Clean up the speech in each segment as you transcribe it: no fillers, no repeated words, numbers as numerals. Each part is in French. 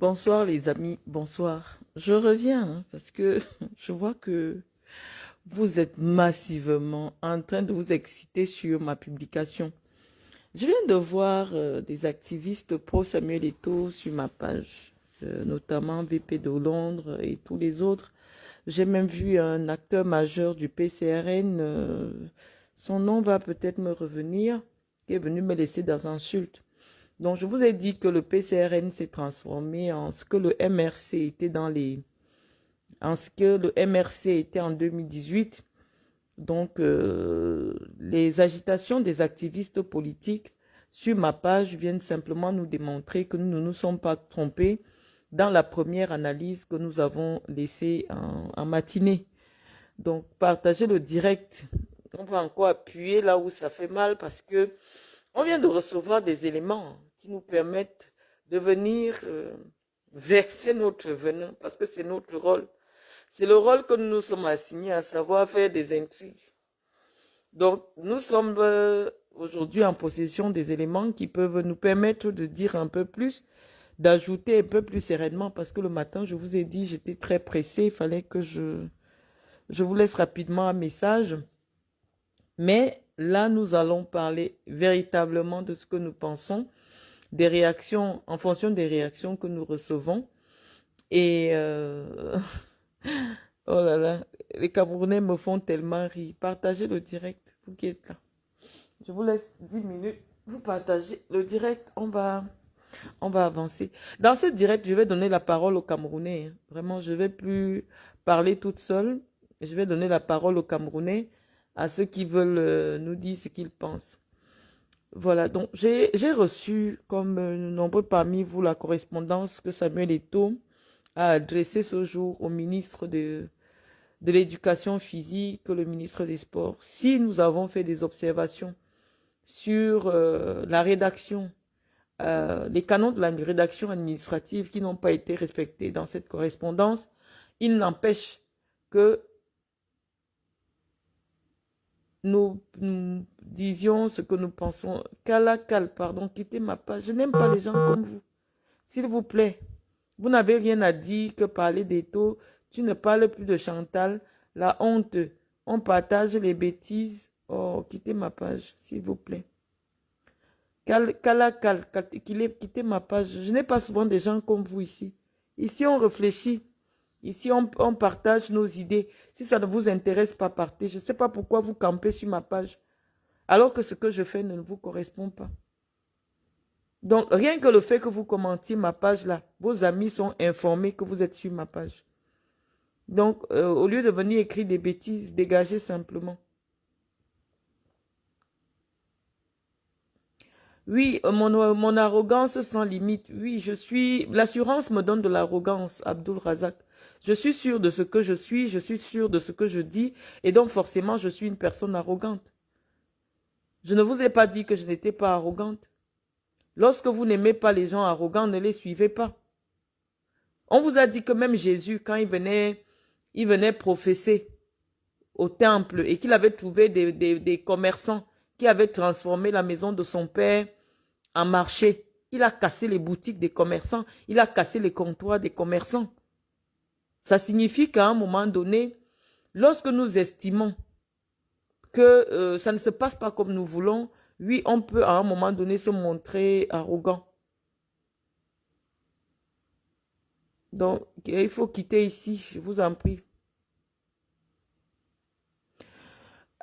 Bonsoir les amis, bonsoir. Je reviens parce que je vois que vous êtes massivement en train de vous exciter sur ma publication. Je viens de voir des activistes pro Samuel Eto'o sur ma page, notamment VP de Londres et tous les autres. J'ai même vu un acteur majeur du PCRN, son nom va peut-être me revenir, qui est venu me laisser dans insulte. Donc, je vous ai dit que le PCRN s'est transformé en ce que le MRC était en ce que le MRC était en 2018. Donc, les agitations des activistes politiques sur ma page viennent simplement nous démontrer que nous ne nous sommes pas trompés dans la première analyse que nous avons laissée en matinée. Donc, partagez le direct. On va encore appuyer là où ça fait mal parce que on vient de recevoir des éléments qui nous permettent de venir verser notre venin, parce que c'est notre rôle. C'est le rôle que nous nous sommes assignés, à savoir faire des intrigues. Donc, nous sommes aujourd'hui en possession des éléments qui peuvent nous permettre de dire un peu plus, d'ajouter un peu plus sereinement, parce que le matin, je vous ai dit, j'étais très pressée, il fallait que je vous laisse rapidement un message. Mais là, nous allons parler véritablement de ce que nous pensons, des réactions, en fonction des réactions que nous recevons. Et oh là là, les Camerounais me font tellement rire. Partagez le direct, vous qui êtes là. Je vous laisse 10 minutes. Vous partagez le direct, on va avancer. Dans ce direct, je vais donner la parole aux Camerounais, hein. Vraiment, je ne vais plus parler toute seule. Je vais donner la parole aux Camerounais, à ceux qui veulent nous dire ce qu'ils pensent. Voilà, donc j'ai reçu, comme nombreux parmi vous, la correspondance que Samuel Eto'o a adressée ce jour au ministre de l'Éducation physique, le ministre des Sports. Si nous avons fait des observations sur la rédaction, les canons de la rédaction administrative qui n'ont pas été respectés dans cette correspondance, il n'empêche que nous disions ce que nous pensons. Kalakal, pardon, quittez ma page. Je n'aime pas les gens comme vous. S'il vous plaît, vous n'avez rien à dire que parler d'Eto'o. Tu ne parles plus de Chantal. La honte. On partage les bêtises. Oh, quittez ma page, s'il vous plaît. Kalakal, quittez ma page. Je n'ai pas souvent des gens comme vous ici. Ici, on réfléchit. Ici, on partage nos idées. Si ça ne vous intéresse pas, partez. Je ne sais pas pourquoi vous campez sur ma page, alors que ce que je fais ne vous correspond pas. Donc, rien que le fait que vous commentiez ma page là, vos amis sont informés que vous êtes sur ma page. Donc, au lieu de venir écrire des bêtises, dégagez simplement. Oui, mon arrogance sans limite. Oui, l'assurance me donne de l'arrogance, Abdul Razak. Je suis sûr de ce que je suis sûr de ce que je dis, et donc forcément, je suis une personne arrogante. Je ne vous ai pas dit que je n'étais pas arrogante. Lorsque vous n'aimez pas les gens arrogants, ne les suivez pas. On vous a dit que même Jésus, quand il venait professer au temple et qu'il avait trouvé des commerçants qui avaient transformé la maison de son père en marché. Il a cassé les boutiques des commerçants, il a cassé les comptoirs des commerçants. Ça signifie qu'à un moment donné, lorsque nous estimons que ça ne se passe pas comme nous voulons, oui, on peut à un moment donné se montrer arrogant. Donc, il faut quitter ici, je vous en prie.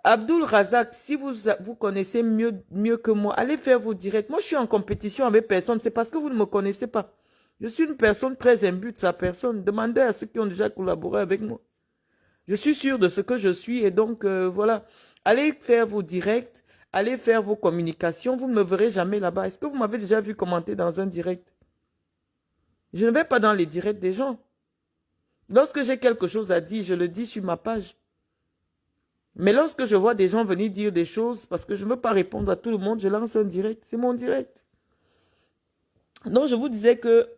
Abdul Razak, si vous connaissez mieux que moi, allez faire vos directs. Moi, je suis en compétition avec personne. C'est parce que vous ne me connaissez pas. Je suis une personne très imbue de sa personne. Demandez à ceux qui ont déjà collaboré avec moi. Je suis sûr de ce que je suis et donc, voilà. Allez faire vos directs, allez faire vos communications. Vous ne me verrez jamais là-bas. Est-ce que vous m'avez déjà vu commenter dans un direct? Je ne vais pas dans les directs des gens. Lorsque j'ai quelque chose à dire, je le dis sur ma page. Mais lorsque je vois des gens venir dire des choses, parce que je ne veux pas répondre à tout le monde, je lance un direct. C'est mon direct. Donc, je vous disais que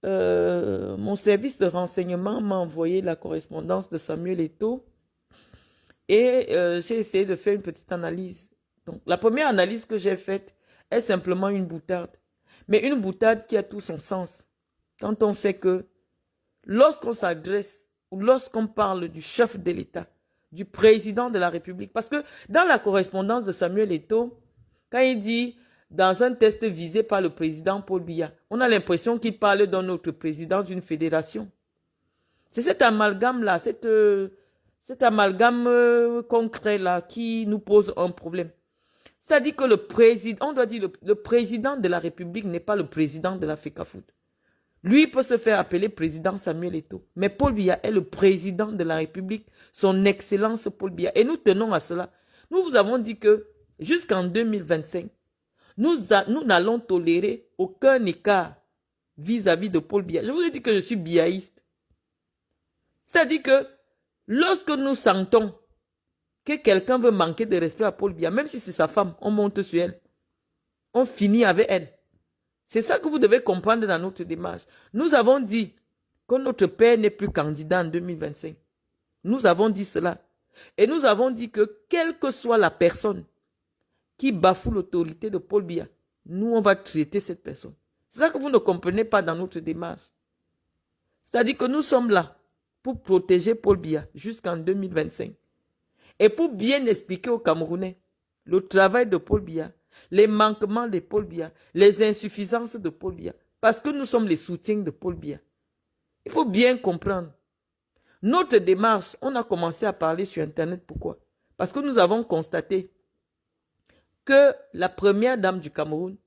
mon service de renseignement m'a envoyé la correspondance de Samuel Eto'o et j'ai essayé de faire une petite analyse. Donc, la première analyse que j'ai faite est simplement une boutade. Mais une boutade qui a tout son sens. quand on sait que lorsqu'on s'adresse ou lorsqu'on parle du chef de l'État, du président de la République, parce que dans la correspondance de Samuel Eto'o, quand il dit dans un test visé par le président Paul Biya, on a l'impression qu'il parle d'un autre président d'une fédération. C'est cet amalgame-là, cet amalgame concret-là qui nous pose un problème. C'est-à-dire que le président, on doit dire le président de la République n'est pas le président de la FECAFOOT. Lui peut se faire appeler président Samuel Eto'o. Mais Paul Biya est le président de la République, son excellence Paul Biya. Et nous tenons à cela. Nous vous avons dit que jusqu'en 2025, nous n'allons tolérer aucun écart vis-à-vis de Paul Biya. Je vous ai dit que je suis biaïste. C'est-à-dire que lorsque nous sentons que quelqu'un veut manquer de respect à Paul Biya, même si c'est sa femme, on monte sur elle. On finit avec elle. C'est ça que vous devez comprendre dans notre démarche. Nous avons dit que notre père n'est plus candidat en 2025. Nous avons dit cela. Et nous avons dit que quelle que soit la personne qui bafoue l'autorité de Paul Biya, nous, on va traiter cette personne. C'est ça que vous ne comprenez pas dans notre démarche. C'est-à-dire que nous sommes là pour protéger Paul Biya jusqu'en 2025. Et pour bien expliquer aux Camerounais le travail de Paul Biya, les manquements de Paul Biya, les insuffisances de Paul Biya, parce que nous sommes les soutiens de Paul Biya. Il faut bien comprendre. Notre démarche, on a commencé à parler sur Internet. Pourquoi? Parce que nous avons constaté que la première dame du Cameroun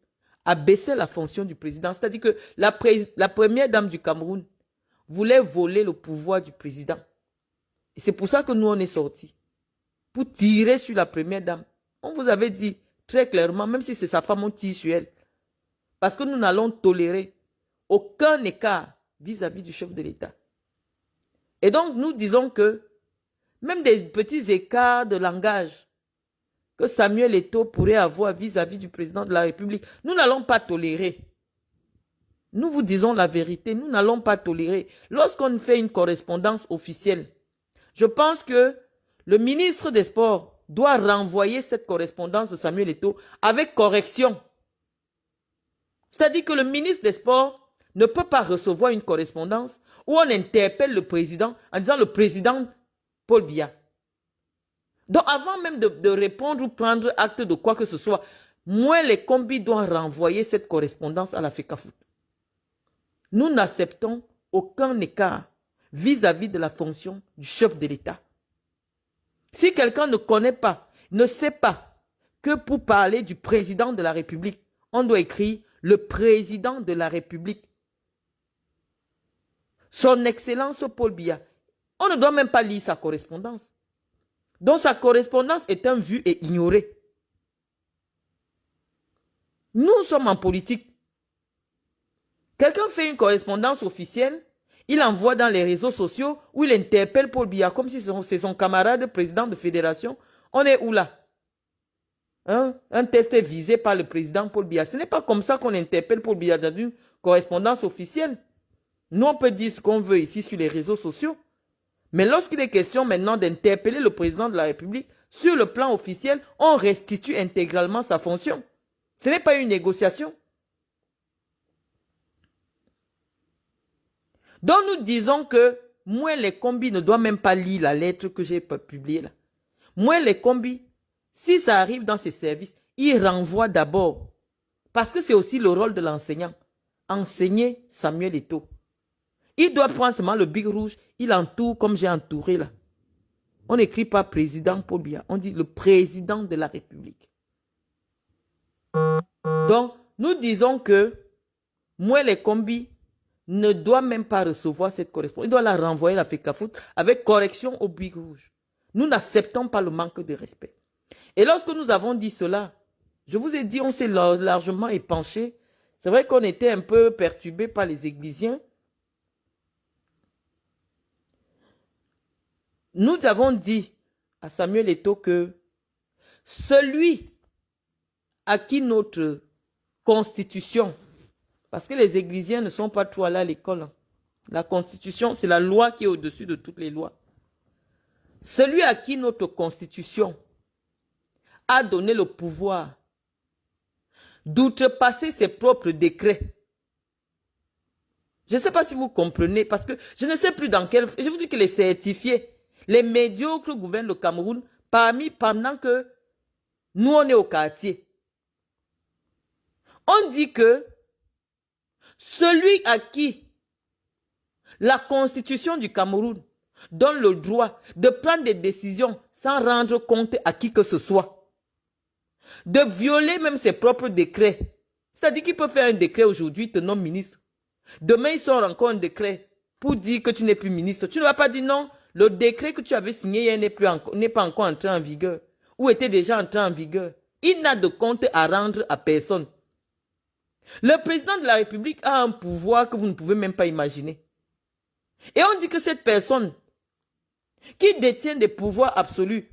a baissé la fonction du président. C'est-à-dire que la première dame du Cameroun voulait voler le pouvoir du président. Et c'est pour ça que nous, on est sortis. Pour tirer sur la première dame. On vous avait dit très clairement, même si c'est sa femme, on tire sur elle. Parce que nous n'allons tolérer aucun écart vis-à-vis du chef de l'État. Et donc, nous disons que même des petits écarts de langage que Samuel Eto'o pourrait avoir vis-à-vis du président de la République, nous n'allons pas tolérer. Nous vous disons la vérité, nous n'allons pas tolérer. Lorsqu'on fait une correspondance officielle, je pense que le ministre des Sports doit renvoyer cette correspondance de Samuel Eto'o avec correction. C'est-à-dire que le ministre des Sports ne peut pas recevoir une correspondance où on interpelle le président en disant le président Paul Biya. Donc avant même de répondre ou prendre acte de quoi que ce soit, moi les combis doivent renvoyer cette correspondance à la FECAFOOT. Nous n'acceptons aucun écart vis-à-vis de la fonction du chef de l'État. Si quelqu'un ne connaît pas, ne sait pas que pour parler du président de la République, on doit écrire le président de la République. Son Excellence Paul Biya. On ne doit même pas lire sa correspondance. Donc sa correspondance est un vu et ignoré. Nous sommes en politique. Quelqu'un fait une correspondance officielle, il envoie dans les réseaux sociaux où il interpelle Paul Biya comme si c'est son camarade président de fédération. On est où là? Un test est visé par le président Paul Biya. Ce n'est pas comme ça qu'on interpelle Paul Biya dans une correspondance officielle. Nous, on peut dire ce qu'on veut ici sur les réseaux sociaux. Mais lorsqu'il est question maintenant d'interpeller le président de la République, sur le plan officiel, on restitue intégralement sa fonction. Ce n'est pas une négociation. Donc nous disons que moi les combis ne doivent même pas lire la lettre que j'ai publiée là. Moi les combis, si ça arrive dans ses services, ils renvoient d'abord. Parce que c'est aussi le rôle de l'enseignant. Enseigner Samuel Eto'o. Il doit prendre seulement le big rouge, il entoure comme j'ai entouré là. On n'écrit pas président Paul Biya, on dit le président de la République. Donc, nous disons que moi les combis ne doit même pas recevoir cette correspondance. Il doit la renvoyer à la FECAFOOT avec correction au big rouge. Nous n'acceptons pas le manque de respect. Et lorsque nous avons dit cela, je vous ai dit, on s'est largement épanché. C'est vrai qu'on était un peu perturbé par les Églisiens. Nous avons dit à Samuel Eto'o que celui à qui notre constitution, parce que les Églisiens ne sont pas trop allés à l'école. Hein. La Constitution, c'est la loi qui est au-dessus de toutes les lois. Celui à qui notre Constitution a donné le pouvoir d'outrepasser ses propres décrets Je ne sais pas si vous comprenez, parce que je ne sais plus dans quel... Je vous dis que les certifiés, les médiocres gouvernent le Cameroun pendant que nous, on est au quartier. On dit que celui à qui la constitution du Cameroun donne le droit de prendre des décisions sans rendre compte à qui que ce soit, de violer même ses propres décrets. C'est-à-dire qu'il peut faire un décret aujourd'hui, te nomme ministre. Demain, il sort encore un décret pour dire que tu n'es plus ministre. Tu ne vas pas dire non, le décret que tu avais signé hier n'est pas encore entré en vigueur ou était déjà entré en vigueur. Il n'a de compte à rendre à personne. Le président de la République a un pouvoir que vous ne pouvez même pas imaginer. Et on dit que cette personne qui détient des pouvoirs absolus,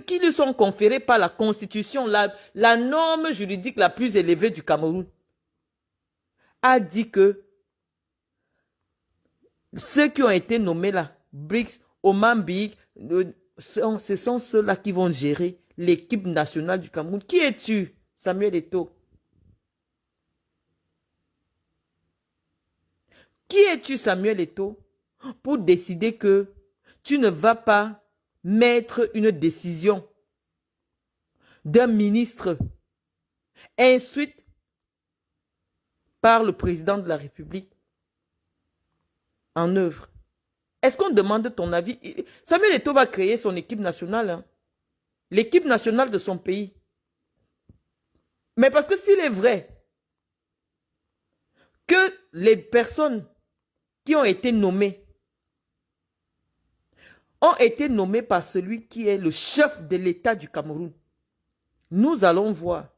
qui lui sont conférés par la Constitution, la norme juridique la plus élevée du Cameroun, a dit que ceux qui ont été nommés là, BRICS, Oman Big, ce sont ceux-là qui vont gérer l'équipe nationale du Cameroun. Qui es-tu, Samuel Eto'o? Qui es-tu, Samuel Eto'o, pour décider que tu ne vas pas mettre une décision d'un ministre instruite par le président de la République en œuvre? Est-ce qu'on demande ton avis? Samuel Eto'o va créer son équipe nationale, hein? L'équipe nationale de son pays. Mais parce que s'il est vrai que les personnes qui ont été nommées par celui qui est le chef de l'État du Cameroun, nous allons voir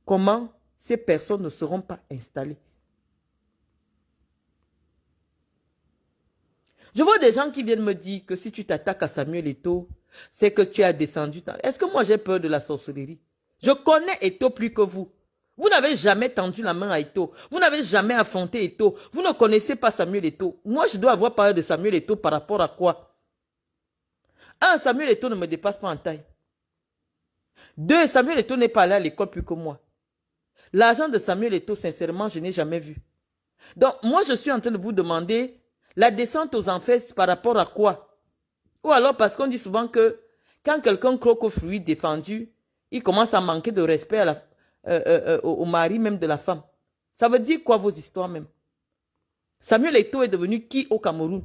comment ces personnes ne seront pas installées. Je vois des gens qui viennent me dire que si tu t'attaques à Samuel Eto'o, c'est que tu as descendu. Est-ce que moi j'ai peur de la sorcellerie? Je connais Eto'o plus que vous. Vous n'avez jamais tendu la main à Eto'o. Vous n'avez jamais affronté Eto'o. Vous ne connaissez pas Samuel Eto'o. Moi, je dois avoir parlé de Samuel Eto'o par rapport à quoi? Un, Samuel Eto'o ne me dépasse pas en taille. Deux, Samuel Eto'o n'est pas allé à l'école plus que moi. L'argent de Samuel Eto'o, sincèrement, je n'ai jamais vu. Donc, moi, je suis en train de vous demander la descente aux enfers par rapport à quoi? Ou alors parce qu'on dit souvent que quand quelqu'un croque aux fruits défendus, il commence à manquer de respect au mari même de la femme. Ça veut dire quoi vos histoires même? Samuel Eto'o est devenu qui au Cameroun?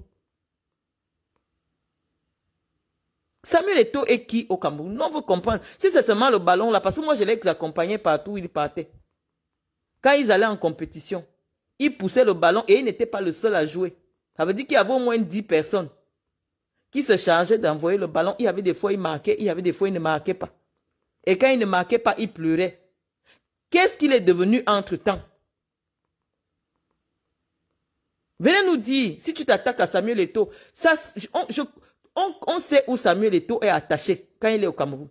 Samuel Eto'o est qui au Cameroun? Non, vous comprenez. Si c'est seulement le ballon là, parce que moi je les accompagnais partout où ils partaient. Quand ils allaient en compétition, ils poussaient le ballon et ils n'étaient pas le seul à jouer. Ça veut dire qu'il y avait au moins 10 personnes qui se chargeaient d'envoyer le ballon. Il y avait des fois, ils marquaient, il y avait des fois, ils ne marquaient pas. Et quand ils ne marquaient pas, ils pleuraient. Qu'est-ce qu'il est devenu entre-temps? Venez nous dire, si tu t'attaques à Samuel Eto'o, on sait où Samuel Eto'o est attaché quand il est au Cameroun.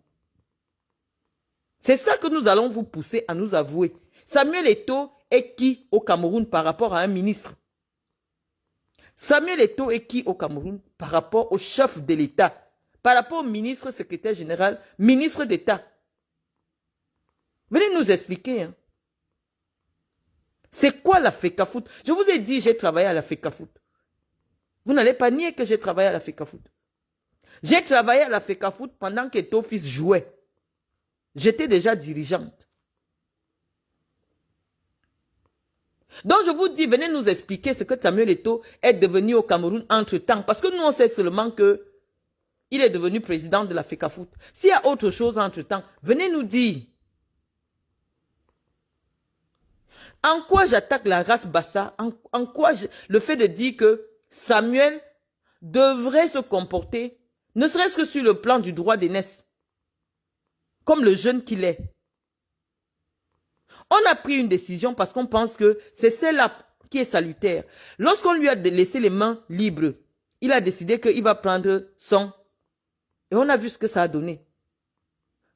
C'est ça que nous allons vous pousser à nous avouer. Samuel Eto'o est qui au Cameroun par rapport à un ministre? Samuel Eto'o est qui au Cameroun par rapport au chef de l'État, par rapport au ministre, secrétaire général, ministre d'État? Venez nous expliquer. Hein. C'est quoi la FECAFOOT? Je vous ai dit, j'ai travaillé à la FECAFOOT. Vous n'allez pas nier que j'ai travaillé à la FECAFOOT. J'ai travaillé à la FECAFOOT pendant qu'Eto'o fils jouait. J'étais déjà dirigeante. Donc je vous dis, venez nous expliquer ce que Samuel Eto'o est devenu au Cameroun entre-temps. Parce que nous, on sait seulement que il est devenu président de la FECAFOOT. S'il y a autre chose entre-temps, venez nous dire. En quoi j'attaque la race Bassa? En quoi le fait de dire que Samuel devrait se comporter, ne serait-ce que sur le plan du droit d'aînesse, comme le jeune qu'il est. On a pris une décision parce qu'on pense que c'est celle-là qui est salutaire. Lorsqu'on lui a laissé les mains libres, il a décidé qu'il va prendre son. Et on a vu ce que ça a donné.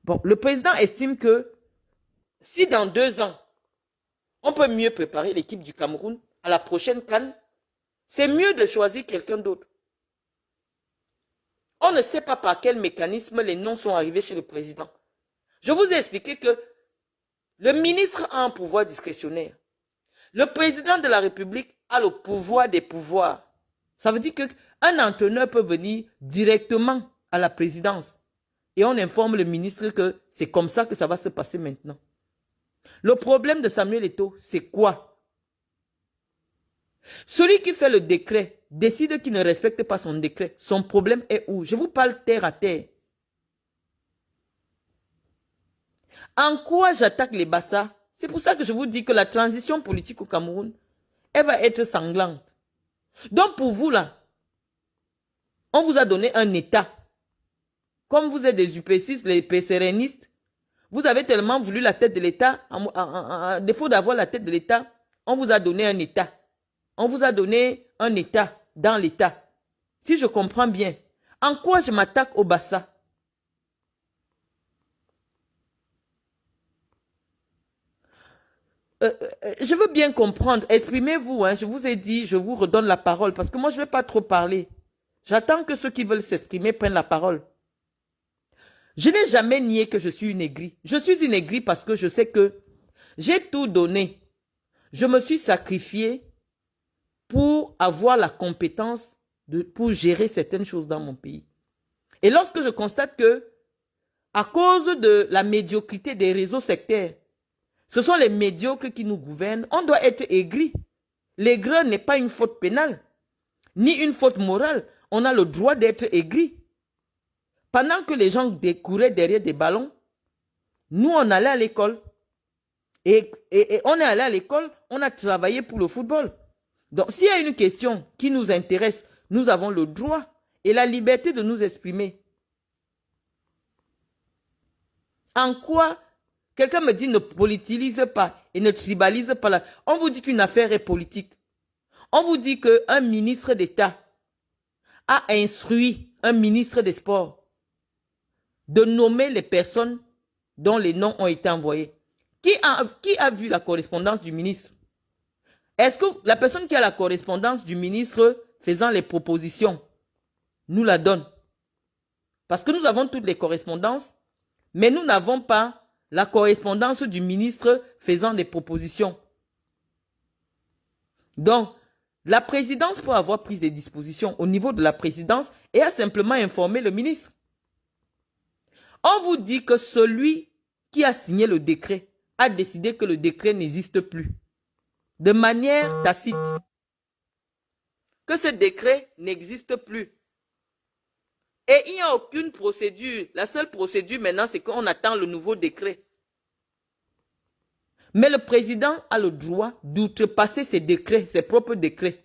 Bon, le président estime que si dans 2 ans, on peut mieux préparer l'équipe du Cameroun à la prochaine CAN, c'est mieux de choisir quelqu'un d'autre. On ne sait pas par quel mécanisme les noms sont arrivés chez le président. Je vous ai expliqué que le ministre a un pouvoir discrétionnaire. Le président de la République a le pouvoir des pouvoirs. Ça veut dire qu'un entraîneur peut venir directement à la présidence et on informe le ministre que c'est comme ça que ça va se passer maintenant. Le problème de Samuel Eto'o, c'est quoi? Celui qui fait le décret décide qu'il ne respecte pas son décret. Son problème est où? Je vous parle terre à terre. En quoi j'attaque les Bassa? C'est pour ça que je vous dis que la transition politique au Cameroun, elle va être sanglante. Donc pour vous là, on vous a donné un État. Comme vous êtes des UP6, les PCRNistes, vous avez tellement voulu la tête de l'État, à défaut d'avoir la tête de l'État, on vous a donné un État. On vous a donné un État dans l'État. Si je comprends bien, en quoi je m'attaque au Bassa? Je veux bien comprendre. Exprimez-vous. Hein. Je vous ai dit, je vous redonne la parole parce que moi, je ne vais pas trop parler. J'attends que ceux qui veulent s'exprimer prennent la parole. Je n'ai jamais nié que je suis une aigrie. Je suis une aigrie parce que je sais que j'ai tout donné. Je me suis sacrifié pour avoir la compétence pour gérer certaines choses dans mon pays. Et lorsque je constate que, à cause de la médiocrité des réseaux sectaires, ce sont les médiocres qui nous gouvernent, on doit être aigri. L'aigreur n'est pas une faute pénale, ni une faute morale. On a le droit d'être aigri. Pendant que les gens couraient derrière des ballons, nous, on allait à l'école. Et on est allé à l'école, on a travaillé pour le football. Donc, s'il y a une question qui nous intéresse, nous avons le droit et la liberté de nous exprimer. En quoi quelqu'un me dit ne politilise pas et ne tribalise pas là. On vous dit qu'une affaire est politique. On vous dit qu'un ministre d'État a instruit un ministre des Sports de nommer les personnes dont les noms ont été envoyés. Qui a vu la correspondance du ministre? Est-ce que la personne qui a la correspondance du ministre faisant les propositions nous la donne? Parce que nous avons toutes les correspondances, mais nous n'avons pas la correspondance du ministre faisant des propositions. Donc, la présidence peut avoir pris des dispositions au niveau de la présidence et a simplement informé le ministre. On vous dit que celui qui a signé le décret a décidé que le décret n'existe plus. De manière tacite. Que ce décret n'existe plus. Et il n'y a aucune procédure. La seule procédure maintenant, c'est qu'on attend le nouveau décret. Mais le président a le droit d'outrepasser ses décrets, ses propres décrets.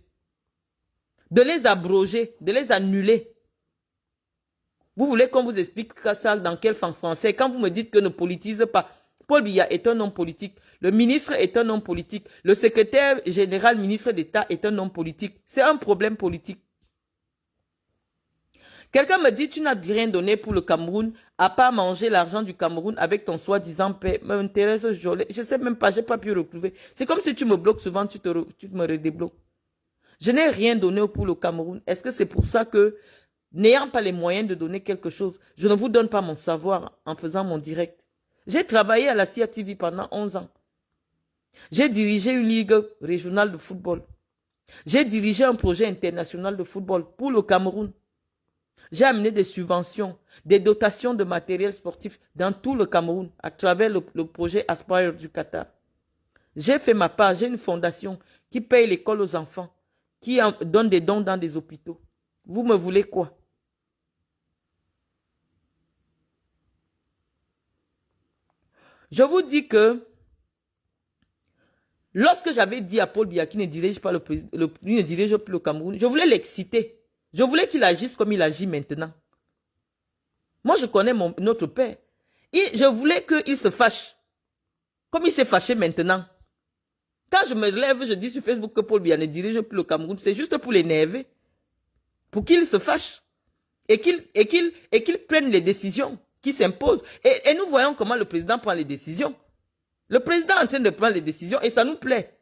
De les abroger, de les annuler. Vous voulez qu'on vous explique ça dans quel français? Quand vous me dites que ne politise pas, Paul Biya est un homme politique. Le ministre est un homme politique. Le secrétaire général ministre d'État est un homme politique. C'est un problème politique. Quelqu'un me dit, tu n'as rien donné pour le Cameroun, à part manger l'argent du Cameroun avec ton soi-disant paix. M'intéresse, je ne sais même pas, je n'ai pas pu retrouver. C'est comme si tu me bloques souvent, tu me redébloques. Je n'ai rien donné pour le Cameroun. Est-ce que c'est pour ça que, n'ayant pas les moyens de donner quelque chose, je ne vous donne pas mon savoir en faisant mon direct? J'ai travaillé à la CIA TV pendant 11 ans. J'ai dirigé une ligue régionale de football. J'ai dirigé un projet international de football pour le Cameroun. J'ai amené des subventions, des dotations de matériel sportif dans tout le Cameroun à travers le projet Aspire du Qatar. J'ai fait ma part, j'ai une fondation qui paye l'école aux enfants, qui donne des dons dans des hôpitaux. Vous me voulez quoi? Je vous dis que lorsque j'avais dit à Paul Biya qui ne dirige pas ne dirige plus le Cameroun, je voulais l'exciter. Je voulais qu'il agisse comme il agit maintenant. Moi, je connais notre père. Je voulais qu'il se fâche. Comme il s'est fâché maintenant. Quand je me lève, je dis sur Facebook que Paul Biya ne dirige plus le Cameroun. C'est juste pour l'énerver. Pour qu'il se fâche. Et qu'il prenne les décisions qui s'imposent. Et nous voyons comment le président prend les décisions. Le président est en train de prendre les décisions et ça nous plaît.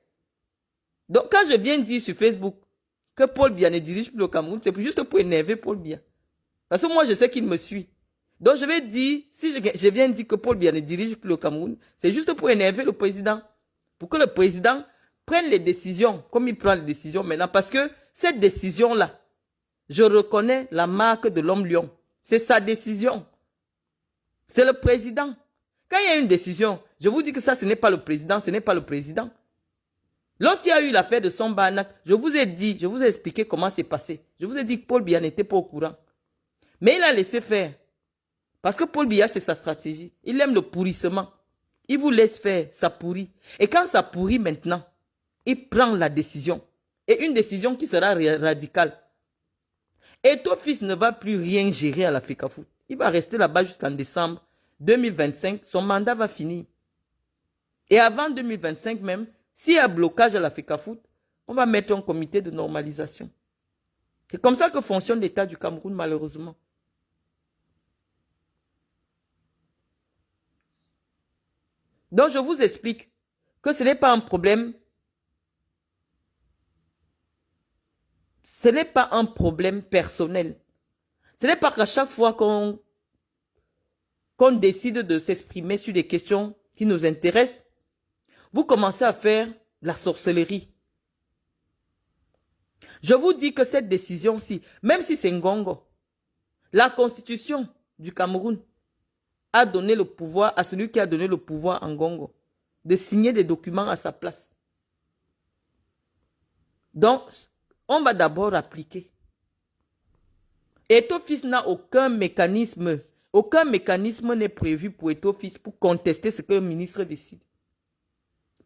Donc, quand je viens dire sur Facebook que Paul Biya ne dirige plus le Cameroun, c'est juste pour énerver Paul Biya. Parce que moi, je sais qu'il me suit. Donc, je vais dire, si je viens dire que Paul Biya ne dirige plus le Cameroun, c'est juste pour énerver le président. Pour que le président prenne les décisions comme il prend les décisions maintenant. Parce que cette décision-là, je reconnais la marque de l'homme lion. C'est sa décision. C'est le président. Quand il y a une décision, je vous dis que ça, ce n'est pas le président, ce n'est pas le président. Lorsqu'il y a eu l'affaire de Sombanak, je vous ai dit, je vous ai expliqué comment c'est passé. Je vous ai dit que Paul Biya n'était pas au courant. Mais il a laissé faire. Parce que Paul Biya, c'est sa stratégie. Il aime le pourrissement. Il vous laisse faire, ça pourrit. Et quand ça pourrit maintenant, il prend la décision. Et une décision qui sera radicale. Et ton fils ne va plus rien gérer à l'Africa Foot. Il va rester là-bas jusqu'en décembre 2025. Son mandat va finir. Et avant 2025 même, s'il y a blocage à l'Africa Foot, on va mettre un comité de normalisation. C'est comme ça que fonctionne l'État du Cameroun, malheureusement. Donc, je vous explique que ce n'est pas un problème. Ce n'est pas un problème personnel. Ce n'est pas qu'à chaque fois qu'on décide de s'exprimer sur des questions qui nous intéressent, vous commencez à faire la sorcellerie. Je vous dis que cette décision-ci, même si c'est Ngongo, la constitution du Cameroun a donné le pouvoir à celui qui a donné le pouvoir à Ngongo de signer des documents à sa place. Donc, on va d'abord appliquer. Eto'o-Fils n'a aucun mécanisme n'est prévu pour Eto'o-Fils pour contester ce que le ministre décide.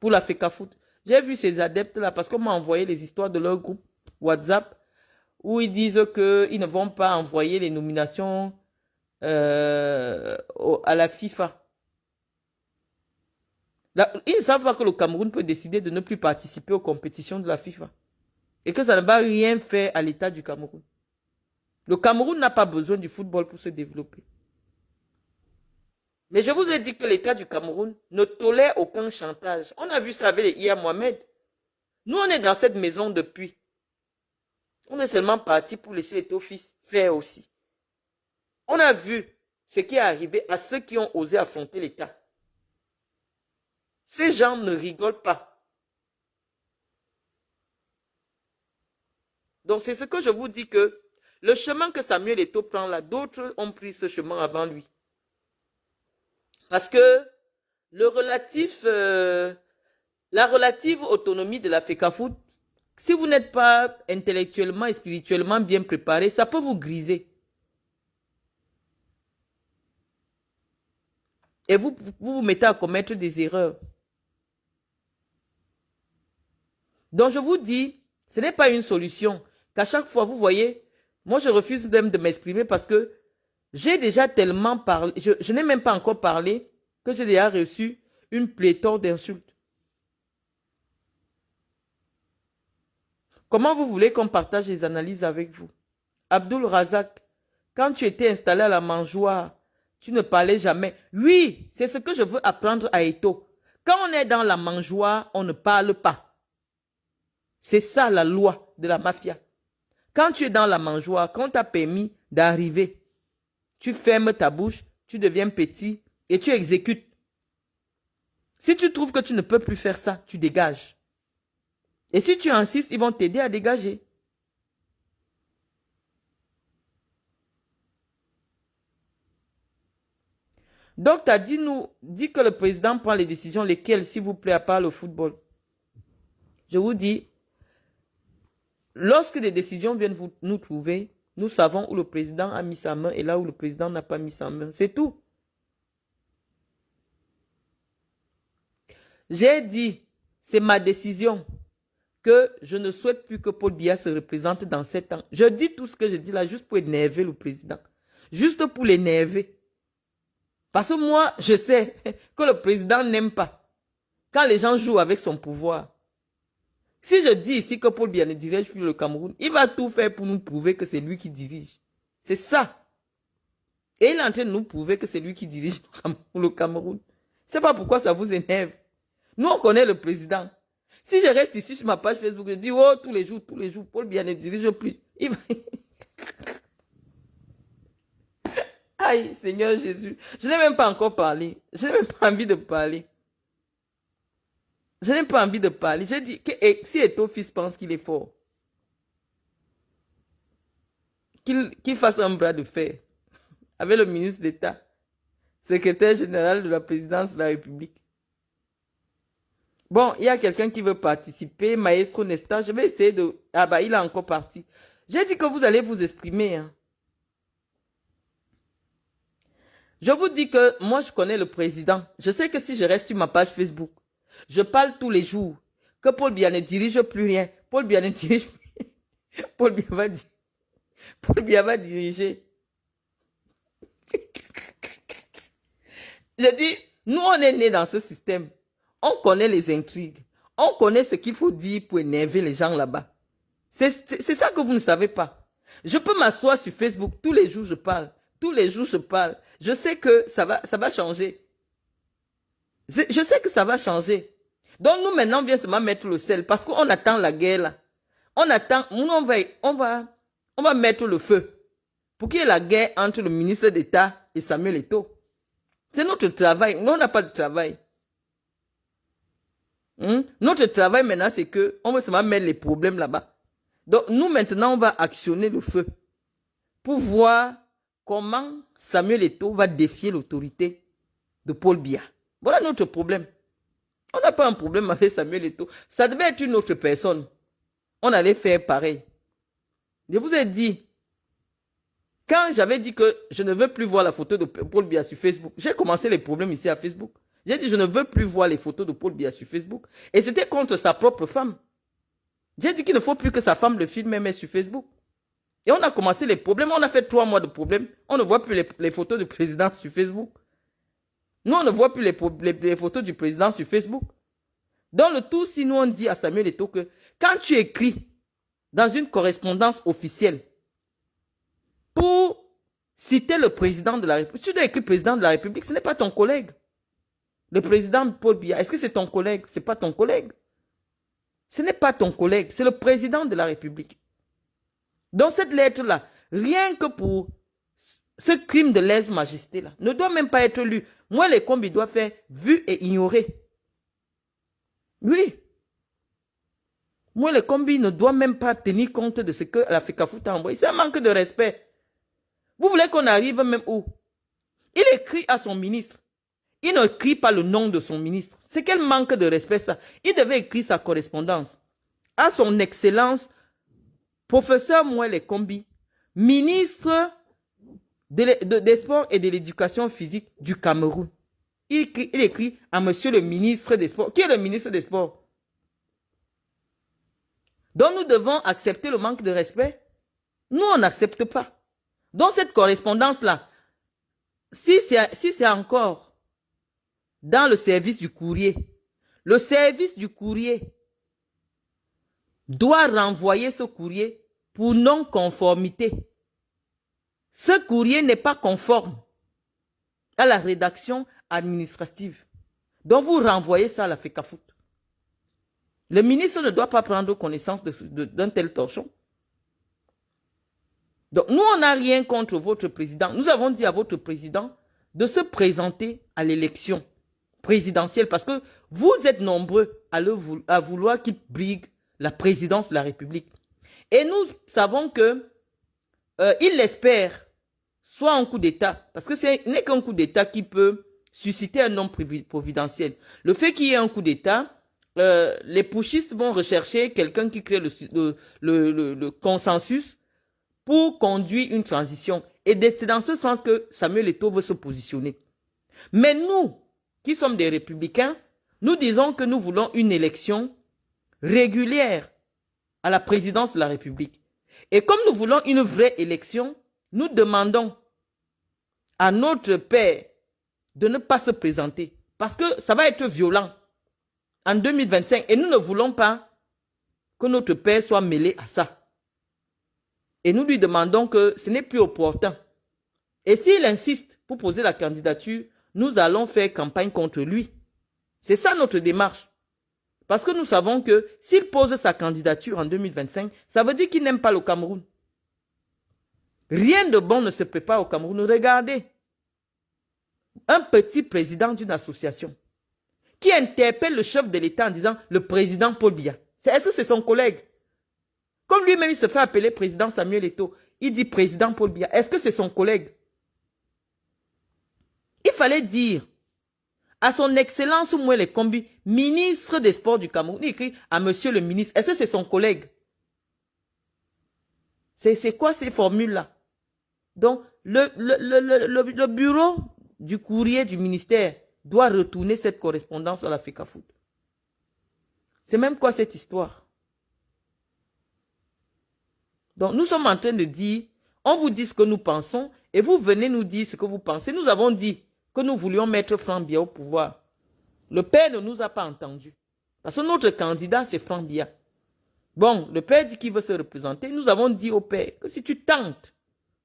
Pour la FECAFOOT. J'ai vu ces adeptes-là parce qu'on m'a envoyé les histoires de leur groupe WhatsApp où ils disent qu'ils ne vont pas envoyer les nominations à la FIFA. Ils ne savent pas que le Cameroun peut décider de ne plus participer aux compétitions de la FIFA. Et que ça ne va rien faire à l'État du Cameroun. Le Cameroun n'a pas besoin du football pour se développer. Mais je vous ai dit que l'État du Cameroun ne tolère aucun chantage. On a vu ça avec les IA Mohamed. Nous, on est dans cette maison depuis. On est seulement parti pour laisser Eto'o-Fils faire aussi. On a vu ce qui est arrivé à ceux qui ont osé affronter l'État. Ces gens ne rigolent pas. Donc c'est ce que je vous dis que le chemin que Samuel Eto'o prend là, d'autres ont pris ce chemin avant lui. Parce que la relative autonomie de la FECAFOOT, si vous n'êtes pas intellectuellement et spirituellement bien préparé, ça peut vous griser. Et vous mettez à commettre des erreurs. Donc je vous dis, ce n'est pas une solution. Qu'à chaque fois, vous voyez, moi je refuse même de m'exprimer parce que j'ai déjà tellement parlé, je n'ai même pas encore parlé que j'ai déjà reçu une pléthore d'insultes. Comment vous voulez qu'on partage les analyses avec vous? Abdul Razak, quand tu étais installé à la mangeoire, tu ne parlais jamais. Oui, c'est ce que je veux apprendre à Eto'o. Quand on est dans la mangeoire, on ne parle pas. C'est ça la loi de la mafia. Quand tu es dans la mangeoire, quand on t'a permis d'arriver, tu fermes ta bouche, tu deviens petit et tu exécutes. Si tu trouves que tu ne peux plus faire ça, tu dégages. Et si tu insistes, ils vont t'aider à dégager. Donc, tu as dit que le président prend les décisions, lesquelles, s'il vous plaît, à part le football. Je vous dis, lorsque des décisions viennent nous trouver, nous savons où le président a mis sa main et là où le président n'a pas mis sa main. C'est tout. J'ai dit, c'est ma décision, que je ne souhaite plus que Paul Biya se représente dans 7 ans. Je dis tout ce que je dis là juste pour énerver le président. Juste pour l'énerver. Parce que moi, je sais que le président n'aime pas quand les gens jouent avec son pouvoir. Si je dis ici que Paul Biya ne dirige plus le Cameroun, il va tout faire pour nous prouver que c'est lui qui dirige. C'est ça. Et il est en train de nous prouver que c'est lui qui dirige le Cameroun. Je ne sais pas pourquoi ça vous énerve. Nous, on connaît le président. Si je reste ici sur ma page Facebook, je dis, oh, tous les jours, Paul Biya ne dirige plus. Il va... Aïe, Seigneur Jésus. Je n'ai même pas encore parlé. Je n'ai même pas envie de parler. Je n'ai pas envie de parler. J'ai dit que si Eto fils pense qu'il est fort, qu'il fasse un bras de fer avec le ministre d'État, secrétaire général de la présidence de la République. Bon, il y a quelqu'un qui veut participer, Maestro Nesta. Je vais essayer de... Ah bah, il est encore parti. J'ai dit que vous allez vous exprimer. Hein. Je vous dis que moi, je connais le président. Je sais que si je reste sur ma page Facebook, je parle tous les jours que Paul Biya ne dirige plus rien. Paul Biya ne dirige plus. Paul Biya va diriger. Je dis, nous, on est nés dans ce système. On connaît les intrigues. On connaît ce qu'il faut dire pour énerver les gens là-bas. C'est ça que vous ne savez pas. Je peux m'asseoir sur Facebook. Tous les jours, je parle. Tous les jours, je parle. Je sais que ça va changer. Je sais que ça va changer. Donc, nous, maintenant, on vient seulement mettre le sel. Parce qu'on attend la guerre, là. On attend. Nous, on va mettre le feu. Pour qu'il y ait la guerre entre le ministre d'État et Samuel Eto'o. C'est notre travail. Nous, on n'a pas de travail. Notre travail maintenant, c'est qu'on veut seulement mettre les problèmes là-bas. Donc, nous, maintenant, on va actionner le feu pour voir comment Samuel Eto'o va défier l'autorité de Paul Biya. Voilà notre problème. On n'a pas un problème avec Samuel Eto'o. Ça devait être une autre personne. On allait faire pareil. Je vous ai dit, quand j'avais dit que je ne veux plus voir la photo de Paul Biya sur Facebook, j'ai commencé les problèmes ici à Facebook. J'ai dit, je ne veux plus voir les photos de Paul Biya sur Facebook. Et c'était contre sa propre femme. J'ai dit qu'il ne faut plus que sa femme le filme même sur Facebook. Et on a commencé les problèmes. On a fait 3 mois de problèmes. On ne voit plus les photos du président sur Facebook. Nous, on ne voit plus les photos du président sur Facebook. Dans le tout, si nous, on dit à Samuel Eto'o que quand tu écris dans une correspondance officielle pour citer le président de la République, tu dois écrire président de la République, ce n'est pas ton collègue. Le président Paul Biya, est-ce que c'est ton collègue? Ce n'est pas ton collègue. Ce n'est pas ton collègue, c'est le président de la République. Dans cette lettre-là, rien que pour ce crime de lèse-majesté-là, ne doit même pas être lu. Moi, les combis doivent faire vu et ignoré. Oui. Moi, les combis ne doivent même pas tenir compte de ce que la FECAFOOT a envoyé. C'est un manque de respect. Vous voulez qu'on arrive même où? Il écrit à son ministre. Il ne crie pas le nom de son ministre. C'est quel manque de respect ça? Il devait écrire sa correspondance à son excellence, professeur Mouele Kombi, ministre des Sports et de l'Éducation physique du Cameroun. Il écrit à monsieur le ministre des Sports. Qui est le ministre des Sports? Donc nous devons accepter le manque de respect. Nous, on n'accepte pas. Dans cette correspondance-là, si c'est encore dans le service du courrier, le service du courrier doit renvoyer ce courrier pour non-conformité. Ce courrier n'est pas conforme à la rédaction administrative. Donc vous renvoyez ça à la FECAFOOT. Le ministre ne doit pas prendre connaissance d'un tel torchon. Donc nous, on n'a rien contre votre président. Nous avons dit à votre président de se présenter à l'élection présidentielle parce que vous êtes nombreux à vouloir qu'il brigue la présidence de la République. Et nous savons que il l'espère soit un coup d'État, parce que ce n'est qu'un coup d'État qui peut susciter un homme providentiel. Le fait qu'il y ait un coup d'État, les putschistes vont rechercher quelqu'un qui crée le consensus pour conduire une transition. Et c'est dans ce sens que Samuel Eto'o veut se positionner. Mais nous, qui sommes des républicains, nous disons que nous voulons une élection régulière à la présidence de la République. Et comme nous voulons une vraie élection, nous demandons à notre père de ne pas se présenter. Parce que ça va être violent en 2025. Et nous ne voulons pas que notre père soit mêlé à ça. Et nous lui demandons que ce n'est plus opportun. Et s'il insiste pour poser la candidature, nous allons faire campagne contre lui. C'est ça notre démarche. Parce que nous savons que s'il pose sa candidature en 2025, ça veut dire qu'il n'aime pas le Cameroun. Rien de bon ne se prépare au Cameroun. Regardez, un petit président d'une association qui interpelle le chef de l'État en disant le président Paul Biya. Est-ce que c'est son collègue? Comme lui-même, il se fait appeler président Samuel Eto'o, il dit président Paul Biya. Est-ce que c'est son collègue? Il fallait dire à son excellence Mouele Kombi, ministre des Sports du Cameroun, il écrit à monsieur le ministre. Est-ce que c'est son collègue? C'est quoi ces formules-là? Donc, le bureau du courrier du ministère doit retourner cette correspondance à la FECAFOOT. C'est même quoi cette histoire? Donc, nous sommes en train de dire, on vous dit ce que nous pensons et vous venez nous dire ce que vous pensez. Nous avons dit que nous voulions mettre Franck Biya au pouvoir. Le père ne nous a pas entendus. Parce que notre candidat, c'est Franck Biya. Bon, le père dit qu'il veut se représenter. Nous avons dit au père que si tu tentes,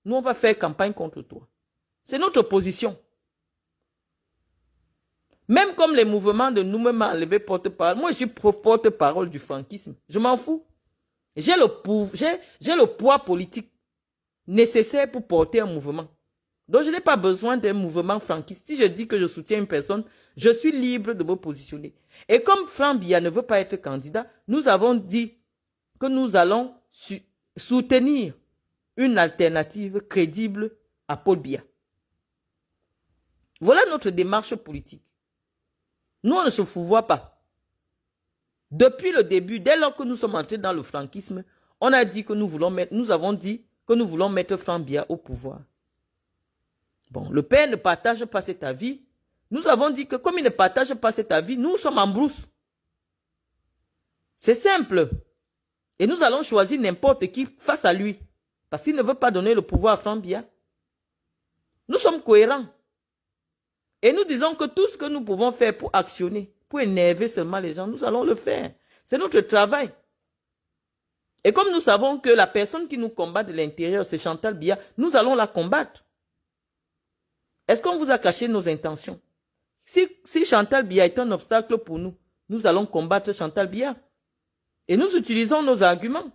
nous, on va faire campagne contre toi. C'est notre position. Même comme les mouvements de nous-mêmes enlevé porte-parole. Moi, je suis porte-parole du franquisme. Je m'en fous. J'ai le poids politique nécessaire pour porter un mouvement. Donc, je n'ai pas besoin d'un mouvement franquiste. Si je dis que je soutiens une personne, je suis libre de me positionner. Et comme Franck Biya ne veut pas être candidat, nous avons dit que nous allons soutenir une alternative crédible à Paul Biya. Voilà notre démarche politique. Nous, on ne se fouvoie pas. Depuis le début, dès lors que nous sommes entrés dans le franquisme, on a dit que nous avons dit que nous voulons mettre Franck Biya au pouvoir. Bon, le père ne partage pas cet avis. Nous avons dit que comme il ne partage pas cet avis, nous sommes en brousse. C'est simple. Et nous allons choisir n'importe qui face à lui. Parce qu'il ne veut pas donner le pouvoir à Franck Biya. Nous sommes cohérents. Et nous disons que tout ce que nous pouvons faire pour actionner, pour énerver seulement les gens, nous allons le faire. C'est notre travail. Et comme nous savons que la personne qui nous combat de l'intérieur, c'est Chantal Biya, nous allons la combattre. Est-ce qu'on vous a caché nos intentions? Si Chantal Biya est un obstacle pour nous, nous allons combattre Chantal Biya. Et nous utilisons nos arguments.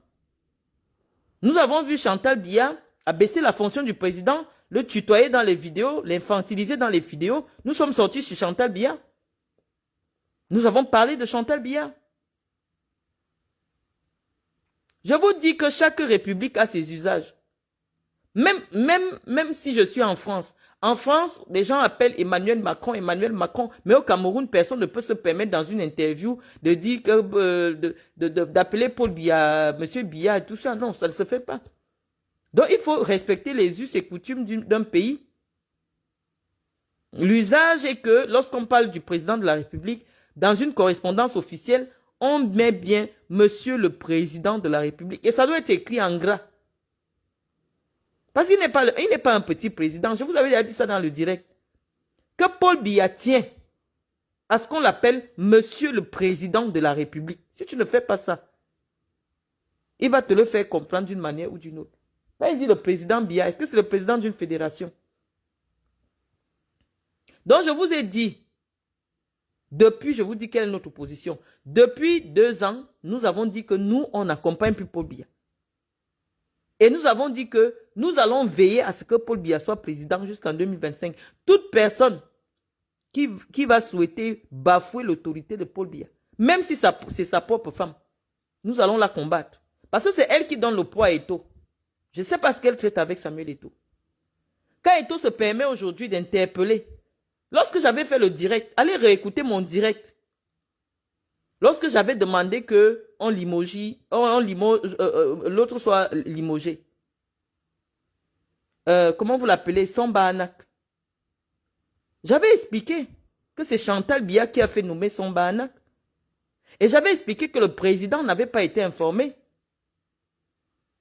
Nous avons vu Chantal Biya abaisser la fonction du président, le tutoyer dans les vidéos, l'infantiliser dans les vidéos. Nous sommes sortis sur Chantal Biya. Nous avons parlé de Chantal Biya. Je vous dis que chaque république a ses usages. Même si je suis en France, les gens appellent Emmanuel Macron, mais au Cameroun, personne ne peut se permettre dans une interview de dire que d'appeler Paul Biya, Monsieur Biya et tout ça. Non, ça ne se fait pas. Donc, il faut respecter les us et coutumes d'un pays. L'usage est que lorsqu'on parle du président de la République, dans une correspondance officielle, on met bien Monsieur le Président de la République. Et ça doit être écrit en gras. Parce qu'il n'est pas un petit président. Je vous avais déjà dit ça dans le direct. Que Paul Biya tient à ce qu'on l'appelle Monsieur le Président de la République. Si tu ne fais pas ça, il va te le faire comprendre d'une manière ou d'une autre. Quand il dit le président Biya, est-ce que c'est le président d'une fédération? Donc je vous ai dit, je vous dis quelle est notre position. Depuis 2 ans, nous avons dit que nous, on n'accompagne plus Paul Biya. Et nous avons dit que nous allons veiller à ce que Paul Biya soit président jusqu'en 2025. Toute personne qui va souhaiter bafouer l'autorité de Paul Biya, même si c'est sa propre femme, nous allons la combattre. Parce que c'est elle qui donne le poids à Eto'o. Je ne sais pas ce qu'elle traite avec Samuel Eto'o. Quand Eto'o se permet aujourd'hui d'interpeller, lorsque j'avais fait le direct, allez réécouter mon direct. Lorsque j'avais demandé que l'autre soit limogé. Comment vous l'appelez? Samba Anak. J'avais expliqué que c'est Chantal Biya qui a fait nommer Samba Anak. Et j'avais expliqué que le président n'avait pas été informé.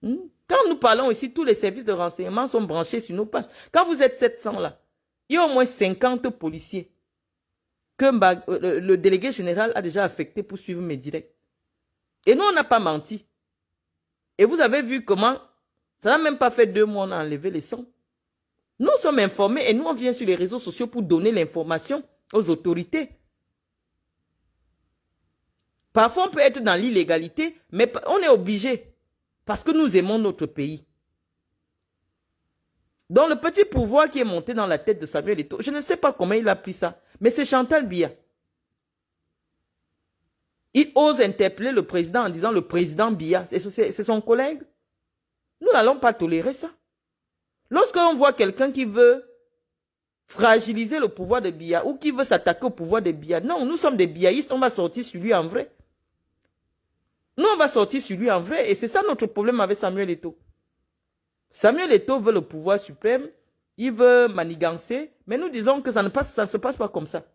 Quand nous parlons ici, tous les services de renseignement sont branchés sur nos pages. Quand vous êtes 700 là, il y a au moins 50 policiers que le délégué général a déjà affecté pour suivre mes directs. Et nous, on n'a pas menti. Et vous avez vu comment, ça n'a même pas fait 2 mois, on a enlevé les sons. Nous sommes informés et nous, on vient sur les réseaux sociaux pour donner l'information aux autorités. Parfois, on peut être dans l'illégalité, mais on est obligé parce que nous aimons notre pays. Donc, le petit pouvoir qui est monté dans la tête de Samuel Eto'o, je ne sais pas comment il a pris ça, mais c'est Chantal Biya. Il ose interpeller le président en disant le président Biya, c'est son collègue. Nous n'allons pas tolérer ça. Lorsqu'on voit quelqu'un qui veut fragiliser le pouvoir de Biya ou qui veut s'attaquer au pouvoir de Biya, non, nous sommes des biaïstes, on va sortir sur lui en vrai. Nous, on va sortir sur lui en vrai et c'est ça notre problème avec Samuel Eto'o. Samuel Eto'o veut le pouvoir suprême, il veut manigancer, mais nous disons que ça ne se passe pas comme ça.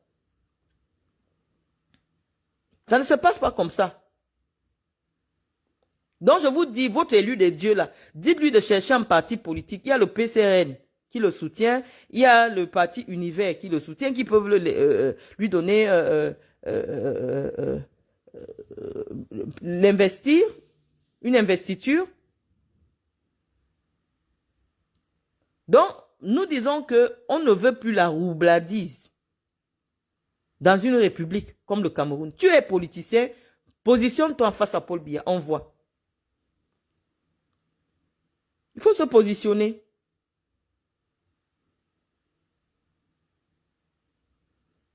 Ça ne se passe pas comme ça. Donc je vous dis, votre élu de Dieu là, dites-lui de chercher un parti politique. Il y a le PCRN qui le soutient, il y a le parti Univers qui le soutient, qui peuvent lui donner, l'investir, une investiture. Donc, nous disons qu'on ne veut plus la roubladise dans une république comme le Cameroun. Tu es politicien, positionne-toi en face à Paul Biya, on voit. Il faut se positionner.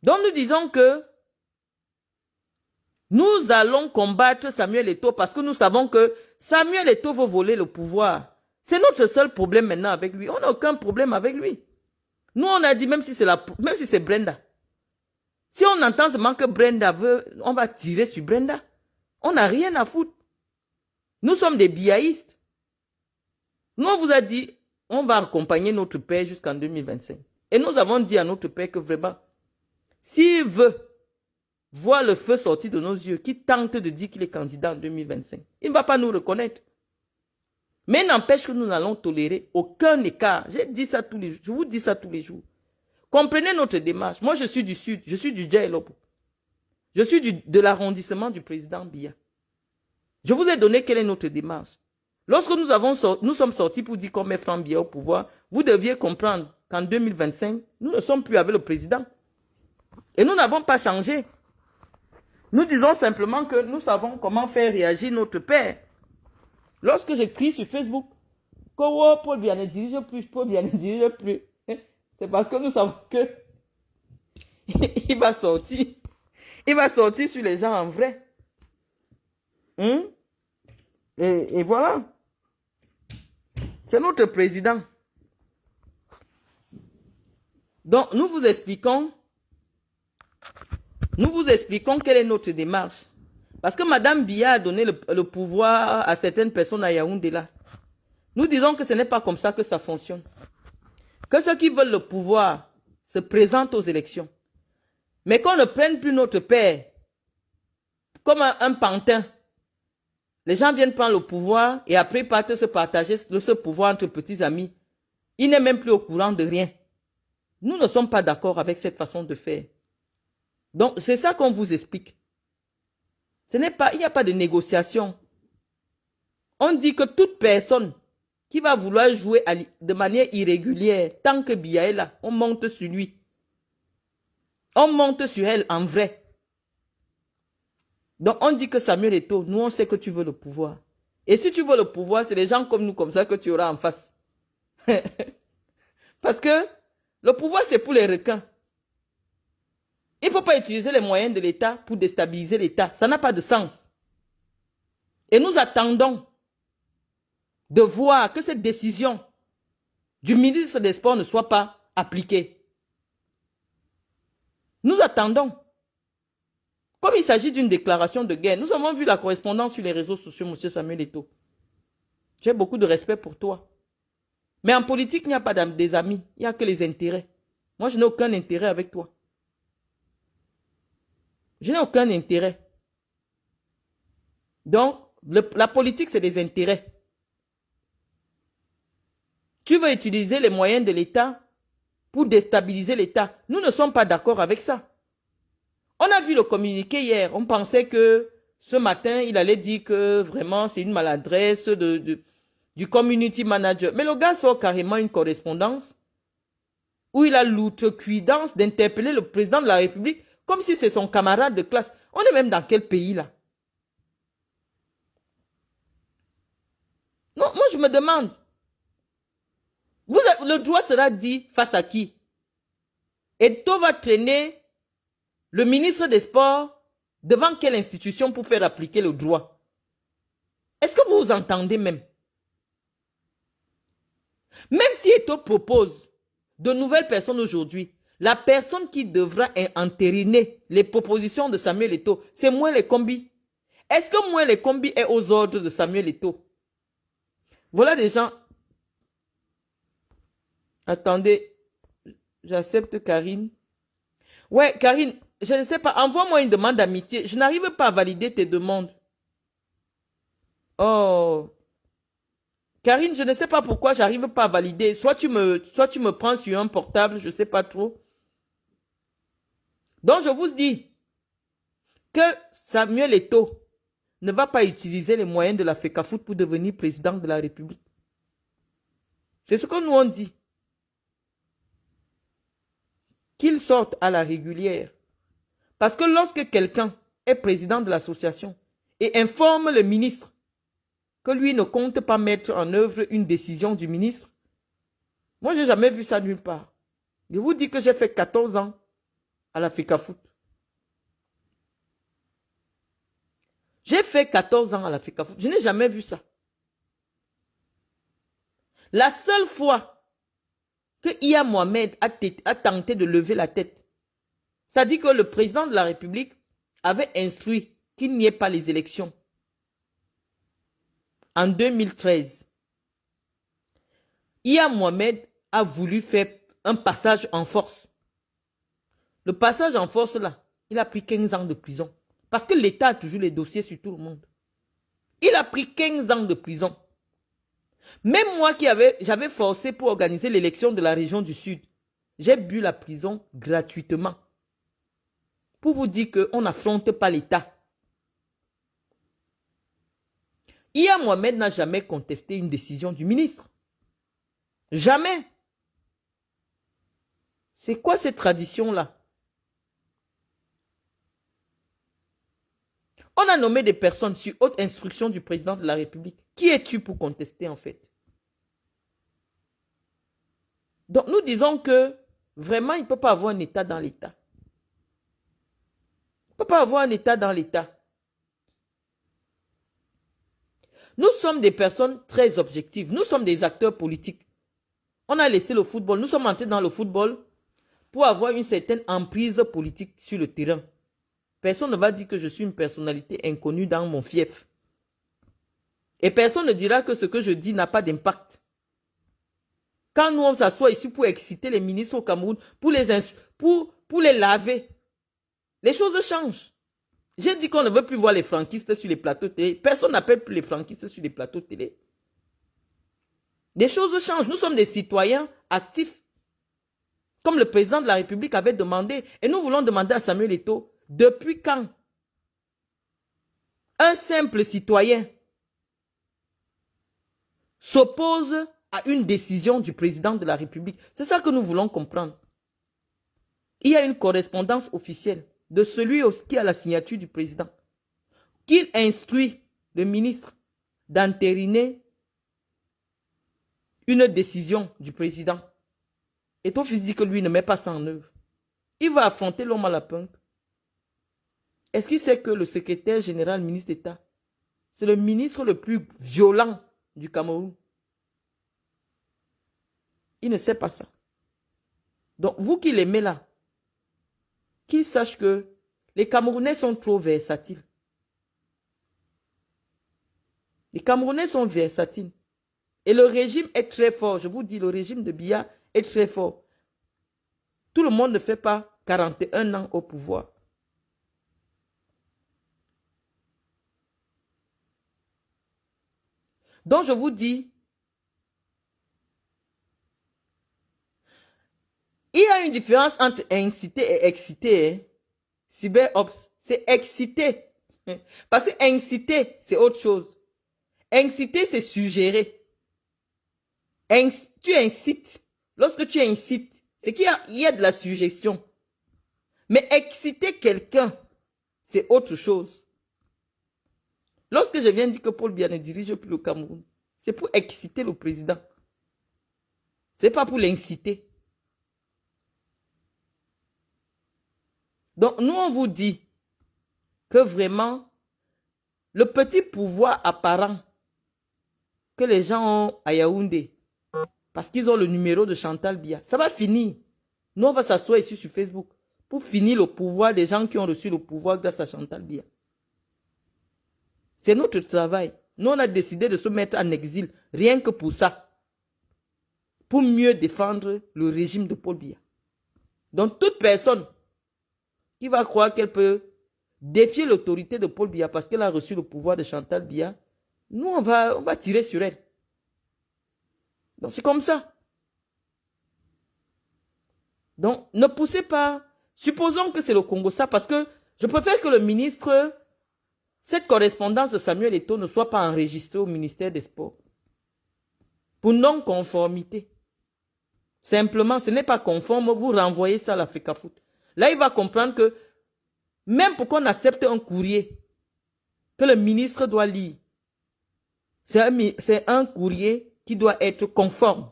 Donc nous disons que nous allons combattre Samuel Eto'o parce que nous savons que Samuel Eto'o veut voler le pouvoir. C'est notre seul problème maintenant avec lui. On n'a aucun problème avec lui. Nous, on a dit, même si c'est Brenda. Si on entend seulement que Brenda veut, on va tirer sur Brenda. On n'a rien à foutre. Nous sommes des biaïstes. Nous, on vous a dit, on va accompagner notre père jusqu'en 2025. Et nous avons dit à notre père que vraiment, s'il veut voir le feu sortir de nos yeux, qui tente de dire qu'il est candidat en 2025, il ne va pas nous reconnaître. Mais n'empêche que nous n'allons tolérer aucun écart. J'ai dit ça tous les jours. Je vous dis ça tous les jours. Comprenez notre démarche. Moi, je suis du Sud. Je suis du Djailobo. Je suis de l'arrondissement du président Biya. Je vous ai donné quelle est notre démarche. Lorsque nous sommes sortis pour dire qu'on met Franck Biya au pouvoir, vous deviez comprendre qu'en 2025, nous ne sommes plus avec le président. Et nous n'avons pas changé. Nous disons simplement que nous savons comment faire réagir notre père. Lorsque j'écris sur Facebook, que oh, Paul Biya ne dirige plus, Paul Biya ne dirige plus, c'est parce que nous savons que il va sortir. Il va sortir sur les gens en vrai. Et voilà. C'est notre président. Donc, nous vous expliquons quelle est notre démarche. Parce que Madame Biya a donné le pouvoir à certaines personnes à Yaoundé là. Nous disons que ce n'est pas comme ça que ça fonctionne. Que ceux qui veulent le pouvoir se présentent aux élections. Mais qu'on ne prenne plus notre père comme un pantin. Les gens viennent prendre le pouvoir et après partent se partager ce pouvoir entre petits amis. Il n'est même plus au courant de rien. Nous ne sommes pas d'accord avec cette façon de faire. Donc, c'est ça qu'on vous explique. Il n'y a pas de négociation. On dit que toute personne qui va vouloir jouer de manière irrégulière, tant que Biya est là, on monte sur lui. On monte sur elle en vrai. Donc, on dit que Samuel Eto'o, nous, on sait que tu veux le pouvoir. Et si tu veux le pouvoir, c'est des gens comme nous, comme ça, que tu auras en face. Parce que le pouvoir, c'est pour les requins. Il ne faut pas utiliser les moyens de l'État pour déstabiliser l'État. Ça n'a pas de sens. Et nous attendons de voir que cette décision du ministre des Sports ne soit pas appliquée. Nous attendons. Comme il s'agit d'une déclaration de guerre, nous avons vu la correspondance sur les réseaux sociaux, M. Samuel Eto'o. J'ai beaucoup de respect pour toi. Mais en politique, il n'y a pas des amis, il n'y a que les intérêts. Moi, je n'ai aucun intérêt avec toi. Je n'ai aucun intérêt. Donc, la politique, c'est des intérêts. Tu veux utiliser les moyens de l'État pour déstabiliser l'État. Nous ne sommes pas d'accord avec ça. On a vu le communiqué hier. On pensait que ce matin, il allait dire que vraiment, c'est une maladresse du community manager. Mais le gars sort carrément une correspondance où il a l'outrecuidance d'interpeller le président de la République comme si c'est son camarade de classe. On est même dans quel pays là? Non, moi je me demande. Le droit sera dit face à qui? Eto'o va traîner le ministre des Sports Devant quelle institution pour faire appliquer le droit? Est-ce que vous vous entendez même? Même si Eto'o propose de nouvelles personnes aujourd'hui, la personne qui devra entériner les propositions de Samuel Eto'o, c'est Moelle Kombi. Est-ce que Moelle Kombi est aux ordres de Samuel Eto'o? Voilà des gens. Attendez, j'accepte Karine. Ouais, Karine, je ne sais pas, envoie-moi une demande d'amitié. Je n'arrive pas à valider tes demandes. Oh, Karine, je ne sais pas pourquoi j'arrive pas à valider. Soit tu me prends sur un portable, je ne sais pas trop. Donc, je vous dis que Samuel Eto'o ne va pas utiliser les moyens de la FECAFOOT pour devenir président de la République. C'est ce que nous on dit. Qu'il sorte à la régulière. Parce que lorsque quelqu'un est président de l'association et informe le ministre que lui ne compte pas mettre en œuvre une décision du ministre, moi, je n'ai jamais vu ça nulle part. Je vous dis que j'ai fait 14 ans à la FECAFOOT. J'ai fait 14 ans à la FECAFOOT. Je n'ai jamais vu ça. La seule fois que Iya Mohamed a tenté de lever la tête, ça dit que le président de la République avait instruit qu'il n'y ait pas les élections. En 2013, Iya Mohamed a voulu faire un passage en force. Le passage en force, là, il a pris 15 ans de prison. Parce que l'État a toujours les dossiers sur tout le monde. Il a pris 15 ans de prison. Même moi j'avais forcé pour organiser l'élection de la région du Sud, j'ai bu la prison gratuitement. Pour vous dire qu'on n'affronte pas l'État. Iya Mohamed n'a jamais contesté une décision du ministre. Jamais. C'est quoi cette tradition-là? On a nommé des personnes sur haute instruction du président de la République. Qui es-tu pour contester en fait? Donc nous disons que vraiment il ne peut pas avoir un État dans l'État. Il ne peut pas avoir un État dans l'État. Nous sommes des personnes très objectives. Nous sommes des acteurs politiques. On a laissé le football. Nous sommes entrés dans le football pour avoir une certaine emprise politique sur le terrain. Personne ne va dire que je suis une personnalité inconnue dans mon fief. Et personne ne dira que ce que je dis n'a pas d'impact. Quand nous on s'assoit ici pour exciter les ministres au Cameroun, pour les laver, les choses changent. J'ai dit qu'on ne veut plus voir les franquistes sur les plateaux télé. Personne n'appelle plus les franquistes sur les plateaux télé. Des choses changent. Nous sommes des citoyens actifs. Comme le président de la République avait demandé. Et nous voulons demander à Samuel Eto'o, depuis quand un simple citoyen s'oppose à une décision du président de la République? C'est ça que nous voulons comprendre. Il y a une correspondance officielle de celui qui a la signature du président, qu'il instruit le ministre d'entériner une décision du président. Et ton physique, lui, ne met pas ça en œuvre. Il va affronter l'homme à la pointe. Est-ce qu'il sait que le secrétaire général, ministre d'État, c'est le ministre le plus violent du Cameroun? Il ne sait pas ça. Donc, vous qui l'aimez là, qu'il sache que les Camerounais sont trop versatiles. Les Camerounais sont versatiles. Et le régime est très fort. Je vous dis, le régime de Biya est très fort. Tout le monde ne fait pas 41 ans au pouvoir. Donc, je vous dis, il y a une différence entre inciter et exciter. Hein. Cyberops, c'est exciter. Parce que inciter, c'est autre chose. Inciter, c'est suggérer. Tu incites. Lorsque tu incites, c'est qu'il y a de la suggestion. Mais exciter quelqu'un, c'est autre chose. Lorsque je viens dire que Paul Biya ne dirige plus le Cameroun, c'est pour exciter le président. Ce n'est pas pour l'inciter. Donc, nous, on vous dit que vraiment le petit pouvoir apparent que les gens ont à Yaoundé, parce qu'ils ont le numéro de Chantal Biya, ça va finir. Nous, on va s'asseoir ici sur Facebook pour finir le pouvoir des gens qui ont reçu le pouvoir grâce à Chantal Biya. C'est notre travail. Nous, on a décidé de se mettre en exil, rien que pour ça. Pour mieux défendre le régime de Paul Biya. Donc, toute personne qui va croire qu'elle peut défier l'autorité de Paul Biya parce qu'elle a reçu le pouvoir de Chantal Biya, nous, on va tirer sur elle. Donc, c'est comme ça. Donc, ne poussez pas. Supposons que c'est le Congo, ça, parce que je préfère que le ministre, cette correspondance de Samuel Eto'o ne soit pas enregistrée au ministère des Sports. Pour non-conformité. Simplement, ce n'est pas conforme, vous renvoyez ça à l'Africa Foot. Là, il va comprendre que même pour qu'on accepte un courrier que le ministre doit lire, c'est un courrier qui doit être conforme.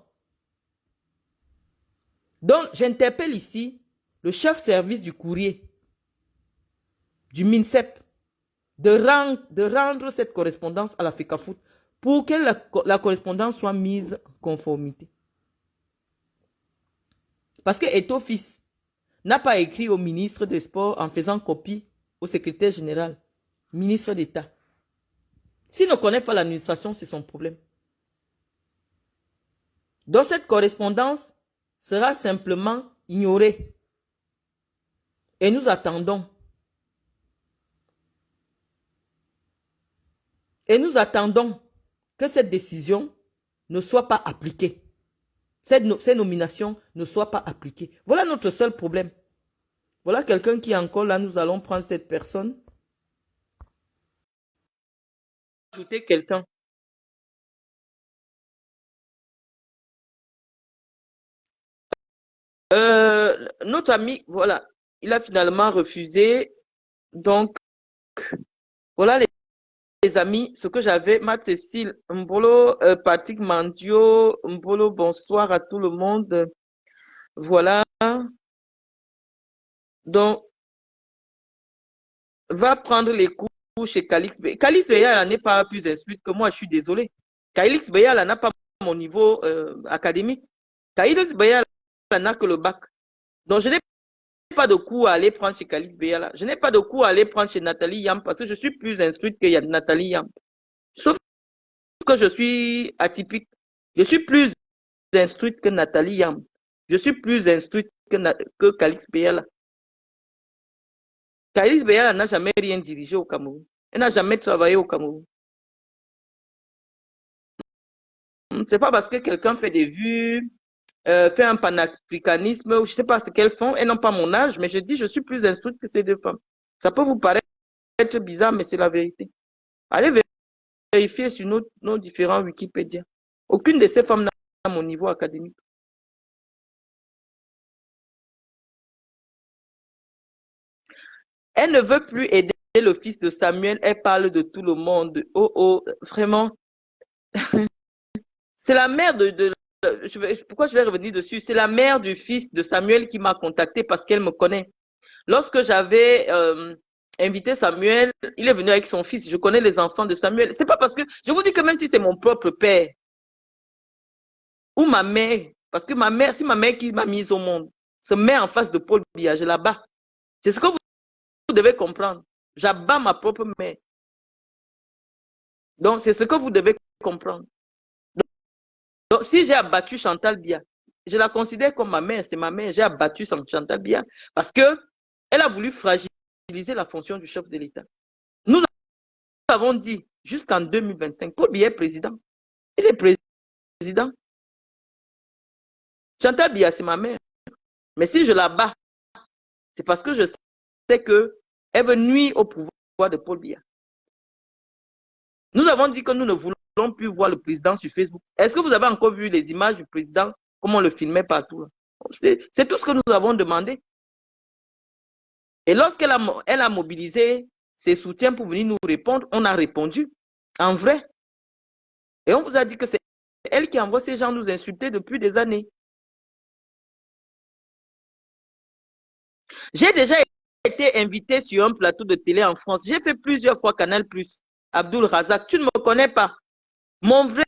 Donc, j'interpelle ici le chef service du courrier du MINSEP de rendre cette correspondance à l'Africa Foot pour que la correspondance soit mise en conformité. Parce que Eto'o fils n'a pas écrit au ministre des Sports en faisant copie au secrétaire général, ministre d'État. S'il ne connaît pas l'administration, c'est son problème. Donc cette correspondance sera simplement ignorée. Et nous attendons. Et nous attendons que cette décision ne soit pas appliquée. Ces nominations ne soient pas appliquées. Voilà notre seul problème. Voilà quelqu'un qui est encore là. Nous allons prendre cette personne. Ajouter quelqu'un. Notre ami, voilà, il a finalement refusé. Donc, voilà les amis, ce que j'avais. Matt Cécile, Mbolo, Patrick Mandio, Mbolo, bonsoir à tout le monde. Voilà. Donc, va prendre les cours chez Calix Beyala. Calix Beyala n'est pas plus instruite que moi, je suis désolé. Calix Beyala n'a pas mon niveau académique. Calix Beyala n'a que le bac. Donc, je n'ai pas de cours à aller prendre chez Calix Beyala. Je n'ai pas de cours à aller prendre chez Nathalie Yam parce que je suis plus instruite que Nathalie Yam. Sauf que je suis atypique. Je suis plus instruite que Nathalie Yam. Je suis plus instruite que Calix Beyala. Calix Beyala n'a jamais rien dirigé au Cameroun. Elle n'a jamais travaillé au Cameroun. C'est pas parce que quelqu'un fait des vues, fait un panafricanisme, ou je sais pas ce qu'elles font, elles n'ont pas mon âge, mais je dis je suis plus instruite que ces deux femmes. Ça peut vous paraître bizarre, mais c'est la vérité. Allez vérifier sur nos différents Wikipédia. Aucune de ces femmes n'a mon niveau académique. Elle ne veut plus aider le fils de Samuel, elle parle de tout le monde. Oh, oh, vraiment. C'est la mère pourquoi je vais revenir dessus? C'est la mère du fils de Samuel qui m'a contacté parce qu'elle me connaît. Lorsque j'avais invité Samuel, il est venu avec son fils. Je connais les enfants de Samuel. C'est pas parce que, je vous dis que même si c'est mon propre père ou ma mère, parce que ma mère, si ma mère qui m'a mise au monde se met en face de Paul Biya, je la bats. C'est ce que vous devez comprendre. J'abats ma propre mère. Donc, c'est ce que vous devez comprendre. Donc, si j'ai abattu Chantal Biya, je la considère comme ma mère, c'est ma mère. J'ai abattu Chantal Biya parce qu'elle a voulu fragiliser la fonction du chef de l'État. Nous avons dit jusqu'en 2025, Paul Biya est président. Il est président. Chantal Biya, c'est ma mère. Mais si je la bats, c'est parce que je sais qu'elle veut nuire au pouvoir de Paul Biya. Nous avons dit que nous ne voulons plus voir le président sur Facebook. Est-ce que vous avez encore vu les images du président, comme on le filmait partout? C'est tout ce que nous avons demandé. Et lorsqu'elle a mobilisé ses soutiens pour venir nous répondre, on a répondu en vrai. Et on vous a dit que c'est elle qui envoie ces gens nous insulter depuis des années. J'ai déjà été été invité sur un plateau de télé en France. J'ai fait plusieurs fois Canal+. Abdul Razak, tu ne me connais pas. Mon vrai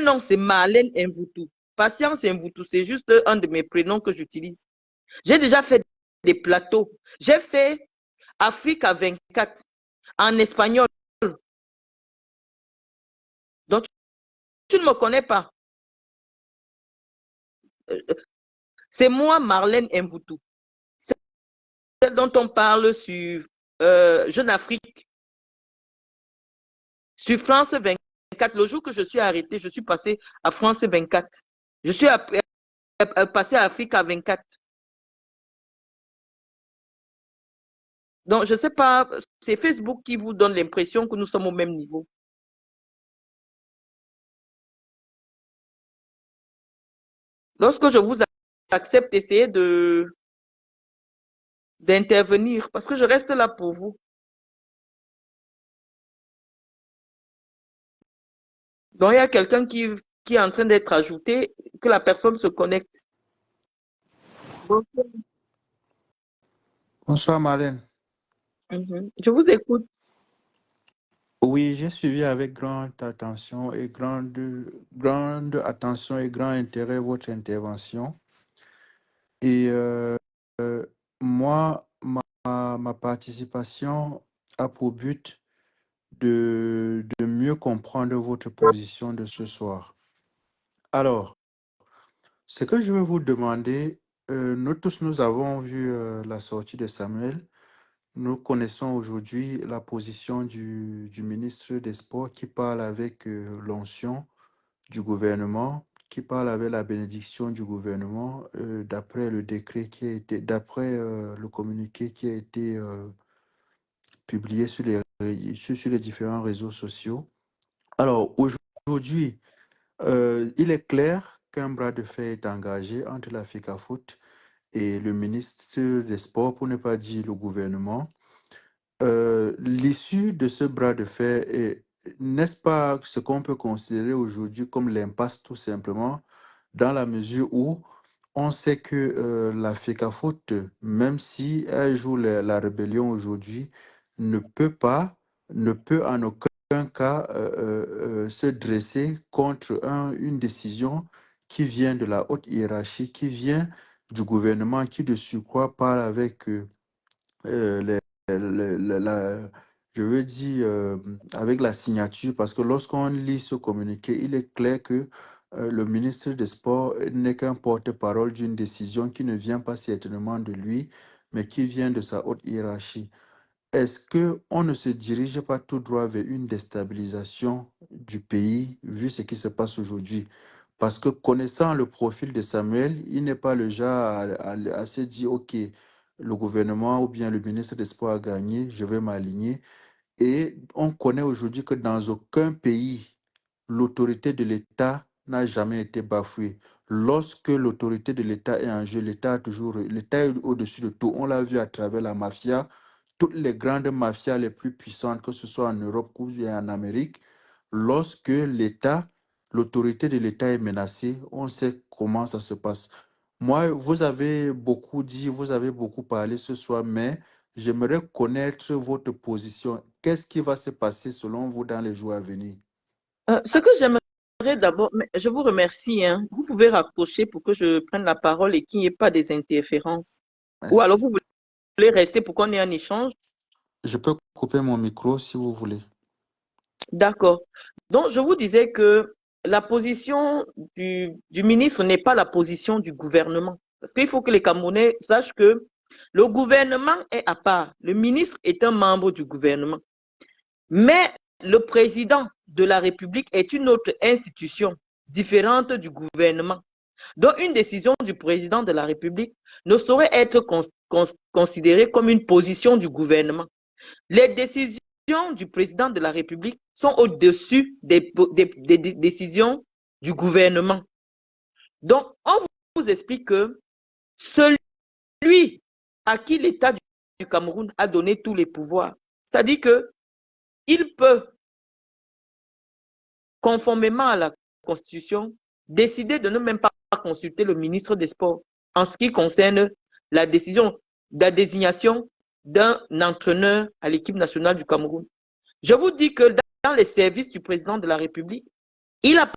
nom, c'est Marlène Mvoutou. Patience Mvoutou, c'est juste un de mes prénoms que j'utilise. J'ai déjà fait des plateaux. J'ai fait Afrique à 24 en espagnol. Donc, tu ne me connais pas. C'est moi, Marlène Mvoutou. Celle dont on parle sur Jeune Afrique, sur France 24. Le jour que je suis arrêtée, je suis passée à France 24. Je suis passée à Afrique à 24. Donc, je ne sais pas, c'est Facebook qui vous donne l'impression que nous sommes au même niveau. Lorsque je vous accepte, essayez d'intervenir parce que je reste là pour vous. Donc, il y a quelqu'un qui est en train d'être ajouté, que la personne se connecte. Bonsoir Marlène. Je vous écoute. Oui, j'ai suivi avec grande attention et grande attention et grand intérêt votre intervention. Et moi, ma participation a pour but de mieux comprendre votre position de ce soir. Alors, ce que je vais vous demander, nous tous, nous avons vu la sortie de Samuel. Nous connaissons aujourd'hui la position du ministre des Sports qui parle avec l'onction du gouvernement, qui parle avec la bénédiction du gouvernement, d'après le décret qui a été, d'après le communiqué qui a été publié sur les différents réseaux sociaux. Alors aujourd'hui, il est clair qu'un bras de fer est engagé entre la FECAFOOT et le ministre des Sports, pour ne pas dire le gouvernement. L'issue de ce bras de fer est, n'est-ce pas ce qu'on peut considérer aujourd'hui comme l'impasse tout simplement, dans la mesure où on sait que la FECAFOOT, même si elle joue la rébellion aujourd'hui, ne peut pas, ne peut en aucun cas se dresser contre une décision qui vient de la haute hiérarchie, qui vient du gouvernement, qui de surcroît parle avec les je veux dire, avec la signature, parce que lorsqu'on lit ce communiqué, il est clair que le ministre des Sports n'est qu'un porte-parole d'une décision qui ne vient pas certainement de lui, mais qui vient de sa haute hiérarchie. Est-ce qu'on ne se dirige pas tout droit vers une déstabilisation du pays, vu ce qui se passe aujourd'hui? Parce que connaissant le profil de Samuel, il n'est pas le genre à se dire, OK, le gouvernement ou bien le ministre des Sports a gagné, je vais m'aligner. Et on connaît aujourd'hui que dans aucun pays, l'autorité de l'État n'a jamais été bafouée. Lorsque l'autorité de l'État est en jeu, l'État est au-dessus de tout. On l'a vu à travers la mafia, toutes les grandes mafias les plus puissantes, que ce soit en Europe ou bien en Amérique, lorsque l'autorité de l'État est menacée, on sait comment ça se passe. Moi, vous avez beaucoup dit, vous avez beaucoup parlé ce soir, mais j'aimerais connaître votre position. Qu'est-ce qui va se passer selon vous dans les jours à venir? Ce que j'aimerais d'abord, je vous remercie, hein. Vous pouvez raccrocher pour que je prenne la parole et qu'il n'y ait pas des interférences. Ou alors Merci. vous voulez rester pour qu'on ait un échange? Je peux couper mon micro si vous voulez. D'accord. Donc, je vous disais que la position du ministre n'est pas la position du gouvernement. Parce qu'il faut que les Camerounais sachent que le gouvernement est à part. Le ministre est un membre du gouvernement. Mais le président de la République est une autre institution différente du gouvernement. Donc, une décision du président de la République ne saurait être considérée comme une position du gouvernement. Les décisions du président de la République sont au-dessus des décisions du gouvernement. Donc, on vous explique que celui à qui l'État du Cameroun a donné tous les pouvoirs, c'est-à-dire qu'il peut, conformément à la Constitution, décider de ne même pas consulter le ministre des Sports en ce qui concerne la décision, la désignation d'un entraîneur à l'équipe nationale du Cameroun. Je vous dis que dans les services du président de la République, il a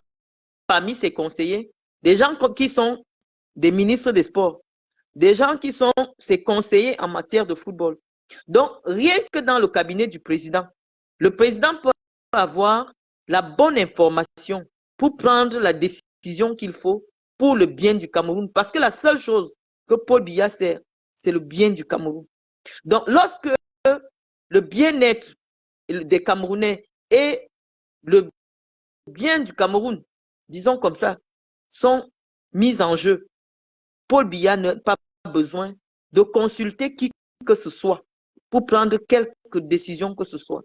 parmi ses conseillers des gens qui sont des ministres des Sports, des gens qui sont ses conseillers en matière de football. Donc, rien que dans le cabinet du président, le président peut avoir la bonne information pour prendre la décision qu'il faut pour le bien du Cameroun. Parce que la seule chose que Paul Biya sert, c'est le bien du Cameroun. Donc, lorsque le bien-être des Camerounais et le bien du Cameroun, disons comme ça, sont mis en jeu, Paul Biya n'a pas besoin de consulter qui que ce soit pour prendre quelque décision que ce soit.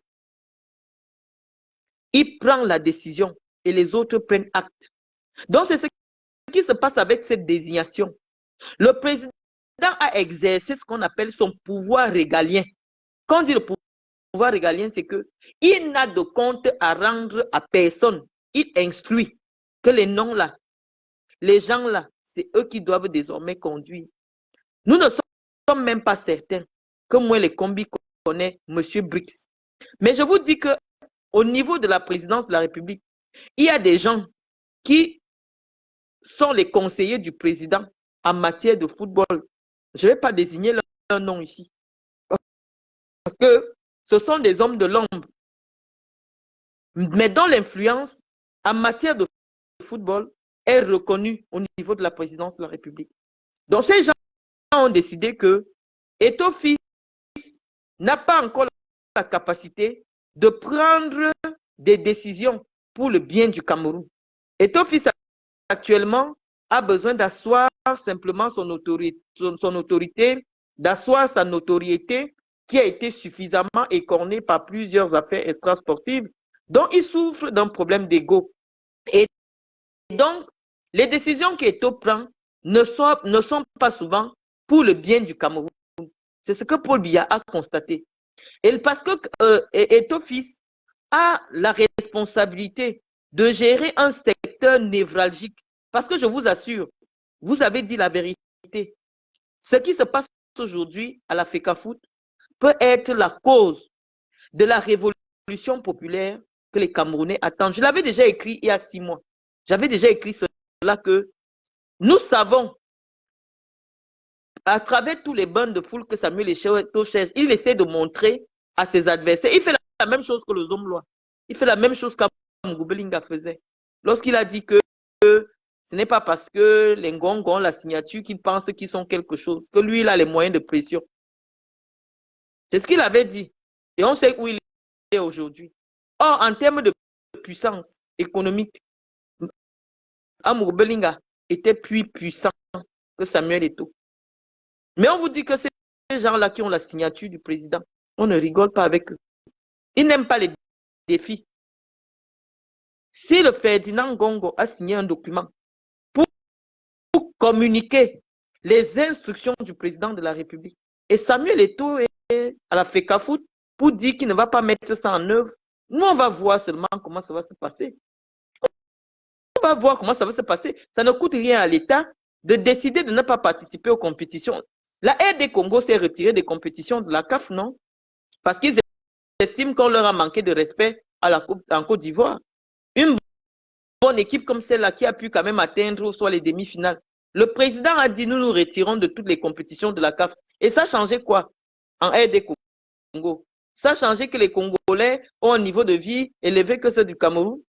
Il prend la décision et les autres prennent acte. Donc, c'est ce qui se passe avec cette désignation. Le président a exercé ce qu'on appelle son pouvoir régalien. Quand on dit le pouvoir régalien, c'est qu'il n'a de compte à rendre à personne. Il instruit que les noms là, les gens là, c'est eux qui doivent désormais conduire. Nous ne sommes même pas certains que moi, les combis connaissent M. Brix. Mais je vous dis qu'au niveau de la présidence de la République, il y a des gens qui sont les conseillers du président en matière de football. Je ne vais pas désigner leur nom ici. Parce que ce sont des hommes de l'ombre. Mais dont l'influence en matière de football est reconnue au niveau de la présidence de la République. Donc ces gens ont décidé que Eto'o Fils n'a pas encore la capacité de prendre des décisions pour le bien du Cameroun. Eto'o Fils actuellement a besoin d'asseoir simplement son autorité, d'asseoir sa notoriété qui a été suffisamment écornée par plusieurs affaires extrasportives, dont il souffre d'un problème d'ego. Et donc, les décisions qu'Eto'o prend ne sont pas souvent pour le bien du Cameroun. C'est ce que Paul Biya a constaté. Et parce que Eto'o Fils a la responsabilité de gérer un secteur névralgique. Parce que je vous assure, vous avez dit la vérité. Ce qui se passe aujourd'hui à la FECAFOOT peut être la cause de la révolution populaire que les Camerounais attendent. Je l'avais déjà écrit il y a 6 mois. J'avais déjà écrit cela que nous savons à travers tous les bancs de foule que Samuel Eto'o cherche, il essaie de montrer à ses adversaires. Il fait la même chose que le Zomlois. Il fait la même chose qu'Amugoubelinga faisait. Lorsqu'il a dit que ce n'est pas parce que les Ngongons ont la signature qu'ils pensent qu'ils sont quelque chose, que lui, il a les moyens de pression. C'est ce qu'il avait dit. Et on sait où il est aujourd'hui. Or, en termes de puissance économique, Amugoubelinga était plus puissant que Samuel Eto'o. Mais on vous dit que ces gens-là qui ont la signature du président, on ne rigole pas avec eux. Ils n'aiment pas les défis. Si le Ferdinand Ngongo a signé un document pour communiquer les instructions du président de la République, et Samuel Eto'o est à la FECAFOOT pour dire qu'il ne va pas mettre ça en œuvre, nous on va voir seulement comment ça va se passer. On va voir comment ça va se passer. Ça ne coûte rien à l'État de décider de ne pas participer aux compétitions. La RD Congo s'est retirée des compétitions de la CAF, non? Parce qu'ils estiment qu'on leur a manqué de respect en Côte d'Ivoire. Une bonne équipe comme celle-là qui a pu quand même atteindre soit les demi-finales. Le président a dit nous nous retirons de toutes les compétitions de la CAF. Et ça a changé quoi en RD Congo? Ça a changé que les Congolais ont un niveau de vie élevé que ceux du Cameroun.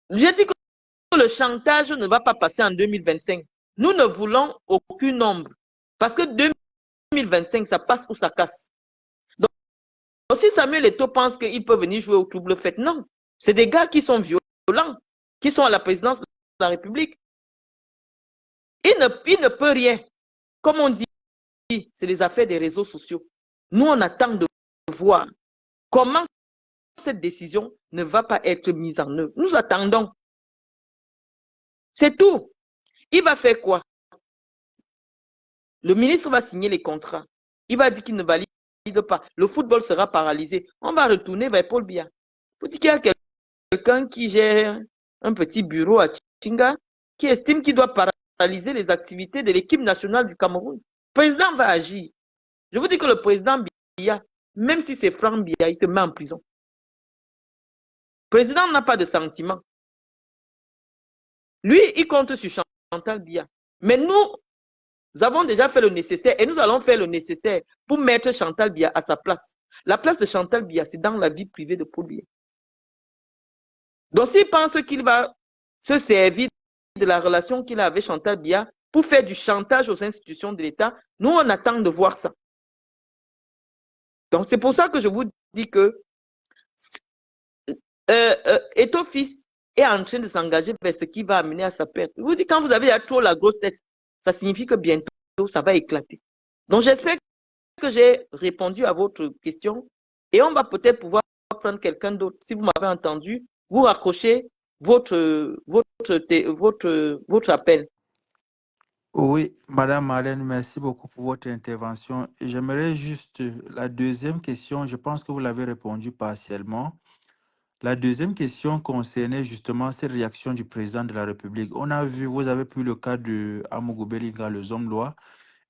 J'ai dit que le chantage ne va pas passer en 2025. Nous ne voulons aucun nombre. Parce que 2025, ça passe ou ça casse. Donc, si Samuel Eto'o pense qu'il peut venir jouer au double fait, non. C'est des gars qui sont violents, qui sont à la présidence de la République. Il ne peut rien. Comme on dit, c'est les affaires des réseaux sociaux. Nous, on attend de voir comment cette décision ne va pas être mise en œuvre. Nous attendons. C'est tout. Il va faire quoi? Le ministre va signer les contrats. Il va dire qu'il ne valide pas. Le football sera paralysé. On va retourner vers Paul Biya. Pour dire qu'il y a quelqu'un qui gère un petit bureau à Chinga, qui estime qu'il doit paralyser les activités de l'équipe nationale du Cameroun. Le président va agir. Je vous dis que le président Biya, même si c'est Franck Biya, il te met en prison. Le président n'a pas de sentiment. Lui, il compte sur Chantal Biya. Mais nous avons déjà fait le nécessaire et nous allons faire le nécessaire pour mettre Chantal Biya à sa place. La place de Chantal Biya, c'est dans la vie privée de Paul Biya. Donc, s'il pense qu'il va se servir de la relation qu'il a avec Chantal Biya pour faire du chantage aux institutions de l'État, nous, on attend de voir ça. Donc, c'est pour ça que je vous dis que Eto'o-Fils est en train de s'engager vers ce qui va amener à sa perte. Je vous dis, quand vous avez trop la grosse tête, ça signifie que bientôt, ça va éclater. Donc, j'espère que j'ai répondu à votre question et on va peut-être pouvoir prendre quelqu'un d'autre. Si vous m'avez entendu, vous raccrochez votre appel. Oui, Madame Marlène, merci beaucoup pour votre intervention. Et j'aimerais juste la deuxième question, je pense que vous l'avez répondu partiellement. La deuxième question concernait justement cette réaction du président de la République. On a vu, vous avez pris le cas de Amougou Bellinga, le Zomlois,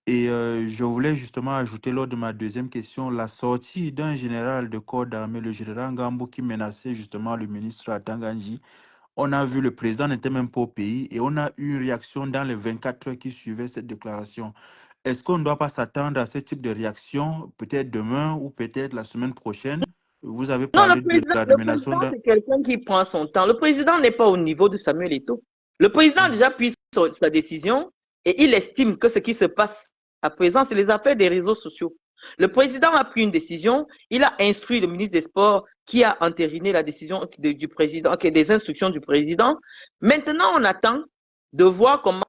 et je voulais justement ajouter lors de ma deuxième question la sortie d'un général de corps d'armée, le général Ngambou, qui menaçait justement le ministre Atanganji. On a vu le président n'était même pas au pays et on a eu une réaction dans les 24 heures qui suivaient cette déclaration. Est-ce qu'on ne doit pas s'attendre à ce type de réaction, peut-être demain ou peut-être la semaine prochaine? Vous avez Non, parlé de la le nomination président, d'un... c'est quelqu'un qui prend son temps. Le président n'est pas au niveau de Samuel Eto'o. Le président a déjà pris sa décision et il estime que ce qui se passe à présent, c'est les affaires des réseaux sociaux. Le président a pris une décision, il a instruit le ministre des Sports qui a entériné la décision du président, des instructions du président. Maintenant, on attend de voir comment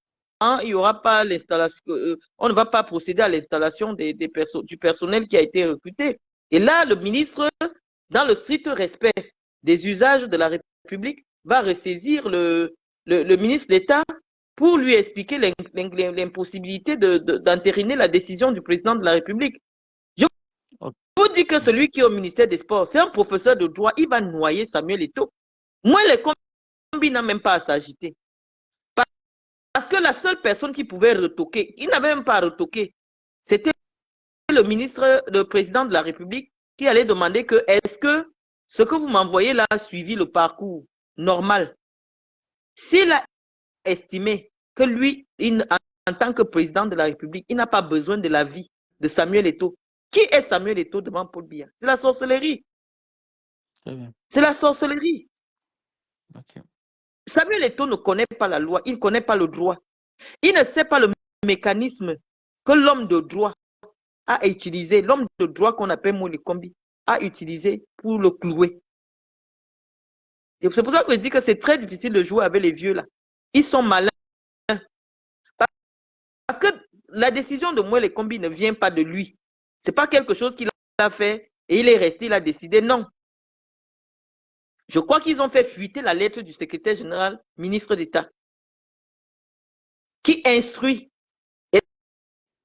il y aura pas l'installation, on ne va pas procéder à l'installation du personnel qui a été recruté. Et là, le ministre, dans le strict respect des usages de la République, va ressaisir le ministre d'État pour lui expliquer l'impossibilité d'entériner la décision du président de la République. Je vous dis que celui qui est au ministère des Sports, c'est un professeur de droit, il va noyer Samuel Eto'o. Moi, les combis n'ont même pas à s'agiter. Parce que la seule personne qui pouvait retoquer, il n'avait même pas à retoquer, c'était le président de la République qui allait demander que est-ce que ce que vous m'envoyez là a suivi le parcours normal. S'il a estimé que lui, en tant que président de la République, il n'a pas besoin de l'avis de Samuel Eto'o. Qui est Samuel Eto'o devant Paul Biya? C'est la sorcellerie. C'est la sorcellerie. Okay. Samuel Eto'o ne connaît pas la loi, il ne connaît pas le droit. Il ne sait pas le mécanisme que l'homme de droit a utilisé, l'homme de droit qu'on appelle Moïse Kombi, a utilisé pour le clouer. Et c'est pour ça que je dis que c'est très difficile de jouer avec les vieux là. Ils sont malins. Parce que la décision de Moïse Kombi ne vient pas de lui. Ce n'est pas quelque chose qu'il a fait et il est resté, il a décidé. Non. Je crois qu'ils ont fait fuiter la lettre du secrétaire général, ministre d'État, qui instruit. Et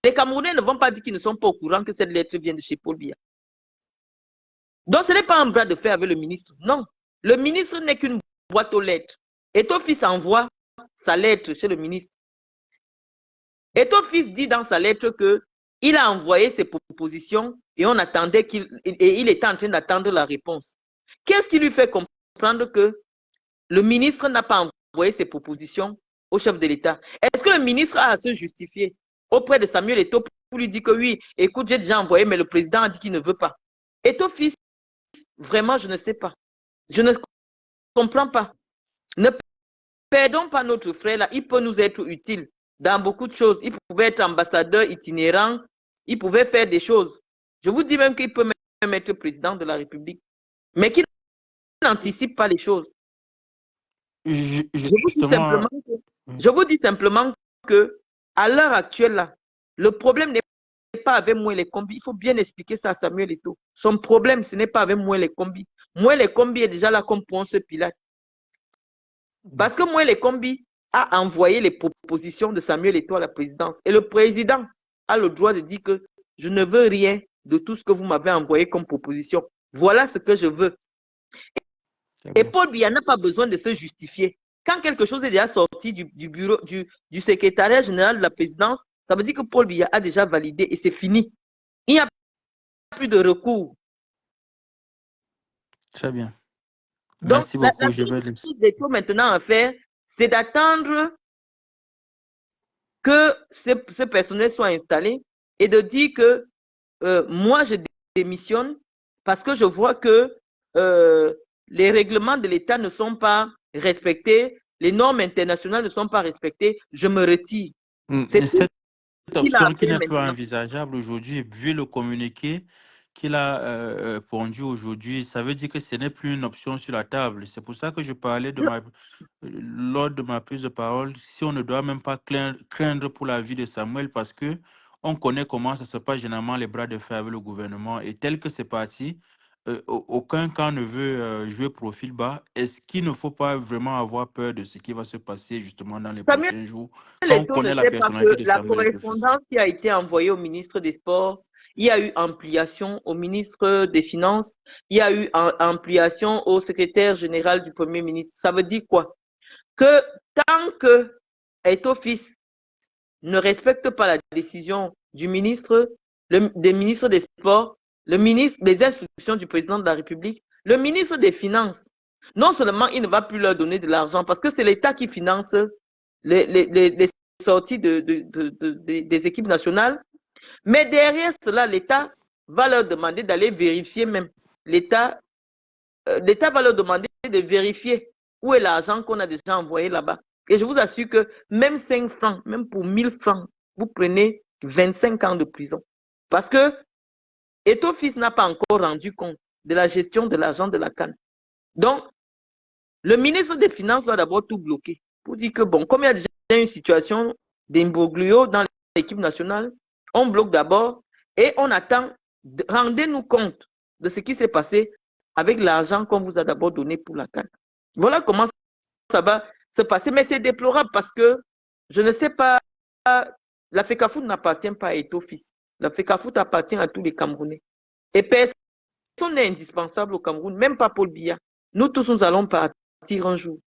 les Camerounais ne vont pas dire qu'ils ne sont pas au courant que cette lettre vient de chez Paul Biya. Donc, ce n'est pas un bras de fer avec le ministre. Non. Le ministre n'est qu'une boîte aux lettres. Eto'o-Fils envoie sa lettre chez le ministre. Eto'o-Fils dit dans sa lettre qu'il a envoyé ses propositions et on attendait il était en train d'attendre la réponse. Qu'est-ce qui lui fait comprendre que le ministre n'a pas envoyé ses propositions au chef de l'État? Est-ce que le ministre a à se justifier auprès de Samuel Eto'o pour lui dire que oui, écoute, j'ai déjà envoyé, mais le président a dit qu'il ne veut pas? Eto'o-Fils, vraiment, je ne sais pas. Je ne comprends pas. Ne perdons pas notre frère là. Il peut nous être utile dans beaucoup de choses. Il pouvait être ambassadeur itinérant. Il pouvait faire des choses. Je vous dis même qu'il peut même être président de la République. Mais qu'il n'anticipe pas les choses. Je vous dis simplement que à l'heure actuelle là, le problème n'est pas avec moi les combis. Il faut bien expliquer ça à Samuel Eto'o. Son problème, ce n'est pas avec moi les combis. Moi les combis est déjà là comme Ponce Pilate. Parce que moi les combis a envoyé les propositions de Samuel Eto'o à la présidence. Et le président a le droit de dire que je ne veux rien de tout ce que vous m'avez envoyé comme proposition. Voilà ce que je veux. Et Paul Biya n'a pas besoin de se justifier. Quand quelque chose est déjà sorti du bureau, du secrétariat général de la présidence, ça veut dire que Paul Biya a déjà validé et c'est fini. Il n'y a plus de recours. Très bien. Donc, Merci la beaucoup. Je vais laisser. chose qu'il faut maintenant à faire, c'est d'attendre que ce personnel soit installé et de dire que moi, je démissionne parce que je vois que les règlements de l'État ne sont pas respectés, les normes internationales ne sont pas respectées, je me retire. C'est Et tout cette ce qu'il a à option qui faire n'est pas maintenant. envisageable aujourd'hui, vu le communiqué qu'il a pondu aujourd'hui, ça veut dire que ce n'est plus une option sur la table. C'est pour ça que je parlais lors de ma prise de parole, si on ne doit même pas craindre pour la vie de Samuel, parce que on connaît comment ça se passe généralement les bras de fer avec le gouvernement. Et tel que c'est parti, aucun camp ne veut jouer profil bas. Est-ce qu'il ne faut pas vraiment avoir peur de ce qui va se passer justement dans les Samuel prochains jours, quand on Eto'o ne connaît la sait pas personnalité que de la Samuel Eto'o-Fils? correspondance qui a été envoyée au ministre des Sports, il y a eu ampliation au ministre des Finances, il y a eu ampliation au secrétaire général du Premier ministre. Ça veut dire quoi? Que tant que Eto'o-Fils ne respecte pas la décision du ministre, des ministres des Sports, le ministre des instructions du président de la République, le ministre des Finances, non seulement il ne va plus leur donner de l'argent parce que c'est l'État qui finance les sorties des équipes nationales, mais derrière cela, l'État va leur demander d'aller vérifier même. L'État va leur demander de vérifier où est l'argent qu'on a déjà envoyé là-bas. Et je vous assure que même 5 francs, même pour 1000 francs, vous prenez 25 ans de prison. Parce que Eto'o-Fils n'a pas encore rendu compte de la gestion de l'argent de la CAN. Donc, le ministre des Finances va d'abord tout bloquer pour dire que, bon, comme il y a déjà une situation d'imbroglio dans l'équipe nationale, on bloque d'abord et on attend. Rendez-nous compte de ce qui s'est passé avec l'argent qu'on vous a d'abord donné pour la CAN. Voilà comment ça va se passer. Mais c'est déplorable parce que, je ne sais pas, la FECAFOOT n'appartient pas à Eto'o-Fils. La FECAFOOT appartient à tous les Camerounais. Et personne n'est indispensable au Cameroun, même pas Paul Biya. Nous tous, nous allons partir un jour.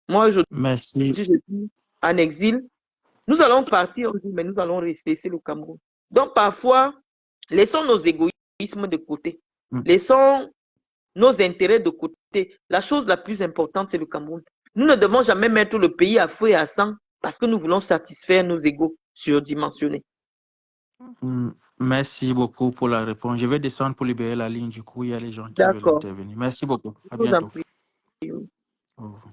Moi, aujourd'hui, Merci. je suis en exil. Nous allons partir un jour, mais nous allons rester le Cameroun. Donc, parfois, laissons nos égoïsmes de côté. Laissons nos intérêts de côté. La chose la plus importante, c'est le Cameroun. Nous ne devons jamais mettre le pays à feu et à sang parce que nous voulons satisfaire nos égos surdimensionnés. Merci beaucoup pour la réponse. Je vais descendre pour libérer la ligne. Du coup, il y a les gens qui veulent intervenir. Merci beaucoup. À bientôt. Au revoir.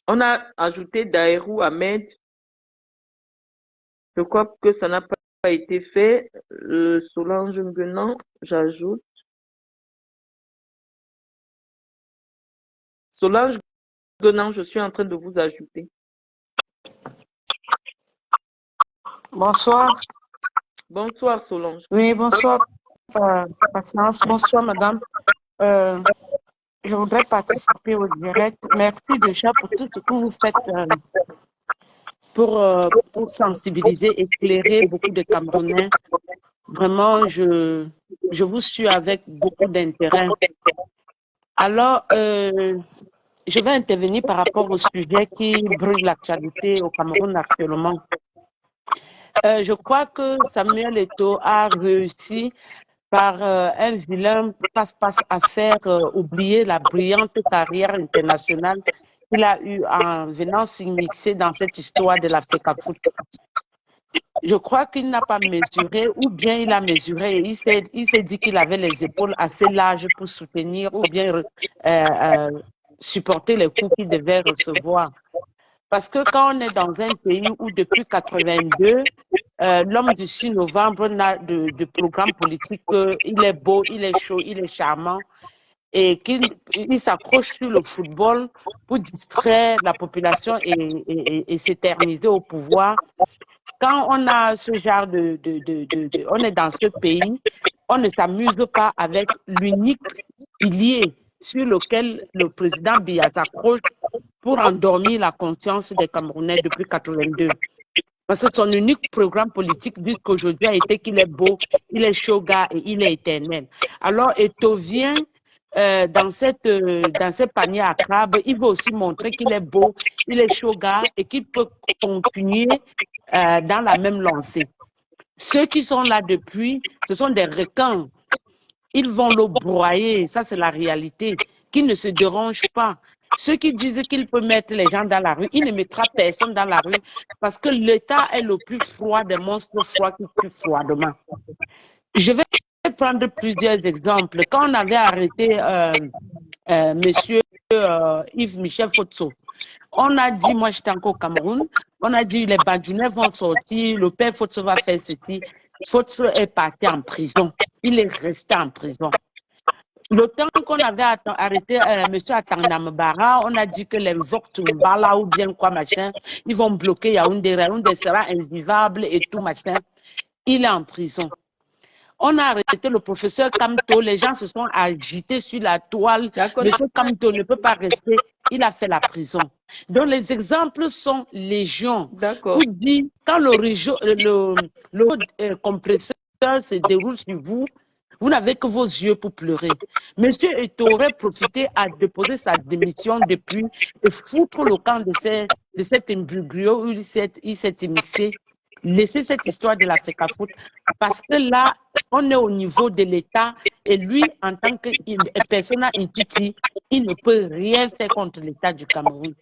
On a ajouté Daïrou Ahmed. Je crois que ça n'a pas été fait. Solange Nguenan, j'ajoute. Solange Nguenan, je suis en train de vous ajouter. Bonsoir. Bonsoir Solange. Oui, bonsoir, Patience. Bonsoir, madame. Je voudrais participer au direct. Merci déjà pour tout ce que vous faites pour sensibiliser, éclairer beaucoup de Camerounais. Vraiment, je vous suis avec beaucoup d'intérêt. Alors, je vais intervenir par rapport au sujet qui brûle l'actualité au Cameroun actuellement. Je crois que Samuel Eto'o a réussi par un vilain passe-passe à faire oublier la brillante carrière internationale qu'il a eue en venant s'immiscer dans cette histoire de la FECAFOOT. Je crois qu'il n'a pas mesuré, ou bien il a mesuré et il s'est dit qu'il avait les épaules assez larges pour soutenir ou bien supporter les coups qu'il devait recevoir. Parce que quand on est dans un pays où depuis 82, l'homme du 6 novembre n'a de programme politique, il est beau, il est chaud, il est charmant et qu'il s'accroche sur le football pour distraire la population et s'éterniser au pouvoir. Quand on a ce genre on est dans ce pays, on ne s'amuse pas avec l'unique pilier sur lequel le président Biya s'accroche pour endormir la conscience des Camerounais depuis 82. Parce que son unique programme politique jusqu'aujourd'hui a été qu'il est beau, il est chaud gars et il est éternel. Alors, Eto'o vient dans ce panier à crabe, il veut aussi montrer qu'il est beau, il est chaud gars et qu'il peut continuer dans la même lancée. Ceux qui sont là depuis, ce sont des requins. Ils vont le broyer, ça c'est la réalité, qui ne se dérangent pas. Ceux qui disent qu'il peut mettre les gens dans la rue, il ne mettra personne dans la rue parce que l'État est le plus froid des monstres froids qui tuent froidement. Je vais prendre plusieurs exemples. Quand on avait arrêté monsieur Yves Michel Fotso, on a dit, moi j'étais encore au Cameroun, on a dit les Badjounais vont sortir, le père Fotso va faire ceci. Fotso est parti en prison. Il est resté en prison. Le temps qu'on avait arrêté monsieur Atangam-Bara, on a dit que les Voktumbala ou bien quoi machin, ils vont bloquer Yaoundé, Yaoundé sera invivable et tout machin. Il est en prison. On a arrêté le professeur Kamto, les gens se sont agités sur la toile. Monsieur Kamto ne peut pas rester, il a fait la prison. Donc les exemples sont légion. Vous dites, quand le compresseur se déroule sur vous, vous n'avez que vos yeux pour pleurer. Monsieur Eto'o aurait profité à déposer sa démission depuis et foutre le camp de cet imbroglio où il s'est immiscé. Laisser cette histoire de la FECAFOOT parce que là, on est au niveau de l'État et lui, en tant que persona intitulée, il ne peut rien faire contre l'État du Cameroun.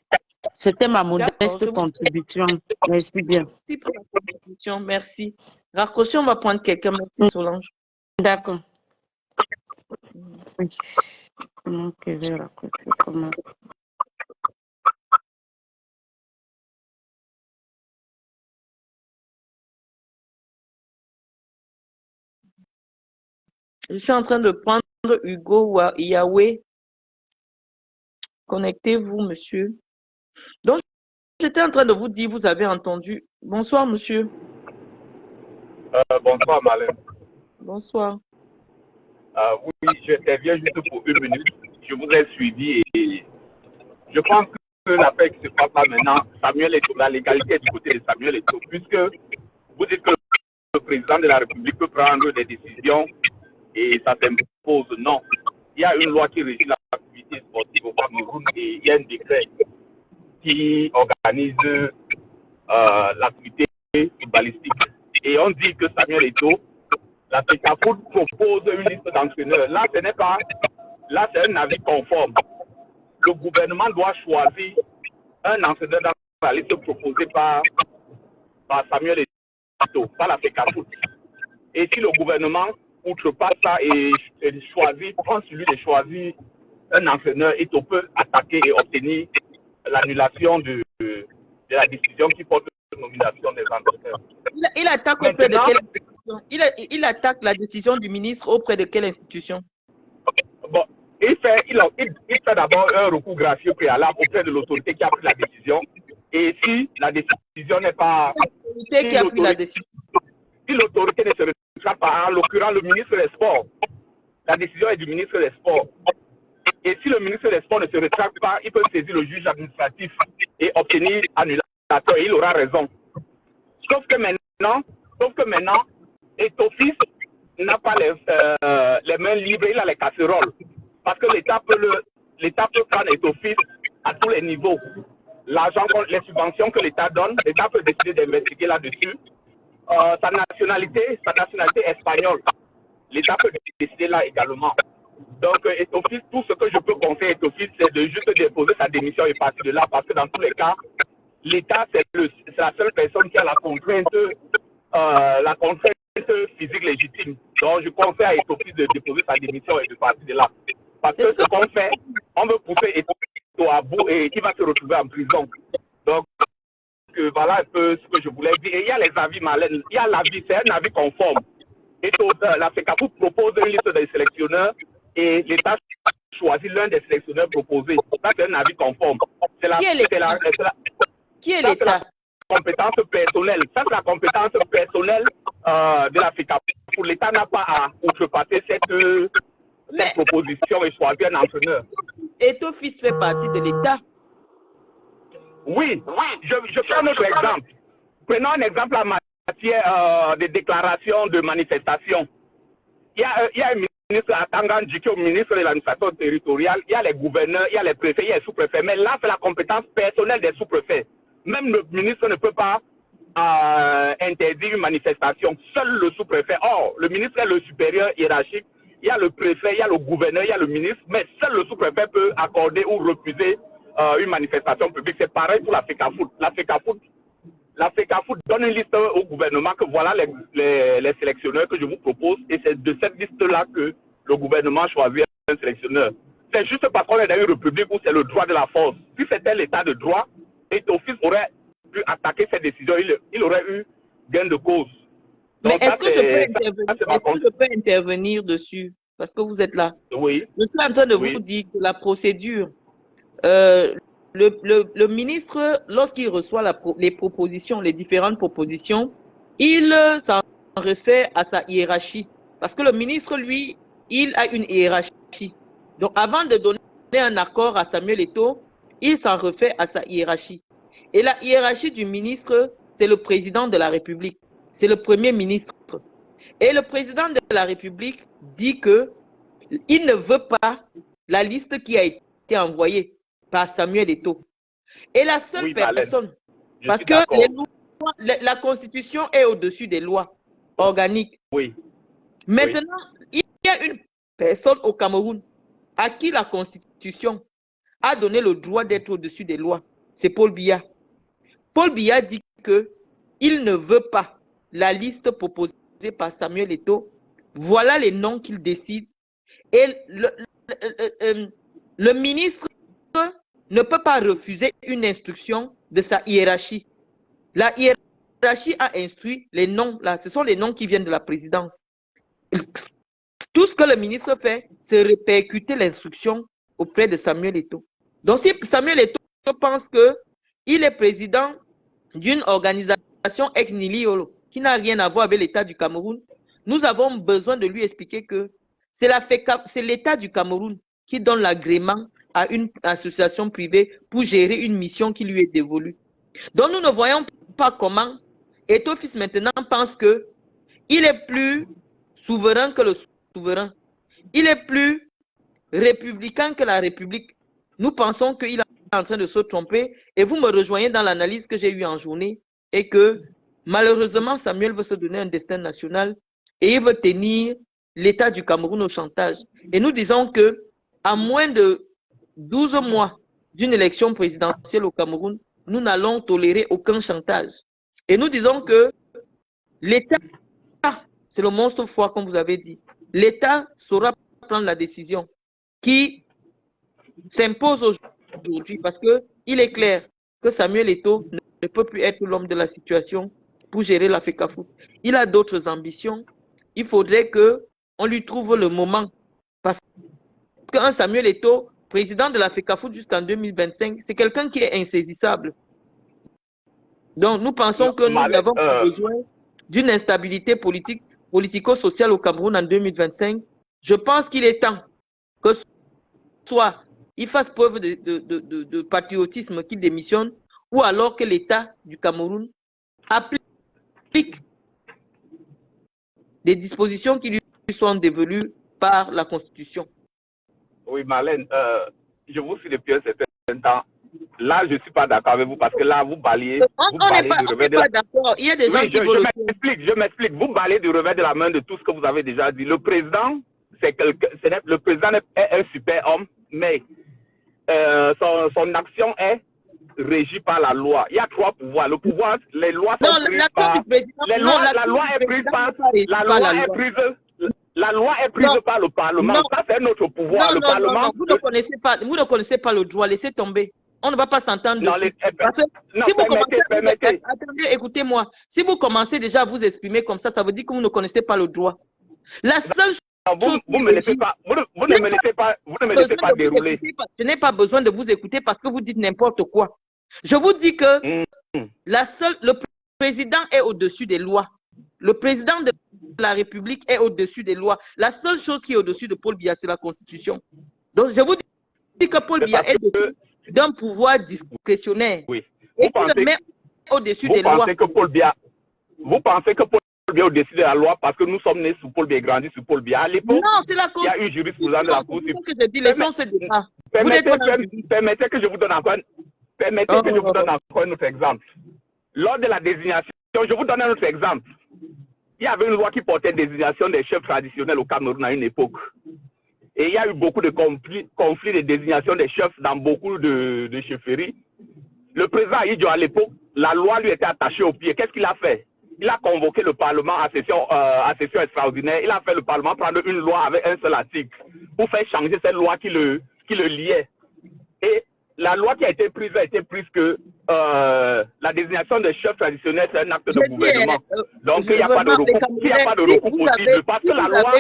C'était ma modeste contribution. Merci bien. Merci pour la contribution, merci. Raccroché, on va prendre quelqu'un. Merci Solange. D'accord. Comment que je vais raccrocher? Comment? Je suis en train de prendre Hugo ou Yahweh. Connectez-vous, monsieur. Donc, j'étais en train de vous dire, vous avez entendu. Bonsoir, monsieur. Bonsoir, Malène. Bonsoir. Oui, j'interviens juste pour 1 minute. Je vous ai suivi et je pense que l'affaire qui se passe là maintenant, Samuel Eto'o, la légalité est du côté de Samuel Eto'o, puisque vous dites que le président de la République peut prendre des décisions et ça s'impose. Non. Il y a une loi qui régit l'activité sportive au Cameroun et il y a un décret qui organise l'activité footballistique. Et on dit que Samuel Eto'o, la FECAFOOT propose une liste d'entraîneurs. Là, ce n'est pas, là, c'est un avis conforme. Le gouvernement doit choisir un entraîneur dans la liste proposée par Samuel Eto'o, par la FECAFOOT. Et si le gouvernement outrepasse ça et choisit, prend celui de choisir un entraîneur, Eto'o peut attaquer et obtenir l'annulation de la décision qui porte la nomination des entraîneurs. Il attaque auprès de quelle institution? Il attaque la décision du ministre auprès de quelle institution? Bon, il fait d'abord un recours gracieux préalable auprès de l'autorité qui a pris la décision. Et si la décision n'est pas... L'autorité qui a pris la décision. Si l'autorité ne se retrouve pas, en l'occurrence le ministre des Sports, la décision est du ministre des Sports. Et si le ministre des Sports ne se rétracte pas, il peut saisir le juge administratif et obtenir annulation. Et il aura raison. Sauf que maintenant, Eto'o-fils n'a pas les mains libres, il a les casseroles. Parce que l'État peut prendre Eto'o-fils à tous les niveaux. L'argent, les subventions que l'État donne, l'État peut décider d'investiguer là-dessus. Sa nationalité espagnole, l'État peut décider là également. Donc, Eto'o-fils, tout ce que je peux conseiller à Eto'o-fils, c'est de juste déposer sa démission et partir de là, parce que dans tous les cas, l'État, c'est la seule personne qui a la contrainte physique légitime. Donc, je conseille à Eto'o-fils de déposer sa démission et de partir de là. Parce que ce qu'on fait, on veut pousser Eto'o à bout et il va se retrouver en prison. Donc, voilà un peu ce que je voulais dire. Et il y a les avis, Malène. Il y a l'avis, c'est un avis conforme. La FECAFOOT propose une liste de sélectionneurs et l'État choisit l'un des sélectionneurs proposés. Ça, c'est un avis conforme. Qui est l'État? Compétence personnelle. Ça, c'est la compétence personnelle de la FECAFOOT. L'État n'a pas à outrepasser cette proposition et choisir un entraîneur. Eto'o-fils fait partie de l'État. Oui, je prends notre exemple. Prenons un exemple en matière de déclaration de manifestation. Il y a un ministre Atangan dit au ministre de l'administration territoriale, il y a les gouverneurs, il y a les préfets, il y a les sous-préfets. Mais là, c'est la compétence personnelle des sous-préfets. Même le ministre ne peut pas interdire une manifestation. Seul le sous-préfet. Or, le ministre est le supérieur hiérarchique. Il y a le préfet, il y a le gouverneur, il y a le ministre. Mais seul le sous-préfet peut accorder ou refuser une manifestation publique. C'est pareil pour la FECAFOOT. La FECAFOOT donne une liste au gouvernement que voilà les sélectionneurs que je vous propose et c'est de cette liste-là que le gouvernement choisit un sélectionneur. C'est juste parce qu'on est dans une république où c'est le droit de la force. Si c'était l'état de droit, Étofis aurait pu attaquer cette décision, il aurait eu gain de cause. Mais Donc, est-ce que je peux intervenir dessus? Parce que vous êtes là. Oui. Je suis en train de vous dire que la procédure, le ministre, lorsqu'il reçoit les propositions, les différentes propositions, il s'en réfère à sa hiérarchie. Parce que le ministre, lui, il a une hiérarchie. Donc, avant de donner un accord à Samuel Eto'o, il s'en réfère à sa hiérarchie. Et la hiérarchie du ministre, c'est le président de la République. C'est le premier ministre. Et le président de la République dit que il ne veut pas la liste qui a été envoyée par Samuel Eto'o. Et la seule personne, parce que la Constitution est au-dessus des lois organiques. Oui. Maintenant, il y a une personne au Cameroun à qui la Constitution a donné le droit d'être au-dessus des lois. C'est Paul Biya. Paul Biya dit qu'il ne veut pas la liste proposée par Samuel Eto'o. Voilà les noms qu'il décide. Et le ministre ne peut pas refuser une instruction de sa hiérarchie. La hiérarchie a instruit les noms, là, ce sont les noms qui viennent de la présidence. Tout ce que le ministre fait, c'est répercuter l'instruction auprès de Samuel Eto'o. Donc, si Samuel Eto'o pense qu'il est président d'une organisation ex nihilo qui n'a rien à voir avec l'État du Cameroun, nous avons besoin de lui expliquer que c'est l'État du Cameroun qui donne l'agrément à une association privée pour gérer une mission qui lui est dévolue. Donc, nous ne voyons pas comment Eto'o maintenant pense qu'il est plus souverain que le souverain. Il est plus républicain que la République. Nous pensons qu'il est en train de se tromper et vous me rejoignez dans l'analyse que j'ai eue en journée et que malheureusement Samuel veut se donner un destin national et il veut tenir l'État du Cameroun au chantage. Et nous disons que à moins de 12 mois d'une élection présidentielle au Cameroun, nous n'allons tolérer aucun chantage. Et nous disons que l'État, c'est le monstre froid comme vous avez dit, l'État saura prendre la décision qui s'impose aujourd'hui parce qu'il est clair que Samuel Eto'o ne peut plus être l'homme de la situation pour gérer la FECAFOOT. Il a d'autres ambitions. Il faudrait qu'on lui trouve le moment. Parce qu'un Samuel Eto'o, président de la FECAFOOT jusqu'en 2025, c'est quelqu'un qui est insaisissable. Donc nous pensons que nous avons besoin d'une instabilité politico-sociale au Cameroun en 2025. Je pense qu'il est temps que soit il fasse preuve de patriotisme, qu'il démissionne, ou alors que l'État du Cameroun applique des dispositions qui lui sont dévolues par la Constitution. Oui, Marlène, je vous suis depuis un certain temps. Là, je ne suis pas d'accord avec vous parce que là, vous balayez. On n'est pas d'accord. Il y a des gens qui je m'explique. Vous balayez du revers de la main de tout ce que vous avez déjà dit. Le président, le président est un super homme, mais son action est régie par la loi. Il y a 3 pouvoirs. Le pouvoir, les lois sont prises par... La loi est prise par... La loi est prise par le Parlement. Non. Ça, c'est notre pouvoir. Le Parlement... Non, vous ne connaissez pas le droit. Laissez tomber. On ne va pas s'entendre dessus. Si vous commencez, attendez, écoutez-moi. Si vous commencez déjà à vous exprimer comme ça veut dire que vous ne connaissez pas le droit. La seule chose... Vous ne me laissez pas dérouler. Je n'ai pas besoin de vous écouter parce que vous dites n'importe quoi. Je vous dis que le président est au-dessus des lois. Le président de la République est au-dessus des lois. La seule chose qui est au-dessus de Paul Biya, c'est la Constitution. Donc, je vous dis que Paul Biya est au-dessus d'un pouvoir discrétionnaire. Oui. Et qu'il le met au-dessus des lois. Vous pensez que Paul Biya Biya au-dessus de la loi parce que nous sommes nés sous Paul Biya et grandis sous Paul Biya. À l'époque, Non, c'est la il y a eu jurisprudence de la Cour Constitution suprême. que je dis, laissons ce débat. Vous n'êtes pas dans le public. Permettez que je vous donne encore, un autre exemple. Lors de la désignation, je vous donne un autre exemple. Il y avait une loi qui portait désignation des chefs traditionnels au Cameroun à une époque. Et il y a eu beaucoup de conflits de désignation des chefs dans beaucoup de chefferies. Le président Aïdjo, à l'époque, la loi lui était attachée au pied. Qu'est-ce qu'il a fait? Il a convoqué le Parlement à session extraordinaire. Il a fait le Parlement prendre une loi avec un seul article pour faire changer cette loi qui le liait. Et la loi qui a été prise que la désignation des chefs traditionnels, c'est un acte de gouvernement. Donc, il n'y a pas de recours possible. Parce que la loi,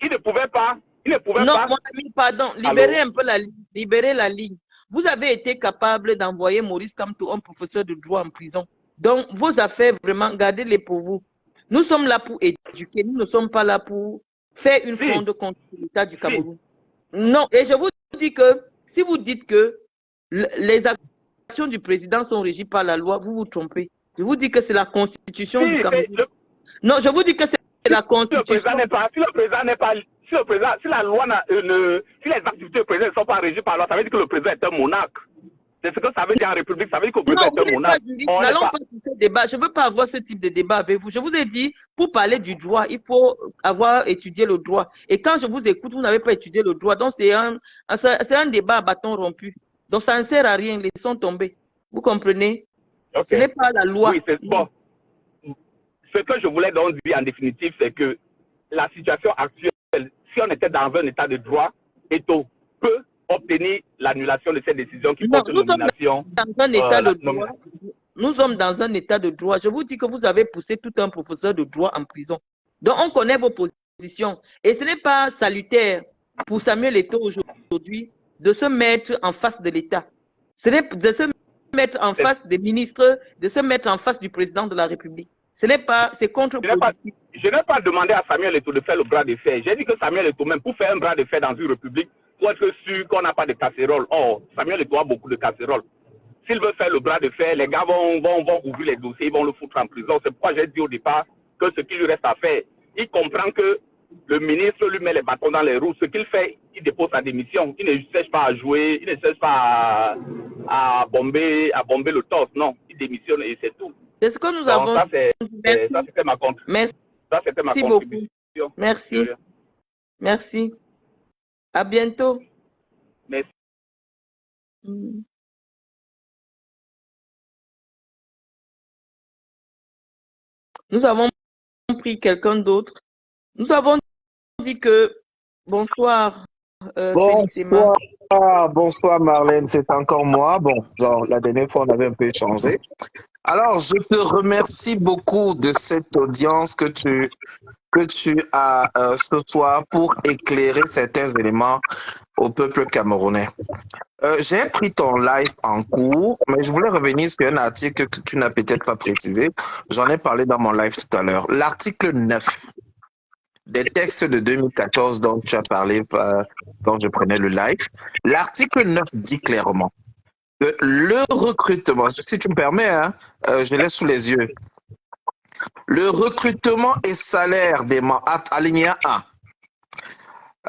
il ne pouvait pas. Non, mon ami, pardon. Libérez un peu la ligne. Libérez la ligne. Vous avez été capable d'envoyer Maurice Kamto, un professeur de droit, en prison. Donc, vos affaires, vraiment, gardez-les pour vous. Nous sommes là pour éduquer. Nous ne sommes pas là pour faire une fronde contre l'État du Cameroun. Non, et je vous dis que si vous dites que les actions du président sont régies par la loi, vous vous trompez. Je vous dis que c'est la constitution du Cameroun. Non, je vous dis que c'est la constitution. Si la loi si les activités du président ne sont pas régies par la loi, ça veut dire que le président est un monarque. C'est ce que ça veut dire en République, ça veut dire que le président est un monarque. N'allons pas sur ce débat. Je ne veux pas avoir ce type de débat avec vous. Je vous ai dit, pour parler du droit, il faut avoir étudié le droit. Et quand je vous écoute, vous n'avez pas étudié le droit. Donc, c'est un débat à bâton rompu. Donc, ça ne sert à rien. Laissons tomber. Vous comprenez? Okay. Ce n'est pas la loi. Oui, c'est bon. Ce que je voulais donc dire en définitive, c'est que la situation actuelle, si on était dans un état de droit, Eto peut obtenir l'annulation de cette décision qui porte nomination. Nous sommes dans un état de droit. Je vous dis que vous avez poussé tout un professeur de droit en prison. Donc, on connaît vos positions. Et ce n'est pas salutaire pour Samuel Eto'o aujourd'hui de se mettre en face de l'État. Ce n'est de se mettre en face des ministres, de se mettre en face du président de la République. Ce n'est pas, c'est contre-productif. Je n'ai pas demandé à Samuel Eto'o de faire le bras de fer. J'ai dit que Samuel Eto'o, même pour faire un bras de fer dans une république, pour être sûr qu'on n'a pas de casserole. Or, Samuel Eto'o a beaucoup de casseroles. S'il veut faire le bras de fer, les gars vont ouvrir les dossiers, ils vont le foutre en prison. C'est pourquoi j'ai dit au départ que ce qui lui reste à faire, il comprend que le ministre lui met les bâtons dans les roues. Ce qu'il fait, il dépose sa démission. Il ne cherche pas à jouer, il ne cherche pas à bomber le torse. Non, il démissionne et c'est tout. C'est ce que nous avons. Ça, c'était ma contribution. Merci beaucoup. Merci. Merci. À bientôt. Merci. Nous avons pris quelqu'un d'autre. Nous avons dit que bonsoir. Bonsoir Marlène, c'est encore moi. Bon, genre la dernière fois on avait un peu échangé. Alors, je te remercie beaucoup de cette audience que tu as ce soir pour éclairer certains éléments au peuple camerounais. J'ai pris ton live en cours, mais je voulais revenir sur un article que tu n'as peut-être pas précisé. J'en ai parlé dans mon live tout à l'heure. L'article 9 des textes de 2014 dont tu as parlé quand je prenais le live. L'article 9 dit clairement que le recrutement, si tu me permets, je l'ai sous les yeux. Le recrutement et salaire des membres, alinéa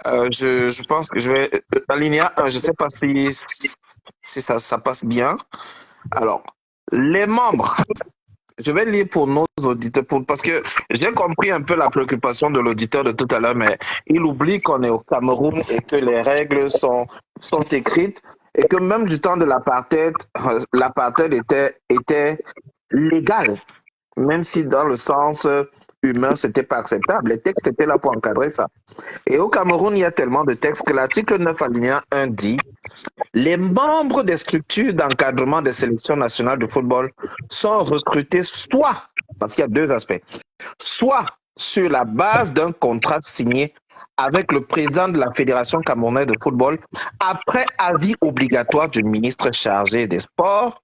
1. Je pense que je vais, alinéa 1, je ne sais pas si ça passe bien. Alors, les membres, je vais lire pour nos auditeurs, parce que j'ai compris un peu la préoccupation de l'auditeur de tout à l'heure, mais il oublie qu'on est au Cameroun et que les règles sont écrites. Et que même du temps de l'apartheid était légal, même si dans le sens humain, c'était pas acceptable. Les textes étaient là pour encadrer ça. Et au Cameroun, il y a tellement de textes que l'article 9 alinéa 1 dit « Les membres des structures d'encadrement des sélections nationales de football sont recrutés soit, parce qu'il y a deux aspects, soit sur la base d'un contrat signé avec le président de la Fédération camerounaise de football, après avis obligatoire du ministre chargé des sports,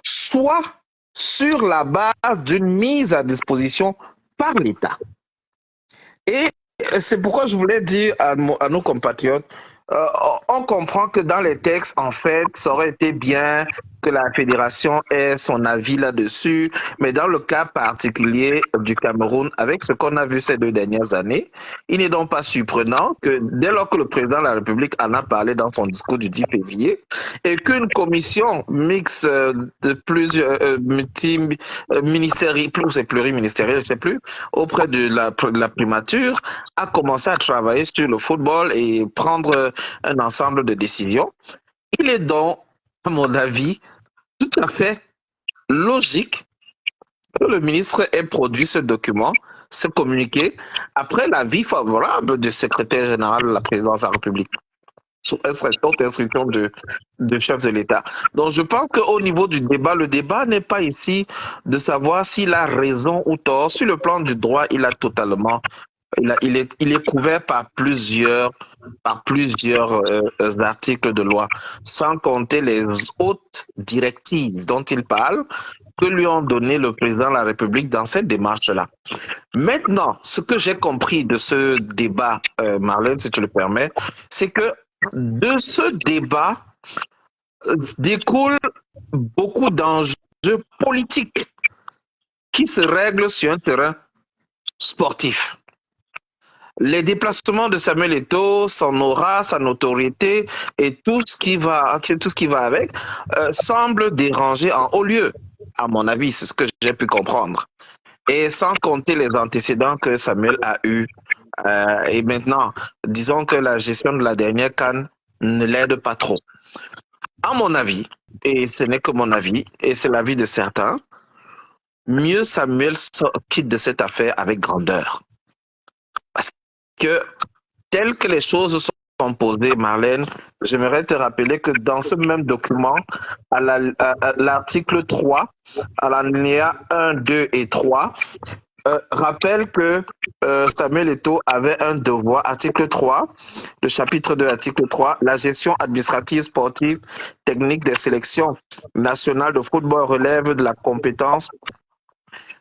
soit sur la base d'une mise à disposition par l'État. Et c'est pourquoi je voulais dire à nos compatriotes, on comprend que dans les textes, en fait, ça aurait été bien que la fédération ait son avis là-dessus, mais dans le cas particulier du Cameroun, avec ce qu'on a vu ces 2 dernières années, il n'est donc pas surprenant que dès lors que le président de la République en a parlé dans son discours du 10 février, et qu'une commission mixte de plusieurs ministériels, c'est pluriministériel, je ne sais plus, auprès de la primature, a commencé à travailler sur le football et prendre un ensemble de décisions. Il est donc, à mon avis, tout à fait logique que le ministre ait produit ce document, ce communiqué, après l'avis favorable du secrétaire général de la présidence de la République, sous haute instruction de chef de l'État. Donc je pense qu'au niveau du débat, le débat n'est pas ici de savoir s'il a raison ou tort. Sur le plan du droit, il a totalement il est couvert par plusieurs articles de loi, sans compter les hautes directives dont il parle, que lui ont donné le président de la République dans cette démarche-là. Maintenant, ce que j'ai compris de ce débat, Marlène, si tu le permets, c'est que de ce débat découlent beaucoup d'enjeux politiques qui se règlent sur un terrain sportif. Les déplacements de Samuel Eto'o, son aura, sa notoriété et tout ce qui va avec semblent déranger en haut lieu, à mon avis, c'est ce que j'ai pu comprendre. Et sans compter les antécédents que Samuel a eus. Et maintenant, disons que la gestion de la dernière CAN ne l'aide pas trop. À mon avis, et ce n'est que mon avis, et c'est l'avis de certains, mieux Samuel quitte de cette affaire avec grandeur. Parce que telles que les choses sont posées, Marlène, j'aimerais te rappeler que dans ce même document, à l'article 3, à l'alinéa 1, 2 et 3, rappelle que Samuel Eto'o avait un devoir, article 3, le chapitre 2, article 3, la gestion administrative, sportive, technique des sélections nationales de football relève de la compétence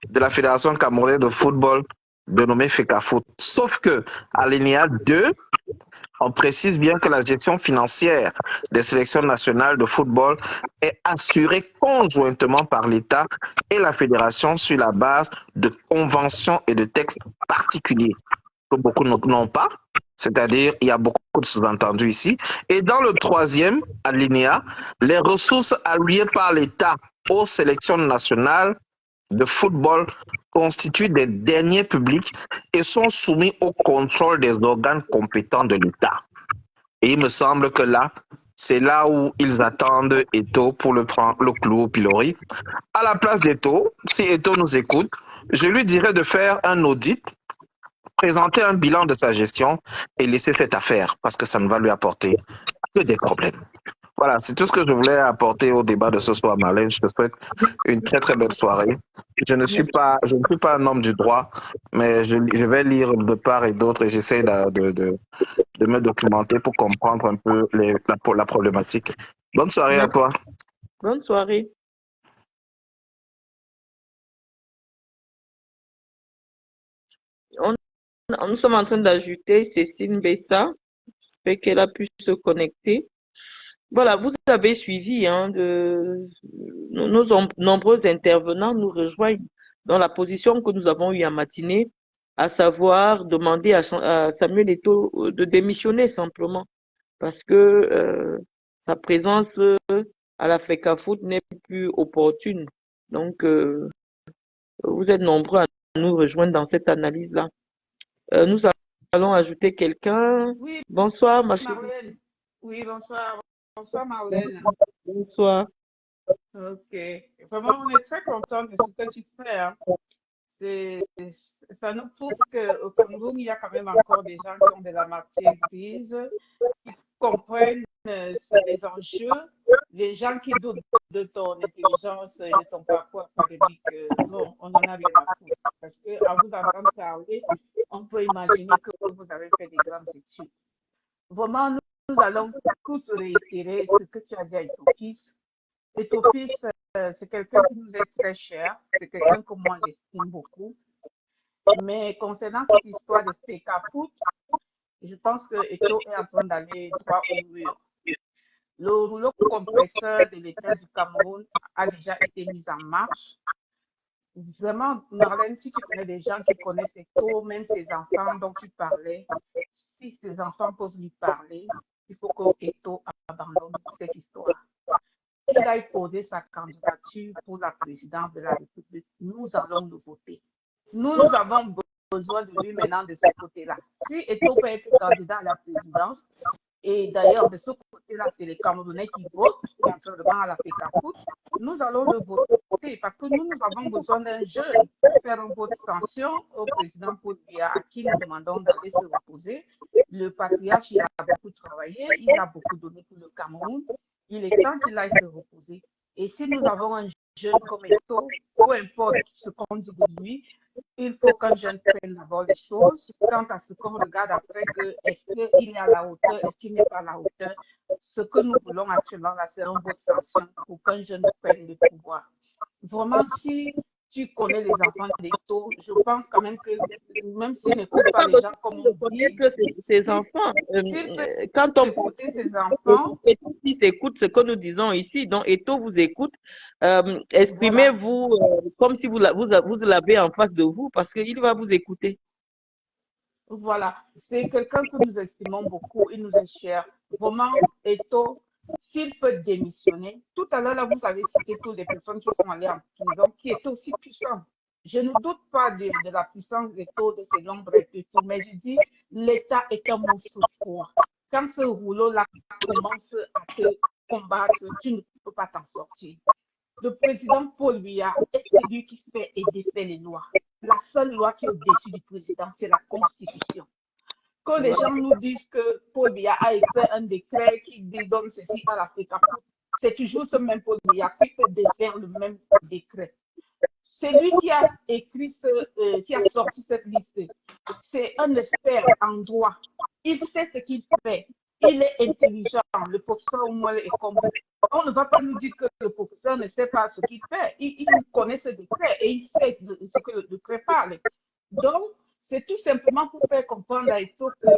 de la Fédération camerounaise de football dénommée FECAFOOT. Sauf que, à l'alinéa 2, on précise bien que la gestion financière des sélections nationales de football est assurée conjointement par l'État et la fédération sur la base de conventions et de textes particuliers que beaucoup n'ont pas. C'est-à-dire, il y a beaucoup de sous-entendus ici. Et dans le troisième alinéa, les ressources allouées par l'État aux sélections nationales de football constituent des deniers publics et sont soumis au contrôle des organes compétents de l'État. Et il me semble que là, c'est là où ils attendent Eto'o pour le clou au pilori. À la place d'Eto'o, si Eto'o nous écoute, je lui dirais de faire un audit, présenter un bilan de sa gestion et laisser cette affaire, parce que ça ne va lui apporter que des problèmes. Voilà, c'est tout ce que je voulais apporter au débat de ce soir, Marlène. Je te souhaite une très très belle soirée. Je ne suis pas un homme du droit, mais je vais lire de part et d'autre et j'essaie de me documenter pour comprendre un peu la problématique. Bonne soirée à toi. Bonne soirée. Nous sommes en train d'ajouter Cécile Bessa. J'espère qu'elle a pu se connecter. Voilà, vous avez suivi nos nombreux intervenants nous rejoignent dans la position que nous avons eue en matinée, à savoir demander à Samuel Eto'o de démissionner simplement parce que sa présence à la FECAFOOT n'est plus opportune. Donc, vous êtes nombreux à nous rejoindre dans cette analyse-là. Nous allons ajouter quelqu'un. Oui, Bonsoir, ma chérie. Marlène. Oui, bonsoir. Bonsoir, Marlène. Bonsoir. Ok. Vraiment, on est très content de ce que tu fais. Hein. Ça nous prouve qu'au Cameroun, il y a quand même encore des gens qui ont de la matière grise, qui comprennent les enjeux, les gens qui doutent de ton intelligence et de ton parcours académique. Non, on en a rien à foutre. Parce qu'en vous entendant parler, on peut imaginer que vous avez fait des grandes études. Vraiment, nous allons tous réitérer ce que tu as dit à Etofis. Etofis, c'est quelqu'un qui nous est très cher, c'est quelqu'un que moi j'estime beaucoup. Mais concernant cette histoire de FECAFOOT, Je pense que Eto'o est en train d'aller droit au mur. Le rouleau compresseur de l'État du Cameroun a déjà été mis en marche. Vraiment, Marlène, si tu connais des gens qui connaissent Eto'o, même ses enfants dont tu parlais, si ses enfants peuvent lui parler, il faut que Eto'o abandonne cette histoire. Qu'il aille poser sa candidature pour la présidence de la République. Nous allons le voter. Nous avons besoin de lui maintenant de ce côté-là. Si Eto'o peut être candidat à la présidence, et d'ailleurs, de ce côté-là, c'est les Camerounais qui votent, contrairement à la FECAFOOT, nous allons le voter parce que nous avons besoin d'un jeune pour faire un vote sanction au président Paul Biya, à qui nous demandons d'aller se reposer. Le patriarche, il a beaucoup travaillé, il a beaucoup donné pour le Cameroun. Il est temps qu'il aille se reposer. Et si nous avons un jeune comme Eto'o, peu importe ce qu'on dit de lui, il faut qu'un jeune prenne d'abord les choses. Quant à ce qu'on regarde après, est-ce qu'il est à la hauteur, est-ce qu'il n'est pas à la hauteur, ce que nous voulons actuellement là, c'est un vote sanction pour qu'un jeune prenne le pouvoir. Vraiment, si tu connais les enfants d'Eto'o, je pense quand même que même s'ils n'écoutent pas les gens comme on dit, que ces enfants, quand on écouter ses enfants, Eto'o qui s'écoute ce que nous disons ici, donc Eto'o vous écoute, exprimez-vous comme si vous l'avez en face de vous parce qu'il va vous écouter. Voilà, c'est quelqu'un que nous estimons beaucoup, il nous est cher. Vraiment, Eto'o, s'il peut démissionner, tout à l'heure, là, vous avez cité toutes les personnes qui sont allées en prison, qui étaient aussi puissantes. Je ne doute pas de la puissance d'Eto'o, de ses nombres et tout, mais je dis, l'État est un monstre froid. Quand ce rouleau-là commence à te combattre, tu ne peux pas t'en sortir. Le président Paul Biya est celui qui fait et défait les lois. La seule loi qui est au-dessus du président, c'est la Constitution. Quand les gens nous disent que Paul Biya a écrit un décret qui donne ceci à l'Afrique, c'est toujours ce même Paul Biya qui peut défaire le même décret. C'est lui qui a écrit qui a sorti cette liste. C'est un expert en droit. Il sait ce qu'il fait. Il est intelligent. Le professeur Oumouel est comme. On ne va pas nous dire que le professeur ne sait pas ce qu'il fait. Il connaît ce décret et il sait ce que le décret parle. Donc, c'est tout simplement pour faire comprendre à Eto'o que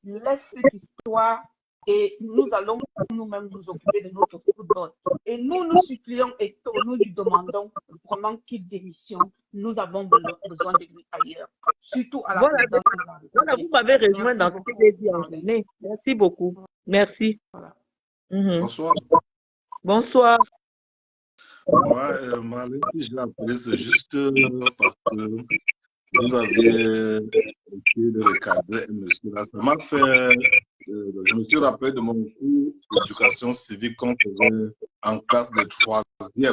laisse cette histoire et nous allons nous-mêmes nous occuper de notre football. Et nous supplions Eto'o, nous lui demandons vraiment qu'il démissionne. Nous avons besoin de lui ailleurs, surtout à la présidence de la République. Voilà, vous m'avez rejoint dans ce que j'ai dit en journée. Merci beaucoup. Merci. Voilà. Bonsoir. Bonsoir. Moi, Marlène, si je l'ai appelé, c'est juste parce que vous aviez essayé de recadrer un monsieur là. Ça m'a fait. Je me suis rappelé de mon cours d'éducation civique qu'on faisait en classe de 3e.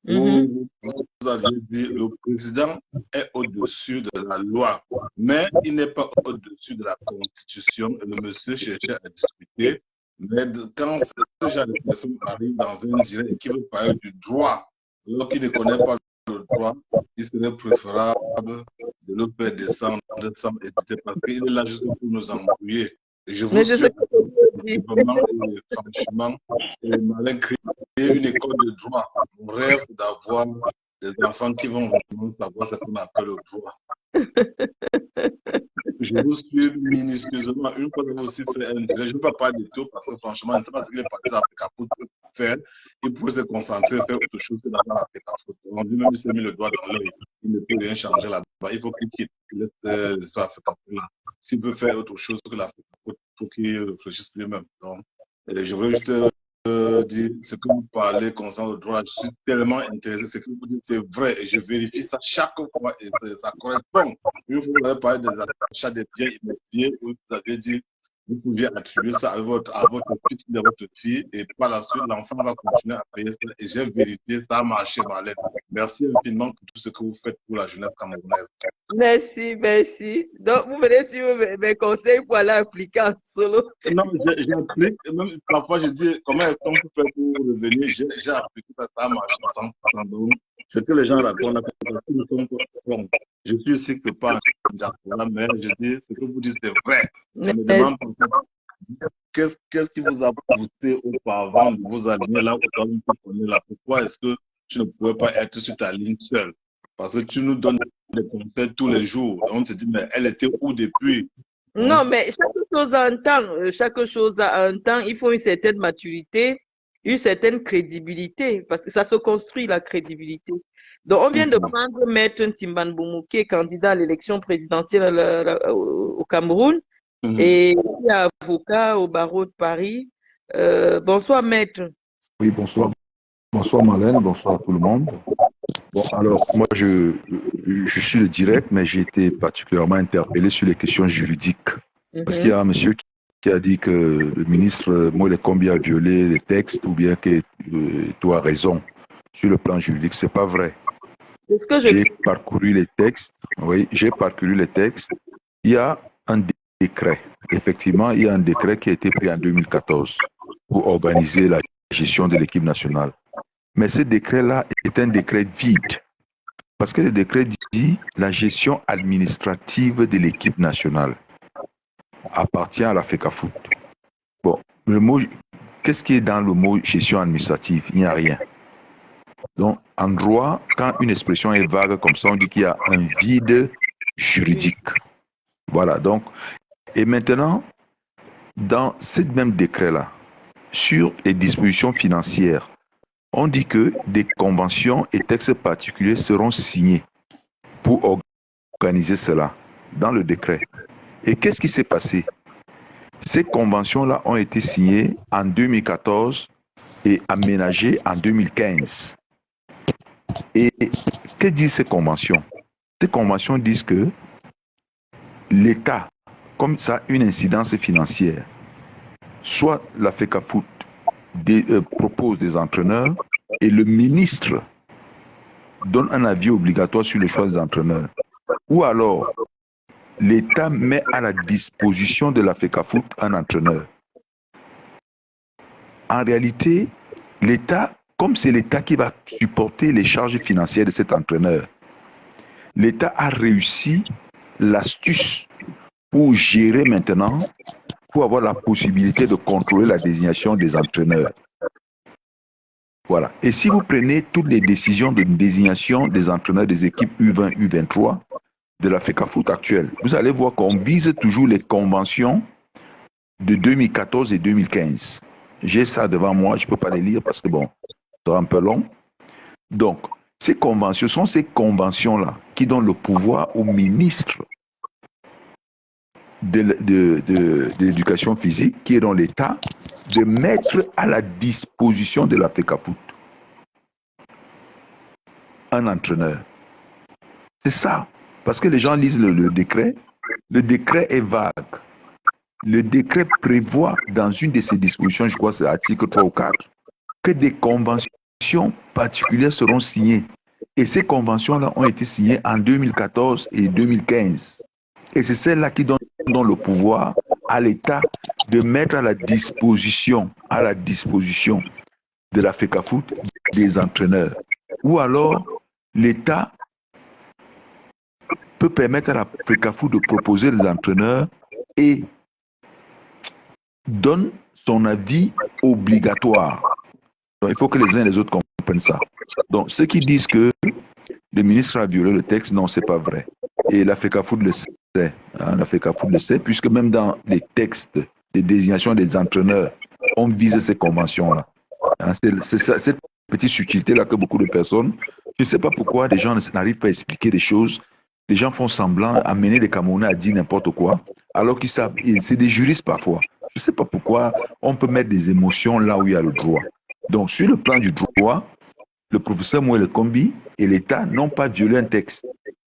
Où vous aviez dit le président est au-dessus de la loi, mais il n'est pas au-dessus de la Constitution. Et le monsieur cherchait à discuter. Mais quand ce genre de personne arrive dans un direct et qui veut parler du droit, alors qu'il ne connaît pas le droit, il serait préférable de le faire descendre sans hésiter parce qu'il est là juste pour nous embrouiller. Et je vous suis franchement, Marlène, créer une école de droit. Mon rêve, c'est d'avoir des enfants qui vont vraiment savoir ce qu'on appelle le droit. Je vous suis minutieusement. Une fois que vous aussi fait un direct, je ne veux pas parler de tout parce que franchement, je ne sais pas ce qu'il est parti dans l'Afrique pour faire. Il pourrait se concentrer, faire autre chose que dans l'Afrique. Lui-même, il s'est mis le doigt dans l'œil. Il ne peut rien changer là-bas. Il faut qu'il quitte l'histoire africaine. S'il veut faire autre chose que l'Afrique, il faut qu'il réfléchisse lui-même. Donc, je voulais juste dire ce que vous parlez concernant le droit. Je suis tellement intéressé. Ce que vous dites, c'est vrai. Et je vérifie ça chaque fois et ça correspond. Une fois, vous avez parlé des achats des biens immobiliers, vous avez dit vous pouviez attribuer ça à votre fils ou à votre fille et par la suite, l'enfant va continuer à payer ça. Et j'ai vérifié, ça a marché, Marlène. Merci infiniment pour tout ce que vous faites pour la jeunesse camerounaise. Merci, merci. Donc, vous venez suivre mes conseils pour aller appliquer en solo. Non, j'applique. Même parfois, je dis comment est-ce qu'on peut faire pour revenir. J'ai appliqué ça, ça a marché à 100%. Donc, ce que les gens racontent, je suis aussi que pas en mais je dis ce que vous dites, c'est vrai. Je me demande qu'est-ce qui vous a poussé auparavant de vous aligner là où vous connaissez là. Pourquoi est-ce que tu ne pouvais pas être sur ta ligne seule? Parce que tu nous donnes des conseils tous les jours. Et on se dit, mais elle était où depuis? Non, mais chaque chose a un temps. Chaque chose a un temps. Il faut une certaine maturité, une certaine crédibilité, parce que ça se construit, la crédibilité. Donc, on vient de prendre Maître Timban Boumou, qui est candidat à l'élection présidentielle au Cameroun, et qui est avocat au barreau de Paris. Bonsoir, Maître. Oui, bonsoir. Bonsoir Marlène, bonsoir à tout le monde. Bon, alors, moi, je suis le direct, mais j'ai été particulièrement interpellé sur les questions juridiques. Parce qu'il y a un monsieur qui a dit que le ministre Moïse Kombi a violé les textes ou bien que tu as raison sur le plan juridique. C'est pas vrai. J'ai parcouru les textes. Oui, j'ai parcouru les textes. Il y a un décret. Effectivement, il y a un décret qui a été pris en 2014 pour organiser la gestion de l'équipe nationale. Mais ce décret-là est un décret vide. Parce que le décret dit la gestion administrative de l'équipe nationale appartient à la FECAFOOT. Bon, le mot, qu'est-ce qui est dans le mot gestion administrative? Il n'y a rien. Donc, en droit, quand une expression est vague comme ça, on dit qu'il y a un vide juridique. Voilà, donc, et maintenant, dans ce même décret-là, sur les dispositions financières, on dit que des conventions et textes particuliers seront signés pour organiser cela dans le décret. Et qu'est-ce qui s'est passé? Ces conventions-là ont été signées en 2014 et aménagées en 2015. Et que disent ces conventions? Ces conventions disent que l'État, comme ça a une incidence financière, soit la FECAFOOT propose des entraîneurs et le ministre donne un avis obligatoire sur le choix des entraîneurs. Ou alors, l'État met à la disposition de la FECAFOOT un entraîneur. En réalité, l'État, comme c'est l'État qui va supporter les charges financières de cet entraîneur, l'État a réussi l'astuce pour gérer maintenant, pour avoir la possibilité de contrôler la désignation des entraîneurs. Voilà. Et si vous prenez toutes les décisions de désignation des entraîneurs des équipes U20, U23 de la FECAFOOT actuelle, vous allez voir qu'on vise toujours les conventions de 2014 et 2015. J'ai ça devant moi, je ne peux pas les lire parce que bon, c'est un peu long. Donc, ces conventions sont ces conventions-là qui donnent le pouvoir au ministre de l'éducation physique, qui est dans l'État, de mettre à la disposition de la FECAFOOT un entraîneur. C'est ça. Parce que les gens lisent le décret. Le décret est vague. Le décret prévoit dans une de ses dispositions, je crois que c'est l'article 3 ou 4, que des conventions particulières seront signées. Et ces conventions-là ont été signées en 2014 et 2015. Et c'est celles-là qui donnent le pouvoir à l'État de mettre à la disposition de la FECAFOOT des entraîneurs. Ou alors, l'État peut permettre à la FECAFOOT de proposer des entraîneurs et donne son avis obligatoire. Donc, il faut que les uns et les autres comprennent ça. Donc, ceux qui disent que le ministre a violé le texte, non, c'est pas vrai. Et la FECAFOOT le sait. La FECAFOOT le sait, puisque même dans les textes de désignation des entraîneurs, on vise ces conventions-là. C'est cette petite subtilité-là que beaucoup de personnes, je ne sais pas pourquoi des gens n'arrivent pas à expliquer des choses. Les gens font semblant, amener les Camerounais à dire n'importe quoi, alors qu'ils savent, c'est des juristes parfois. Je ne sais pas pourquoi on peut mettre des émotions là où il y a le droit. Donc, sur le plan du droit, le professeur Moïse Kombi et l'État n'ont pas violé un texte.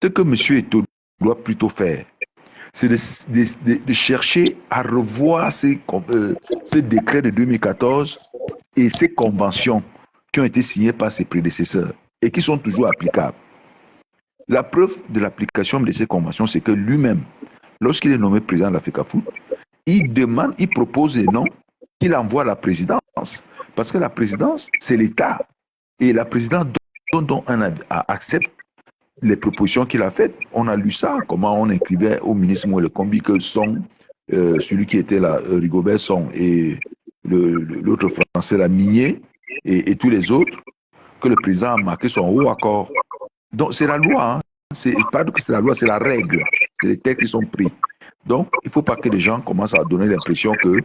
Ce que M. Eto'o doit plutôt faire, c'est de chercher à revoir ces décrets de 2014 et ces conventions qui ont été signées par ses prédécesseurs et qui sont toujours applicables. La preuve de l'application de ces conventions, c'est que lui-même, lorsqu'il est nommé président de la FECAFOOT, il propose des noms qu'il envoie à la présidence. Parce que la présidence, c'est l'État. Et la présidence accepte les propositions qu'il a faites. On a lu ça, comment on écrivait au ministre Moïse Kombi que Song, celui qui était là, Rigobert Song, et l'autre français, la Migné, et tous les autres, que le président a marqué son haut accord. Donc c'est la loi, hein. C'est pas que c'est la loi, c'est la règle. C'est les textes qui sont pris. Donc, il ne faut pas que les gens commencent à donner l'impression que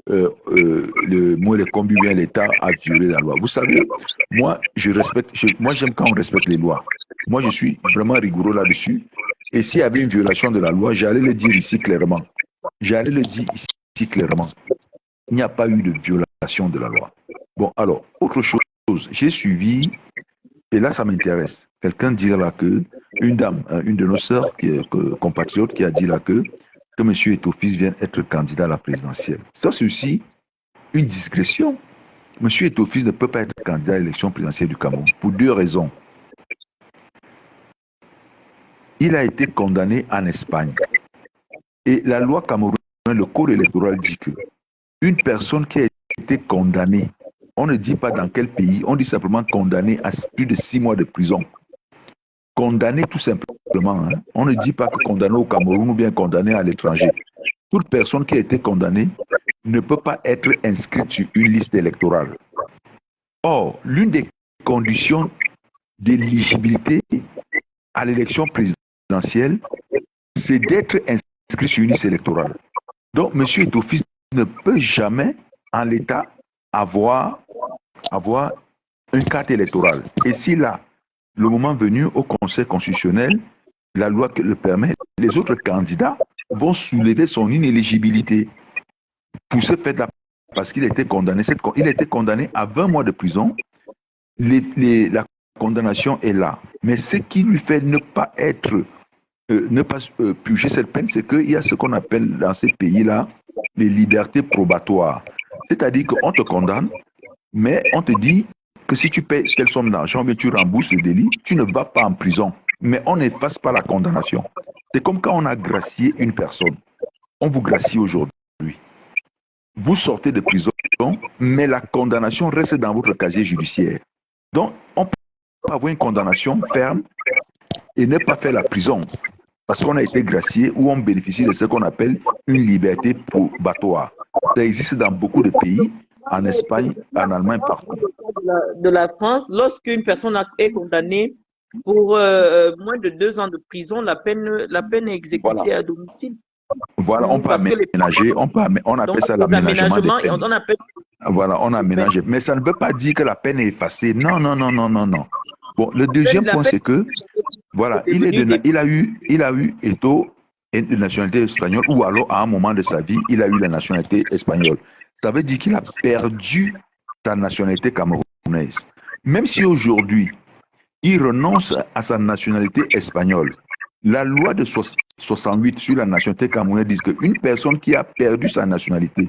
le mot et le combi bien l'État a violé la loi. Vous savez, moi, moi, j'aime quand on respecte les lois. Moi, je suis vraiment rigoureux là-dessus. Et s'il y avait une violation de la loi, j'allais le dire ici clairement. J'allais le dire ici clairement. Il n'y a pas eu de violation de la loi. Bon, alors, autre chose, j'ai suivi, et là, ça m'intéresse. Quelqu'un dit là que, une dame, une de nos sœurs, compatriote, qui a dit là que M. Eto'o-Fils vienne être candidat à la présidentielle. Ça, c'est aussi une discrétion. M. Eto'o-Fils ne peut pas être candidat à l'élection présidentielle du Cameroun pour deux raisons. Il a été condamné en Espagne. Et la loi camerounaise, le code électoral dit que une personne qui a été condamnée, on ne dit pas dans quel pays, on dit simplement condamné à plus de 6 mois de prison. Condamné tout simplement. Hein. On ne dit pas que condamné au Cameroun ou bien condamné à l'étranger. Toute personne qui a été condamnée ne peut pas être inscrite sur une liste électorale. Or, l'une des conditions d'éligibilité à l'élection présidentielle, c'est d'être inscrit sur une liste électorale. Donc, M. Eto'o-Fils ne peut jamais, en l'état, avoir une carte électorale. Et s'il a, le moment venu au Conseil constitutionnel, la loi le permet, les autres candidats vont soulever son inéligibilité pour ce fait-là, parce qu'il a été condamné. Il a été condamné à 20 mois de prison. La condamnation est là. Mais ce qui lui fait ne pas purger cette peine, c'est qu'il y a ce qu'on appelle dans ces pays-là les libertés probatoires. C'est-à-dire qu'on te condamne, mais on te dit que si tu payes telle somme d'argent, mais tu rembourses le délit, tu ne vas pas en prison. Mais on n'efface pas la condamnation. C'est comme quand on a gracié une personne. On vous gracie aujourd'hui. Vous sortez de prison, mais la condamnation reste dans votre casier judiciaire. Donc, on peut avoir une condamnation ferme et ne pas faire la prison parce qu'on a été gracié ou on bénéficie de ce qu'on appelle une liberté probatoire. Ça existe dans beaucoup de pays, en Espagne, en Allemagne, partout. De la France, lorsqu'une personne est condamnée pour moins de 2 ans de prison, la peine est exécutée à domicile. Voilà, on peut aménager, on appelle ça l'aménagement des peines. Voilà, on aménage. Mais ça ne veut pas dire que la peine est effacée. Non. Bon, le deuxième point, c'est que, voilà, il a eu Eto'o de nationalité espagnole, ou alors à un moment de sa vie, il a eu la nationalité espagnole. Ça veut dire qu'il a perdu sa nationalité camerounaise. Même si aujourd'hui, il renonce à sa nationalité espagnole, la loi de 68 sur la nationalité camerounaise dit qu'une personne qui a perdu sa nationalité,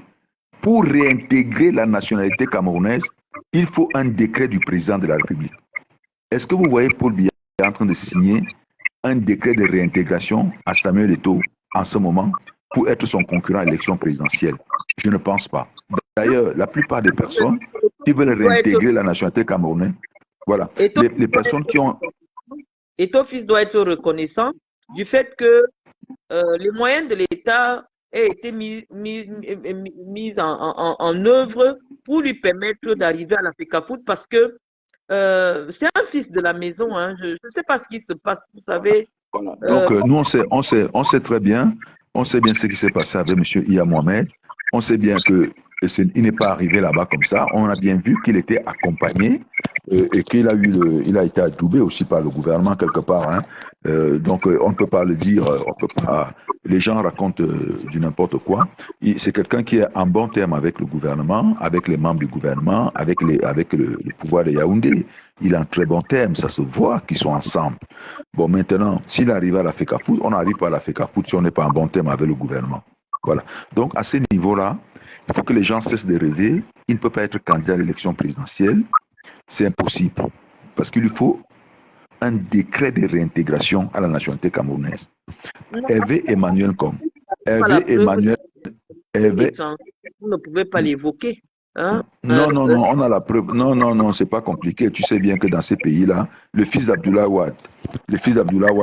pour réintégrer la nationalité camerounaise, il faut un décret du président de la République. Est-ce que vous voyez Paul Biya en train de signer un décret de réintégration à Samuel Eto'o en ce moment pour être son concurrent à l'élection présidentielle? Je ne pense pas. D'ailleurs, la plupart des personnes qui veulent réintégrer la nationalité camerounaise, voilà, les personnes qui ont... Eto'o-Fils doit être reconnaissant du fait que les moyens de l'État aient été mis en œuvre pour lui permettre d'arriver à la FECAFOOT parce que c'est un fils de la maison. Hein. Je ne sais pas ce qui se passe, vous savez. Donc, nous, on sait très bien, ce qui s'est passé avec M. Iya Mohamed. On sait bien qu'il n'est pas arrivé là-bas comme ça. On a bien vu qu'il était accompagné et qu'il a été adoubé aussi par le gouvernement quelque part. Hein. Donc, on ne peut pas le dire, les gens racontent du n'importe quoi. C'est quelqu'un qui est en bon terme avec le gouvernement, avec les membres du gouvernement, avec le pouvoir de Yaoundé. Il est en très bon terme, ça se voit qu'ils sont ensemble. Bon, maintenant, s'il arrive à la FECAFOOT, on n'arrive pas à la FECAFOOT si on n'est pas en bon terme avec le gouvernement. Voilà. Donc, à ce niveau-là, il faut que les gens cessent de rêver. Il ne peut pas être candidat à l'élection présidentielle. C'est impossible. Parce qu'il lui faut un décret de réintégration à la nationalité camerounaise. Hervé Emmanuel comme. Hervé Emmanuel. Vous ne pouvez pas l'évoquer. Hein? Non, on a la preuve. Non, c'est pas compliqué. Tu sais bien que dans ces pays-là, le fils d'Abdoulaye Wade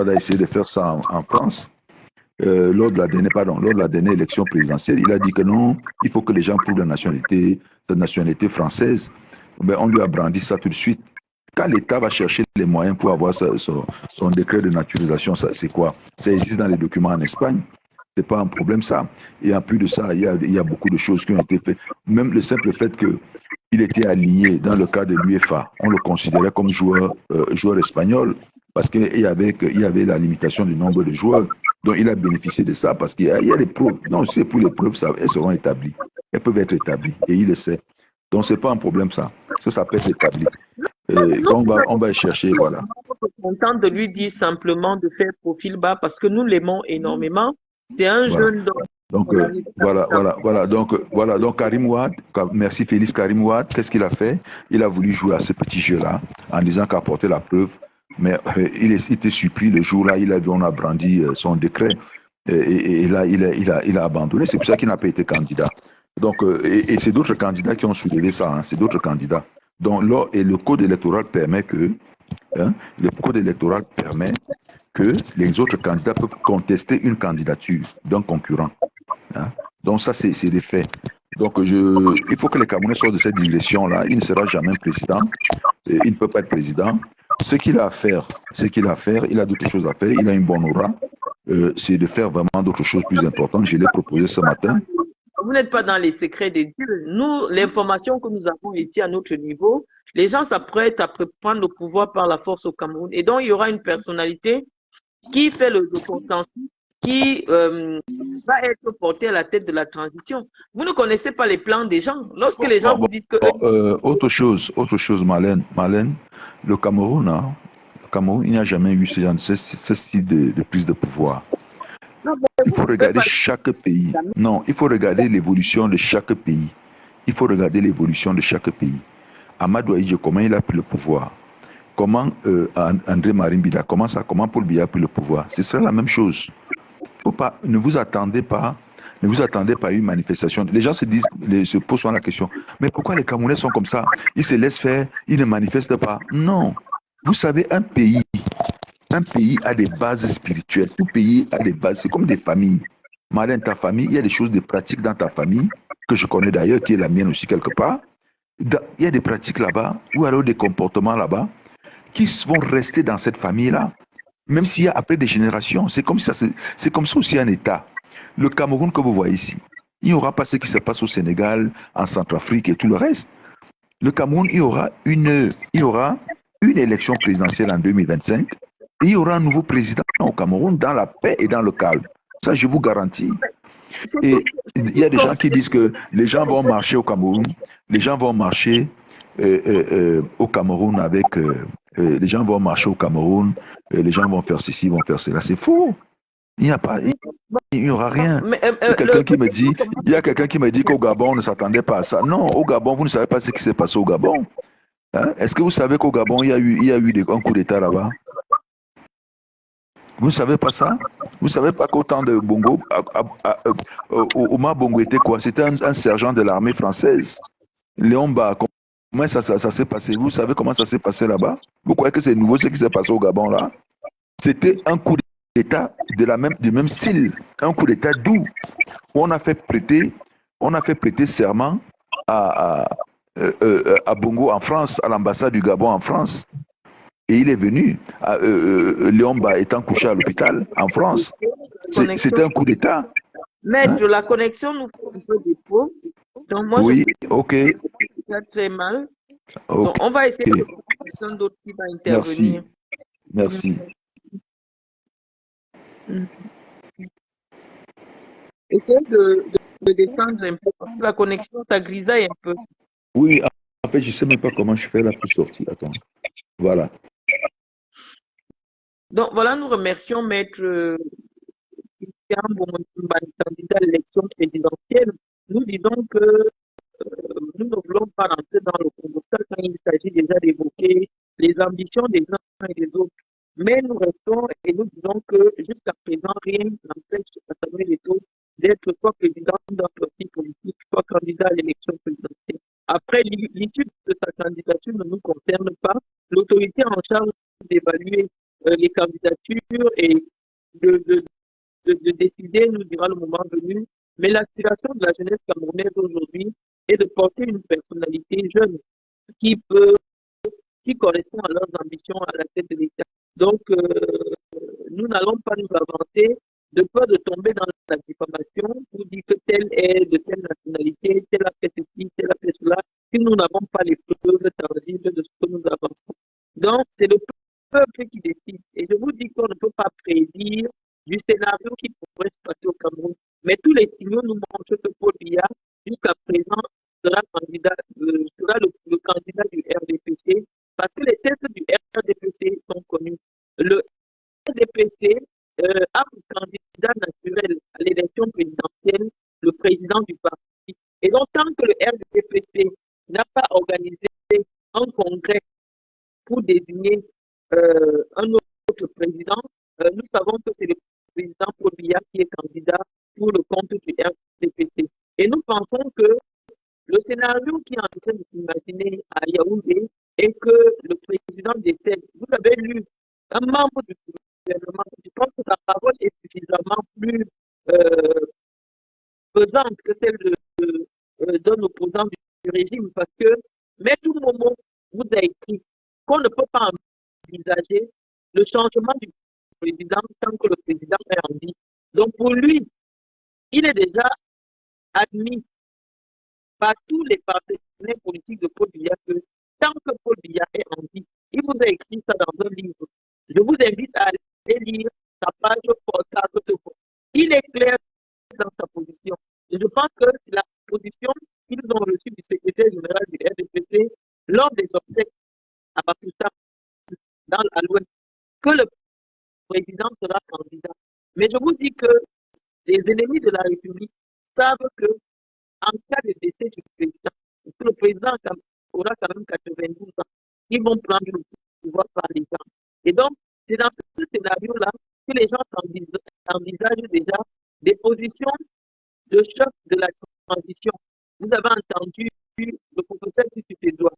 a essayé de faire ça en France. Lors de la dernière élection présidentielle, il a dit que non, il faut que les gens prouvent sa nationalité française. Ben, on lui a brandi ça tout de suite. Quand l'État va chercher les moyens pour avoir son décret de naturalisation, c'est quoi? Ça existe dans les documents en Espagne. C'est pas un problème, ça. Et en plus de ça, il y a beaucoup de choses qui ont été faites. Même le simple fait qu'il était aligné dans le cas de l'UEFA, on le considérait comme joueur espagnol parce qu'il y avait la limitation du nombre de joueurs. Donc, il a bénéficié de ça parce qu'il y a des preuves. Non, c'est pour les preuves, elles seront établies. Elles peuvent être établies et il le sait. Donc, c'est pas un problème, ça. Ça peut être établi. Quand on va chercher, voilà. Je suis contente de lui dire simplement de faire profil bas parce que nous l'aimons énormément. C'est un jeune donc, donc Karim Ouad, merci Félix Karim Ouad, qu'est-ce qu'il a fait? Il a voulu jouer à ce petit jeu-là en disant qu'il apportait la preuve, mais il était surpris le jour-là, on a brandi son décret et là, il a abandonné. C'est pour ça qu'il n'a pas été candidat. Donc, et c'est d'autres candidats qui ont soulevé ça, hein, c'est d'autres candidats. Donc, le code électoral permet que les autres candidats peuvent contester une candidature d'un concurrent. Hein. Donc ça, c'est des faits. Donc il faut que les Camerounais sortent de cette digression-là. Il ne sera jamais président. Il ne peut pas être président. Ce qu'il a à faire, il a d'autres choses à faire. Il a une bonne aura. C'est de faire vraiment d'autres choses plus importantes. Je l'ai proposé ce matin. Vous n'êtes pas dans les secrets des dieux. Nous, l'information que nous avons ici à notre niveau, les gens s'apprêtent à prendre le pouvoir par la force au Cameroun. Et donc, il y aura une personnalité qui fait le consensus, qui va être porté à la tête de la transition. Vous ne connaissez pas les plans des gens. Lorsque les gens vous disent que... autre chose, Marlène, le Cameroun, il n'y a jamais eu ce style de prise de pouvoir. Il faut regarder chaque pays. Non, il faut regarder l'évolution de chaque pays. Amadou Ahidjo, comment il a pris le pouvoir? Comment André Marimbida, comment Paul Biya a pris le pouvoir? Ce sera la même chose. Ne vous attendez pas à une manifestation. Les gens se posent souvent la question, mais pourquoi les Camerounais sont comme ça? Ils se laissent faire, ils ne manifestent pas. Non. Vous savez, un pays a des bases spirituelles. Tout pays a des bases. C'est comme des familles. Malin, ta famille, il y a des choses, des pratiques dans ta famille, que je connais d'ailleurs, qui est la mienne aussi quelque part. Il y a des pratiques là-bas, ou alors des comportements là-bas, qui vont rester dans cette famille-là, même s'il y a après des générations. C'est comme ça aussi un État. Le Cameroun que vous voyez ici, il n'y aura pas ce qui se passe au Sénégal, en Centrafrique et tout le reste. Le Cameroun, il y aura une élection présidentielle en 2025 et il y aura un nouveau président au Cameroun dans la paix et dans le calme. Ça, je vous garantis. Et il y a des gens qui disent que les gens vont marcher au Cameroun, les gens vont marcher au Cameroun avec... les gens vont marcher au Cameroun, les gens vont faire ceci, vont faire cela. C'est faux. Il n'y aura rien. Il y a quelqu'un qui me dit qu'au Gabon, on ne s'attendait pas à ça. Non, au Gabon, vous ne savez pas ce qui s'est passé au Gabon. Hein? Est-ce que vous savez qu'au Gabon, il y a eu un coup d'État là-bas? Vous ne savez pas ça? Vous ne savez pas qu'au temps de Bongo, Omar Bongo était quoi? C'était un sergent de l'armée française. Léon Ba, comment ça s'est passé? Vous savez comment ça s'est passé là-bas? Vous croyez que c'est nouveau ce qui s'est passé au Gabon là? C'était un coup d'État du même style, un coup d'État doux. On a fait prêter serment à Bongo en France, à l'ambassade du Gabon en France. Et il est venu, Léon Ba étant couché à l'hôpital en France. C'était un coup d'État. Maître, la connexion nous fait un peu défaut. Donc moi, ok. Ça très mal. Okay. Donc, on va essayer de trouver quelqu'un d'autre qui va intervenir. Merci. Essaye de descendre un peu. La connexion, ça grisaille un peu. Oui, en fait, je ne sais même pas comment je fais la plus sortie. Attends. Voilà. Donc, voilà, nous remercions Maître Christian Bongo-Timba, candidat à l'élection présidentielle. Nous disons que nous ne voulons pas rentrer dans le constat quand il s'agit déjà d'évoquer les ambitions des uns et des autres. Mais nous restons et nous disons que jusqu'à présent, rien n'empêche Samuel Eto'o d'être soit président d'un parti politique, soit candidat à l'élection présidentielle. Après, l'issue de sa candidature ne nous concerne pas. L'autorité en charge d'évaluer les candidatures et de décider nous dira le moment venu. Mais l'aspiration de la jeunesse camerounaise aujourd'hui est de porter une personnalité jeune qui correspond à leurs ambitions à la tête de l'État. Donc, nous n'allons pas nous avancer de peur de tomber dans la diffamation pour dire que tel est de telle nationalité, tel a fait ceci, tel a fait cela, si nous n'avons pas les preuves tangibles de ce que nous avançons. Donc, c'est le peuple qui décide. Et je vous dis qu'on ne peut pas prédire du scénario qui pourrait se passer au Cameroun. Mais tous les signaux nous montrent que Paul Biya, jusqu'à présent, sera le candidat du RDPC, parce que les tests du RDPC sont connus. Le RDPC a un candidat naturel à l'élection présidentielle, le président du parti. Et donc, tant que le RDPC n'a pas organisé un congrès pour désigner un autre président, nous savons que c'est le président Paul Biya qui est candidat pour le compte du RDPC. Et nous pensons que le scénario qui est en train de s'imaginer à Yaoundé est que le président décède. Vous avez lu un membre du gouvernement. Je pense que sa parole est suffisamment plus pesante que celle d'un opposant du régime parce que Maître Momo vous a écrit qu'on ne peut pas envisager le changement du président tant que le président est en vie. Donc pour lui, il est déjà admis par tous les partenaires politiques de Paul Biya que tant que Paul Biya est en vie, il vous a écrit ça dans un livre. Je vous invite à aller lire sa page portable de vote. Il est clair dans sa position. Et je pense que la position qu'ils ont reçue du secrétaire général du RDPC lors des obsèques à Pakistan, à l'Ouest, que le président sera candidat. Mais je vous dis que les ennemis de la République savent que en cas de décès du président, le président aura quand même 92 ans, ils vont prendre le pouvoir par les armes. Et donc, c'est dans ce scénario-là que les gens envisagent déjà des positions de choc de la transition. Vous avez entendu le professeur Titi-Edouard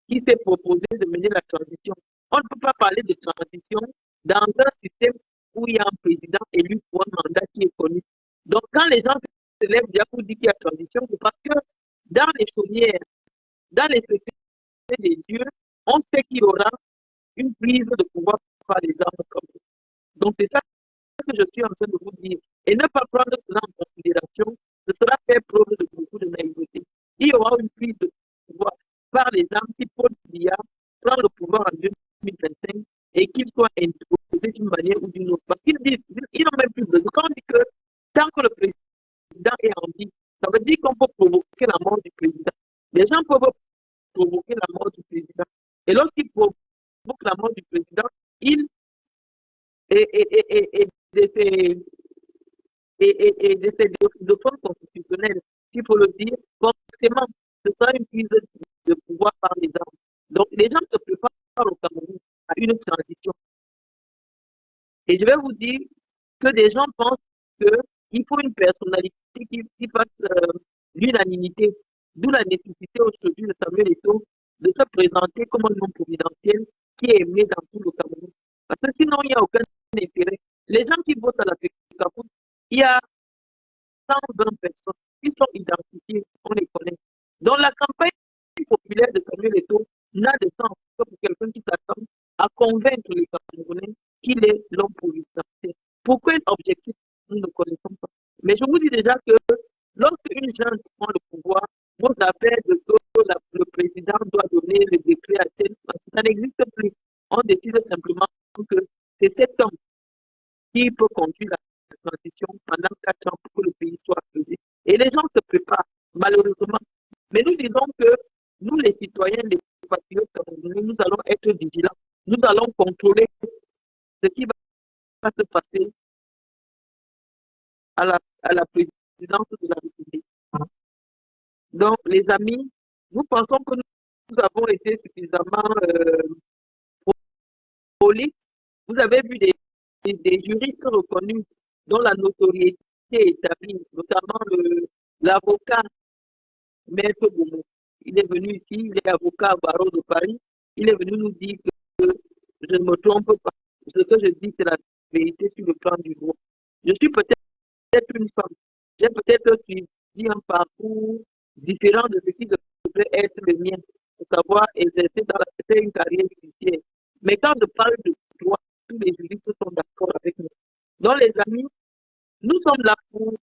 qui s'est proposé de mener la transition. On ne peut pas parler de transition dans un système où il y a un président élu pour un mandat qui est connu. Donc, quand les gens se lèvent déjà pour dire qu'il y a transition, c'est parce que dans les chaumières, dans les secrets des dieux, on sait qu'il y aura une prise de pouvoir par les armes comme ça. Donc, c'est ça que je suis en train de vous dire. Et ne pas prendre cela en considération, ce sera faire preuve de beaucoup de naïveté. Il y aura une prise de pouvoir par les armes si Paul Biya prend le pouvoir en 2025 et qu'il soit imposé d'une manière ou d'une autre. Parce qu'ils disent, ils n'ont même plus besoin. Quand on dit que tant que le président est en vie, ça veut dire qu'on peut provoquer la mort du président. Les gens peuvent provoquer la mort du président. Et lorsqu'ils provoquent la mort du président, ils et de ces défenses constitutionnelles, s'il faut le dire, forcément, ce sera une prise de pouvoir par les armes. Donc, les gens se préparent au Cameroun à une transition. Et je vais vous dire que des gens pensent qu'il faut une personnalité qui fasse l'unanimité, d'où la nécessité aujourd'hui de Samuel Eto'o de se présenter comme un homme providentiel qui est aimé dans tout le Cameroun. Parce que sinon, il n'y a aucun intérêt. Les gens qui votent à la FECAFOOT, il y a 120 personnes qui sont identifiées, on les connaît. Donc la campagne populaire de Samuel Eto'o n'a de sens que pour quelqu'un qui s'attend à convaincre les Camerounais qu'il est l'homme providentiel. Pourquoi un objectif nous ne connaissons pas? Mais je vous dis déjà que lorsque une jeune prend le pouvoir, vos affaires de que le président doit donner le décret à tel, parce que ça n'existe plus. On décide simplement que c'est cet homme qui peut conduire la transition pendant 4 ans pour que le pays soit apaisé. Et les gens se préparent, malheureusement. Mais nous disons que nous, les citoyens, les patriotes camerounais, nous allons être vigilants. Nous allons contrôler ce qui va se passer à la présidence de la République. Donc, les amis, nous pensons que nous avons été suffisamment polis. Vous avez vu des juristes reconnus dont la notoriété est établie, notamment l'avocat Maître Boumou. Il est venu ici, il est avocat à Barreau de Paris. Il est venu nous dire que je ne me trompe pas. Ce que je dis, c'est la vérité sur le plan du droit. Je suis peut-être une femme. J'ai peut-être suivi un parcours différent de ce qui devrait être le mien, pour savoir exercer faire une carrière judiciaire. Mais quand je parle de droit, tous les juristes sont d'accord avec nous. Donc, les amis, Nous sommes là pour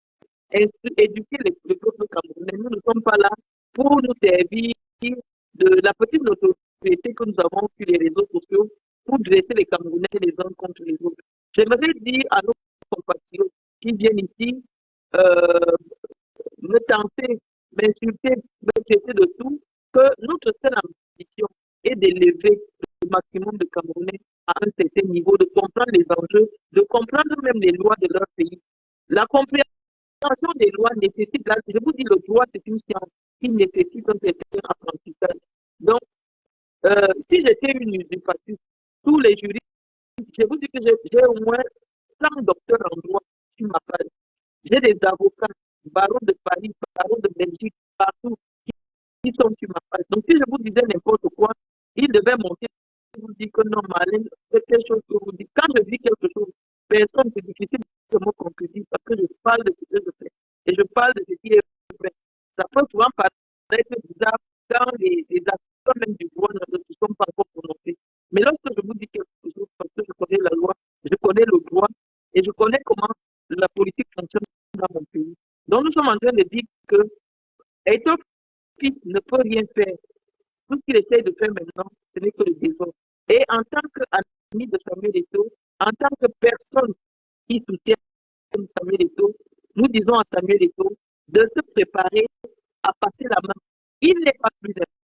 éduquer le peuple camerounais. Nous ne sommes pas là pour nous servir de la petite notoriété que nous avons sur les réseaux sociaux pour dresser les Camerounais les uns contre les autres. J'aimerais dire à nos compatriotes qui viennent ici me tenter, m'insulter, me traiter de tout, que notre seule ambition est d'élever le maximum de Camerounais à un certain niveau, de comprendre les enjeux, de comprendre même les lois de leur pays. La compréhension des lois nécessite, je vous dis, le droit, c'est une science qui nécessite un certain apprentissage. Donc, si j'étais une usurpatrice, tous les juristes, je vous dis que j'ai au moins 100 docteurs en droit sur ma page. J'ai des avocats, barons de Paris, barons de Belgique, partout, qui sont sur ma page. Donc, si je vous disais n'importe quoi, ils devaient monter et vous dire que non, Marlène, c'est quelque chose que vous dites. Quand je dis quelque chose, personne, c'est difficile de me concrétiser parce que je parle de ce que je fais et je parle de ce qui est vrai. Ça peut souvent paraître bizarre quand les acteurs même du droit ne se sont pas encore prononcés. Mais lorsque je vous dis quelque chose, parce que je connais la loi, je connais le droit et je connais comment la politique fonctionne dans mon pays. Donc, nous sommes en train de dire que étant fils ne peut rien faire. Tout ce qu'il essaie de faire maintenant, ce n'est que le désordre. Et en tant qu'ami de Samuel Eto'o, en tant que personne qui soutient Samuel Eto'o, nous disons à Samuel Eto'o de se préparer à passer la main. Il n'est pas plus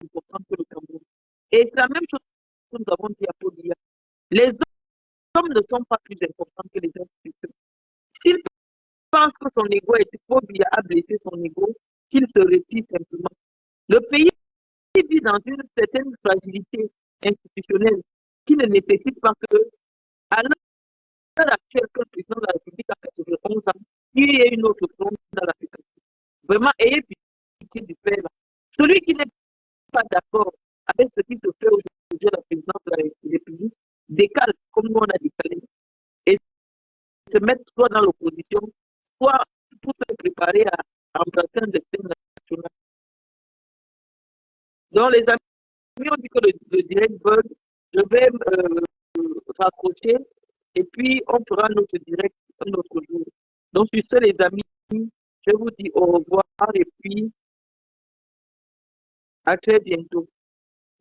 important que le Cameroun. Et c'est la même chose que nous avons dit à Paul Biya. Les hommes ne sont pas plus importants que les institutions. S'il pense que son ego est Paul Biya a blessé son ego, qu'il se retire simplement. Le pays vit dans une certaine fragilité institutionnelle qui ne nécessite pas que, à l'heure actuelle, que le président de la République a 91 ans, il y ait une autre forme dans l'application. Vraiment, ayez pitié du père. Celui qui n'est pas d'accord avec ce qui se fait aujourd'hui à la présidence de la République décale comme nous on a décalé et se mettre soit dans l'opposition, soit pour se préparer à remplacer un destin national. Donc, les amis ont dit que le direct bug, je vais raccrocher et puis on fera notre direct un autre jour. Donc, sur ce, les amis, je vous dis au revoir et puis à très bientôt.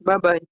Bye bye.